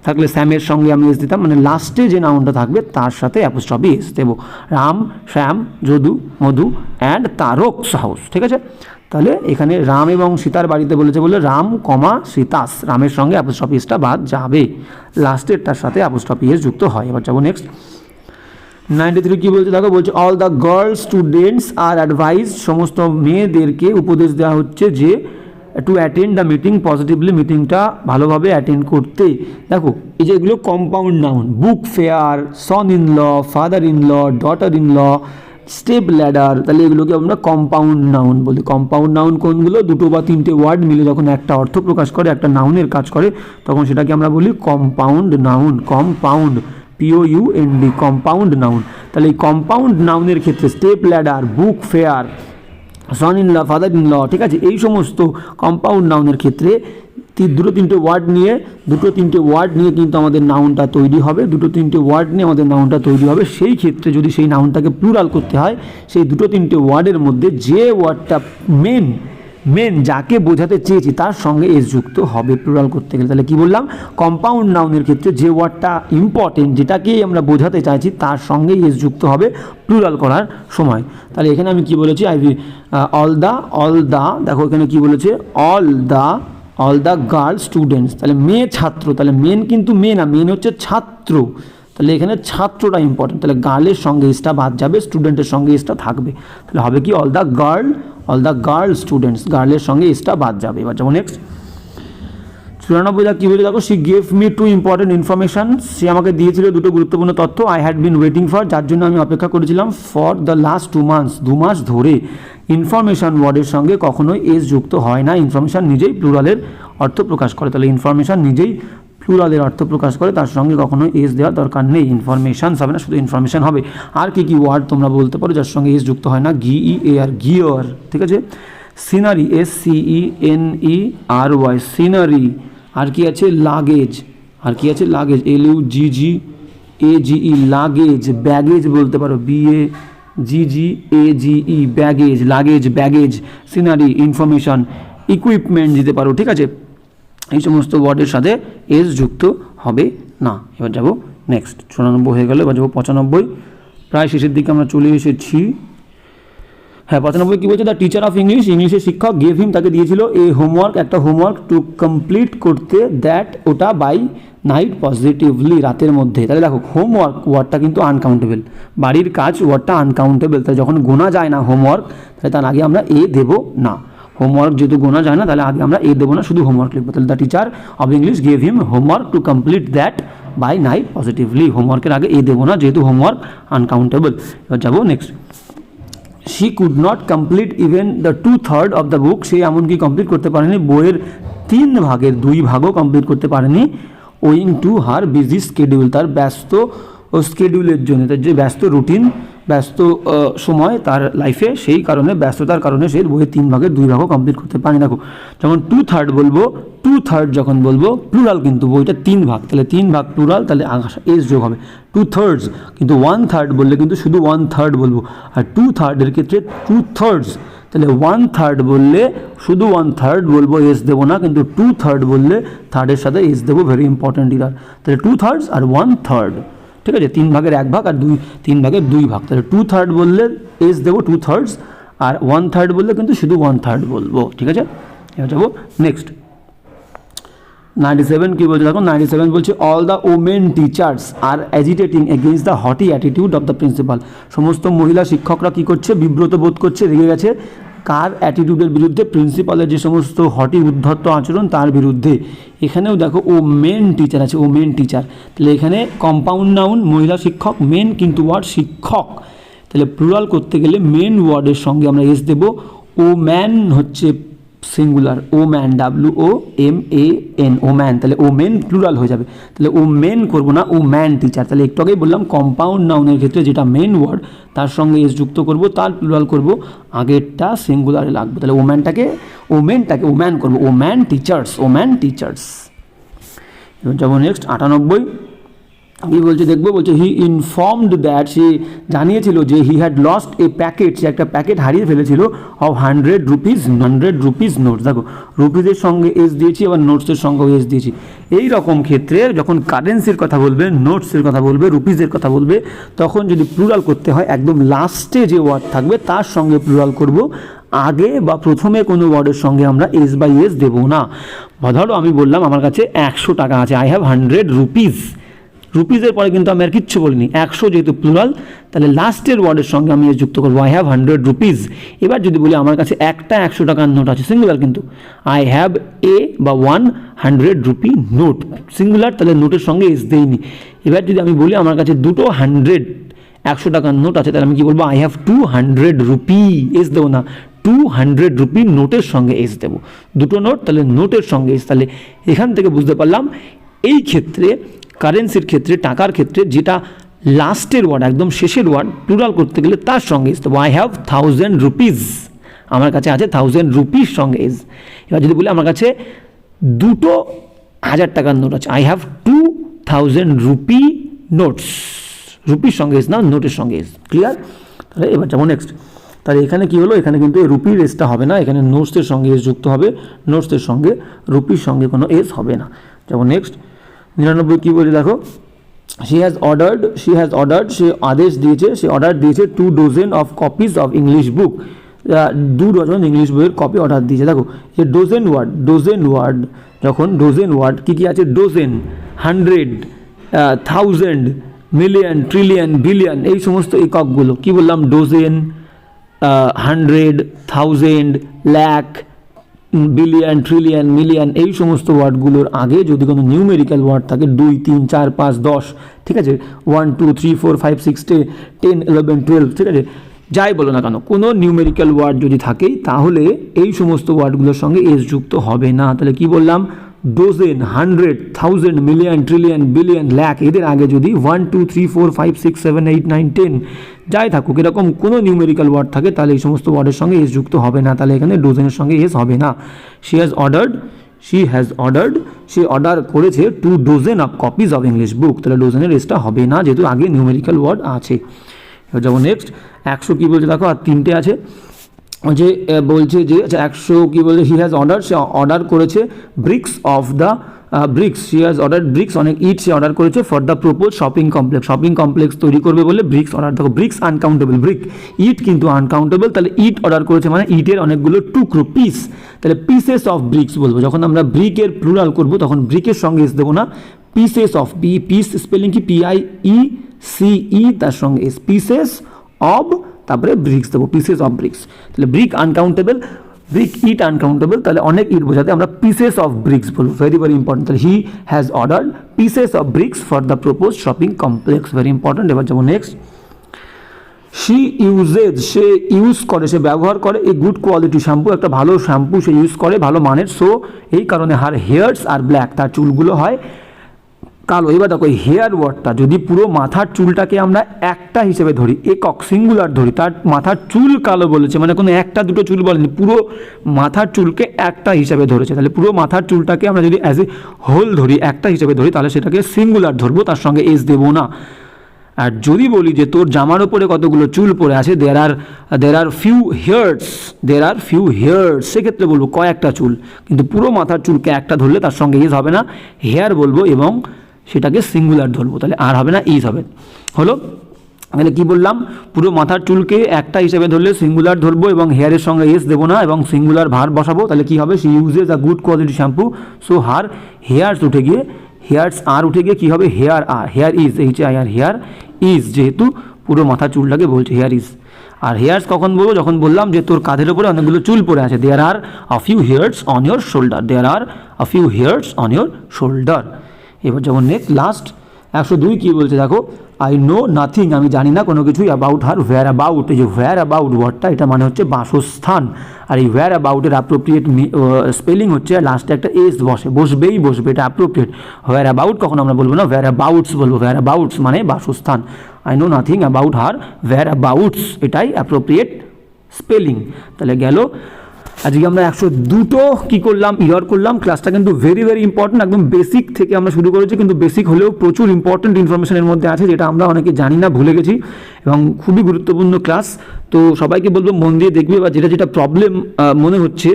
থাকলে শ্যামের সঙ্গে আমি এস দিতাম, মানে লাস্টে যে নাউনটা থাকবে তার সাথে অ্যাপোস্ট্রফি এস দেবো, রাম, শ্যাম, যদু, মধু অ্যান্ড তারকস হাউস, ঠিক আছে। তাহলে এখানে রাম এবং সীতার বাড়িতে বলেছে বলে রাম, সীতাস, রামের সঙ্গে অ্যাপোস্ট্রফি এসটা বাদ যাবে, লাস্টেরটার সাথে অ্যাপোস্ট্রফি এস যুক্ত হয়। এবার যাবো নেক্সট 93 কী বলছে দেখো, বলছে all the girls students are advise, সমস্ত মেয়েদেরকে উপদেশ দেওয়া হচ্ছে যে to attend the meeting positively, মিটিংটা ভালোভাবে অ্যাটেন্ড করতে। দেখো এই যে এগুলো compound noun, book fair, son in law, father in law, daughter in law, step ladder, তাহলে এগুলোকে আমরা কম্পাউন্ড নাউন বলি। কম্পাউন্ড নাউন কোনগুলো, দুটো বা তিনটে ওয়ার্ড মিলে যখন একটা অর্থ প্রকাশ করে, একটা নাউনের কাজ করে, তখন সেটাকে আমরা বলি compound noun, compound, POUND, compound noun. তাহলে এই কম্পাউন্ড নাউনের ক্ষেত্রে step ladder, book fair, son in law, father in law, ঠিক আছে, এই সমস্ত কম্পাউন্ড নাউনের ক্ষেত্রে দুটো তিনটে ওয়ার্ড নিয়ে কিন্তু আমাদের নাউনটা তৈরি হবে, দুটো তিনটে ওয়ার্ড নিয়ে আমাদের নাউনটা তৈরি হবে। সেই ক্ষেত্রে যদি সেই নাউনটাকে প্লুরাল করতে হয়, সেই দুটো তিনটে ওয়ার্ডের মধ্যে যে ওয়ার্ডটা মেন যাকে বোঝাতে চেয়েছি তার সঙ্গে এস যুক্ত হবে প্লুরাল করতে গেলে। তাহলে কি বললাম, কম্পাউন্ড নাউনের ক্ষেত্রে যে ওয়ার্ডটা ইম্পর্টেন্ট, যেটাকেই আমরা বোঝাতে চাইছি তার সঙ্গে এস যুক্ত হবে প্লুরাল করার সময়। তাহলে এখানে আমি কি বলেছি, অল দা, দেখো এখানে কি বলেছে, অল দ্য গার্ল স্টুডেন্টস, তাহলে মেয়ে ছাত্র, তাহলে মেন কিন্তু মেয়ে না, মেন হচ্ছে ছাত্র, তাহলে এখানে ছাত্রটা ইম্পর্টেন্ট, তাহলে গার্লের সঙ্গে এসটা বাদ যাবে, স্টুডেন্টের সঙ্গে এসটা থাকবে, তাহলে হবে কি অল দ্য গার্ল স্টুডেন্টস, গার্লের সঙ্গে এসটা বাদ যাবে। এবার যেমন নেক্সট 94 কী বলে দেখো, she gave me two important information, সে আমাকে দিয়েছিল দুটো গুরুত্বপূর্ণ তথ্য, I had been waiting for, যার জন্য আমি অপেক্ষা করেছিলাম, ফর দ্য লাস্ট 2 months, 2 মাস ধরে। ইনফরমেশান ওয়ার্ডের সঙ্গে কখনোই এস যুক্ত হয় না, ইনফরমেশান নিজেই প্লুরালের অর্থ প্রকাশ করে, তাহলে ইনফরমেশান নিজেই প্লুরালের অর্থ প্রকাশ করে, তার সঙ্গে কখনোই এস দেওয়ার দরকার নেই, ইনফরমেশানস হবে না, শুধু ইনফরমেশান হবে। আর কি ওয়ার্ড তোমরা বলতে পারো যার সঙ্গে এস যুক্ত হয় না, GEAR, গিয়ার, ঠিক আছে, সিনারি, SCENERY, সিনারি, আর কি আছে লাগেজ, LUGGAGE, লাগেজ, ব্যাগেজ বলতে পারো, BAGGAGE, baggage, scenery, information, equipment দিতে পারো, ঠিক আছে, এই সমস্ত ওয়ার্ডের সাথে এস যুক্ত হবে না। এবার যাবো নেক্সট, 94 হয়ে গেল, এবার যাবো 95, প্রায় শেষের দিকে আমরা চলে এসেছি। হ্যাঁ 95 কী বলছে, দ্য টিচার অফ ইংলিশ, ইংলিশের শিক্ষক, গেভ হিম, তাকে দিয়েছিল একটা হোমওয়ার্ক টু কমপ্লিট করতে, দ্যাট, ওটা, বাই নাইট পজিটিভলি, রাতের মধ্যে। তাহলে দেখো হোমওয়ার্ক ওয়ার্ডটা কিন্তু আনকাউন্টেবল, বাড়ির কাজ ওয়ার্ডটা আনকাউন্টেবল, তাই যখন গোনা যায় না হোমওয়ার্ক, তাহলে তার আগে আমরা দেবো না, হোমওয়ার্ক যেহেতু গোনা যায় না তাহলে আগে আমরা দেবো না, শুধু হোমওয়ার্ক লিখবো। তাহলে the teacher of English gave him homework to complete that by night positively, হোমওয়ার্কের আগে দেবো না যেহেতু হোমওয়ার্ক আনকাউন্টেবল। এবার যাবো next she could not complete even the 2/3 of the book, সে এমনকি কমপ্লিট করতে পারেনি বইয়ের 3 ভাগের 2 ভাগও কমপ্লিট করতে পারেনি, owing to her busy schedule, তার ব্যস্ত স্কেডিউলের জন্য, তার যে ব্যস্ত রুটিন, ব্যস্ত সময় তার লাইফে, সেই কারণে ব্যস্ততার কারণে সে বইয়ের 3 ভাগের 2 ভাগও কমপ্লিট করতে পারে। দেখো যখন 2/3 বলবো, 2/3 যখন বলবো প্লুরাল, কিন্তু বইটা 3 ভাগ, তাহলে 3 ভাগ প্লুরাল, তাহলে এস যোগ হবে 2/3, কিন্তু 1/3 বললে কিন্তু শুধু 1/3 বলবো, আর 2/3 এর ক্ষেত্রে 2/3, তাহলে 1/3 বললে শুধু 1/3 বলবো, এস দেবো না, কিন্তু 2/3 বললে থার্ডের সাথে এস দেবো, ভেরি ইম্পর্টেন্ট ইরার। তাহলে 2/3 আর 1/3, ঠিক আছে, 3 ভাগের 1 ভাগ আর 3 ভাগের 2 ভাগ, তাহলে 2/3 বললে এস দেবো 2/3, আর 1/3 বললে কিন্তু শুধু 1/3 বলবো, ঠিক আছে। এবার যাবো নেক্সট 97 কি বলছে দেখো, 97 বলছে all the women teachers are agitating against the haughty attitude of the principal, সমস্ত মহিলা শিক্ষকরা কি করছে, বিব্রত বোধ করছে, রেগে গেছে, কার অ্যাটিটিউডের বিরুদ্ধে, প্রিন্সিপালের যে সমস্ত হটি উদ্ধত্ত আচরণ তার বিরুদ্ধে। এখানেও দেখো ও মেন টিচার আছে, ও মেন টিচার, তাহলে এখানে কম্পাউন্ড নাউন মহিলা শিক্ষক, মেন কিন্তু ওয়ার্ড শিক্ষক, তাহলে প্লুরাল করতে গেলে মেন ওয়ার্ডের সঙ্গে আমরা এস দেবো, ও ম্যান হচ্ছে সিঙ্গুলার, ও ম্যান, WOMAN, ও ম্যান, তাহলে ও মেন প্লুরাল হয়ে যাবে, তাহলে ও মেন করবো না, ও ম্যান টিচার, তাহলে একটু আগেই বললাম কম্পাউন্ড নাউনের ক্ষেত্রে যেটা মেন ওয়ার্ড তার সঙ্গে এস যুক্ত করব, তার প্লুরাল করব, আগেরটা সিঙ্গুলারে লাগবে, তাহলে ও মেনটাকে ও ম্যান করবো, ও ম্যান টিচার্স, ও ম্যান টিচার্স। এবার যাবো নেক্সট 98 কি বলছে দেখবো, বলছে হি ইনফর্মড দ্যাট, সে জানিয়েছিল যে he had lost a packet, সে একটা প্যাকেট হারিয়ে ফেলেছিল, অফ 100 রুপিস নোটস, দেখো রুপিসের সঙ্গে এস দিয়েছি, আবার নোটসের সঙ্গেও এস দিয়েছি। এই রকম ক্ষেত্রে যখন কারেন্সির কথা বলবে, নোটসের কথা বলবে, রুপিসের কথা বলবে, তখন যদি প্লুরাল করতে হয় একদম লাস্টে যে ওয়ার্ড থাকবে তার সঙ্গে প্লুরাল করব, আগে বা প্রথমে কোনো ওয়ার্ডের সঙ্গে আমরা এস বাই এস দেবো না। ধরো আমি বললাম আমার কাছে 100 টাকা আছে, আই হ্যাভ 100 রুপিস, রুপিসের পরে কিন্তু আমি আর কিচ্ছু বলিনি, 100 যেহেতু প্লুরাল, তাহলে লাস্টের ওয়ার্ডের সঙ্গে আমি যুক্ত করবো, আই হ্যাভ 100 রুপিস। এবার যদি বলি আমার কাছে একটা 100 টাকার নোট আছে, সিঙ্গুলার কিন্তু, আই হ্যাভ এ বা 100 রুপি নোট, সিঙ্গুলার, তাহলে নোটের সঙ্গে এস দেইনি। এবার যদি আমি বলি আমার কাছে দুটো 100 টাকার নোট আছে, তাহলে আমি কি বলবো, আই হ্যাভ 200 রুপি, এস দেবো না, 200 রুপি নোটের সঙ্গে এস দেবো, দুটো নোট, তাহলে নোটের সঙ্গে এস। তাহলে এখান থেকে বুঝতে পারলাম এই ক্ষেত্রে কারেন্সির ক্ষেত্রে, টাকার ক্ষেত্রে যেটা লাস্টের ওয়ার্ড, একদম শেষের ওয়ার্ড, প্লুরাল করতে গেলে তার সঙ্গে এস দেবো, আই হ্যাভ 1000 রুপিস, আমার কাছে আছে 1000 রুপিস সঙ্গে এস। এবার যদি বলি আমার কাছে দুটো 1000 টাকার নোট আছে, আই হ্যাভ 2000 রুপি নোটস, রুপির সঙ্গে এস না, নোটের সঙ্গে এস, ক্লিয়ার। তাহলে এবার যাবো নেক্সট, তাহলে এখানে কি হলো, এখানে কিন্তু রুপির এসটা হবে না, এখানে নোটসের সঙ্গে এস যুক্ত হবে, নোটসের সঙ্গে রুপির সঙ্গে কোনো এস হবে না। যাবো নেক্সট 99 কি বলে দেখো, she has ordered, সে আদেশ দিয়েছে, সে অর্ডার দিয়েছে 2 dozen of copies of English book, 2 dozen English বইয়ের কপি অর্ডার দিয়েছে। দেখো যে ডজন ওয়ার্ড, যখন ডজন ওয়ার্ড কী কী আছে, ডজন, 100, 1000, মিলিয়ন, ট্রিলিয়ন, বিলিয়ন, এই সমস্ত এককগুলো কি বললাম, dozen, 100, 1000, lakh, billion, trillion, million, এই সমস্ত ওয়ার্ডগুলোর আগে যদি কোনো নিউমেরিক্যাল ওয়ার্ড থাকে, 2, 3, 4, 5, 10, ঠিক আছে, 1, 2, 3, 4, 5, 6, 10, 11, 12, ঠিক আছে, যাই বলো না কেন, কোনো নিউমেরিক্যাল ওয়ার্ড যদি থাকে তাহলে এই সমস্ত ওয়ার্ডগুলোর সঙ্গে এস যুক্ত হবে না। তাহলে কি বললাম, dozen, 100, 1000, million, trillion, billion, lakh, এদের আগে যদি 1, 2, 3, 4, 5, 6, 7, 8, 9, 10 যাই থাকুক, এরকম কোনো নিউমেরিক্যাল ওয়ার্ড থাকে, তাহলে এই সমস্ত ওয়ার্ডের সঙ্গে এস যুক্ত হবে না, তাহলে এখানে ডজনের সঙ্গে এস হবে না। She has ordered, say order করেছে 2 dozen of copies of English book, তাহলে ডজনের এসটা হবে না, যেহেতু আগে নিউমেরিক্যাল ওয়ার্ড আছে। এবার যাবো নেক্সট 100 কী বলছে দেখো, আর 3টে আছে, যে বলছে যে আচ্ছা 100 কী বলছে, হি হ্যাজ অর্ডার, সে অর্ডার করেছে bricks of the bricks, she has order bricks, অনেক ইট সে অর্ডার করেছে for the propose shopping complex তৈরি করবে বলে ব্রিক্স অর্ডার। দেখো ব্রিক্স আনকাউন্টেবল, ইট কিন্তু আনকাউন্টেবল, তাহলে ইট অর্ডার করেছে মানে ইটের অনেকগুলো টুকরো, পিস, তাহলে পিসেস অফ ব্রিক্স বলবো। যখন আমরা ব্রিকের প্লুরাল করবো তখন ব্রিকের সঙ্গে এস দেবো না, পিসেস অফ, পিস স্পেলিং কি PIECE, তার সঙ্গে এস, পিসেস অফ, তারপরে ব্রিক্স দেবো, পিসেস অফ ব্রিক্স। তাহলে ব্রিক আনকাউন্টেবল, ব্রিক ইট আনকাউন্টেবল, তাহলে অনেক ইট বোঝাতে আমরা পিসেস অফ ব্রিক্স বলবো, ভেরি ভেরি ইম্পর্টেন্ট। তাহলে he has ordered pieces of bricks for the propose shopping complex, very important. এবার যাবো নেক্সট শি ইউজেজ, সে ইউজ করে, সে ব্যবহার করে এ গুড কোয়ালিটি শ্যাম্পু, একটা ভালো শ্যাম্পু সে ইউজ করে, ভালো মানের। সো এই কারণে হার হেয়ার্স আর ব্ল্যাক, তার চুলগুলো হয় কালো। এবার দেখো হেয়ার ওয়ার্ডটা, যদি পুরো মাথার চুলটাকে আমরা একটা হিসেবে ধরি, একক সিঙ্গুলার ধরি, তার মাথার চুল কালো বলেছে, মানে কোনো একটা দুটো চুল বলেনি, পুরো মাথার চুলকে একটা হিসাবে ধরেছে। তাহলে পুরো মাথার চুলটাকে আমরা যদি অ্যাজ এ হোল ধরি, একটা হিসেবে ধরি, তাহলে সেটাকে সিঙ্গুলার ধরবো, তার সঙ্গে এস দেবো না। আর যদি বলি যে তোর জামার উপরে কতগুলো চুল পড়ে আছে, দের আর ফিউ হেয়ার্স, সেক্ষেত্রে বলবো কয়েকটা চুল, কিন্তু পুরো মাথার চুলকে একটা ধরলে তার সঙ্গে ইজ হবে না, হেয়ার বলবো এবং সেটাকে সিঙ্গুলার ধরবো, তাহলে আর হবে না, ইজ হবে। হলো, এখানে কি বললাম, পুরো মাথার চুলকে একটা হিসেবে ধরলে সিঙ্গুলার ধরবো এবং হেয়ারের সঙ্গে এস দেবো না এবং সিঙ্গুলার ভার বসাবো, তাহলে কি হবে, she uses a good quality shampoo, so her hairs উঠে গিয়ে, হেয়ার্স আর উঠে গিয়ে কী হবে, hair are, hair is, HIR, hair is, যেহেতু পুরো মাথার চুলটাকে বলছে, হেয়ার ইজ। আর হেয়ার্স কখন বলবো, যখন বললাম যে তোর কাঁধের উপরে অনেকগুলো চুল পড়ে আছে, there are a few hairs on your shoulder, there are a few hairs on your shoulder. এবার যেমন নেক্সট লাস্ট 102 কী বলছে দেখো, আই নো নাথিং, আমি জানি না কোনো কিছুই, অ্যাবাউট হার হোয়ার অ্যাবাউট, এই যে হোয়ার অ্যাবাউট ওয়ার্ডটা, এটা মানে হচ্ছে বাসস্থান। আর এই হোয়ার অ্যাবাউটের অ্যাপ্রোপ্রিয়েট স্পেলিং হচ্ছে লাস্টে একটা এস বসবেই বসবে, এটা অ্যাপ্রোপ্রিয়েট। হোয়ার অ্যাবাউট কখন আমরা বলবো না, হোয়ার অ্যাবাউটস বলবো, হোয়ার অ্যাবাউটস মানে বাসস্থান। I know nothing about her where abouts, এটাই অ্যাপ্রোপ্রিয়েট স্পেলিং। তাহলে গেল আজকে আমরা 102টো কী করলাম, ইয়র করলাম। ক্লাসটা কিন্তু ভেরি ভেরি ইম্পর্টেন্ট, একদম বেসিক থেকে আমরা শুরু করেছি, কিন্তু বেসিক হলেও প্রচুর ইম্পর্টেন্ট ইনফরমেশনের মধ্যে আছে, যেটা আমরা অনেকে জানি না, ভুলে গেছি, এবং খুবই গুরুত্বপূর্ণ ক্লাস। তো সবাইকে বলবো মন দিয়ে দেখবে, বা যেটা যেটা প্রবলেম মনে হচ্ছে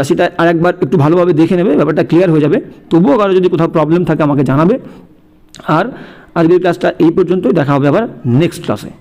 সেটা আরেকবার একটু ভালোভাবে দেখে নেবে, ব্যাপারটা ক্লিয়ার হয়ে যাবে। তবুও কারো যদি কোথাও প্রবলেম থাকে আমাকে জানাবে। আর আজকের ক্লাসটা এই পর্যন্তই, দেখা হবে আবার নেক্সট ক্লাসে।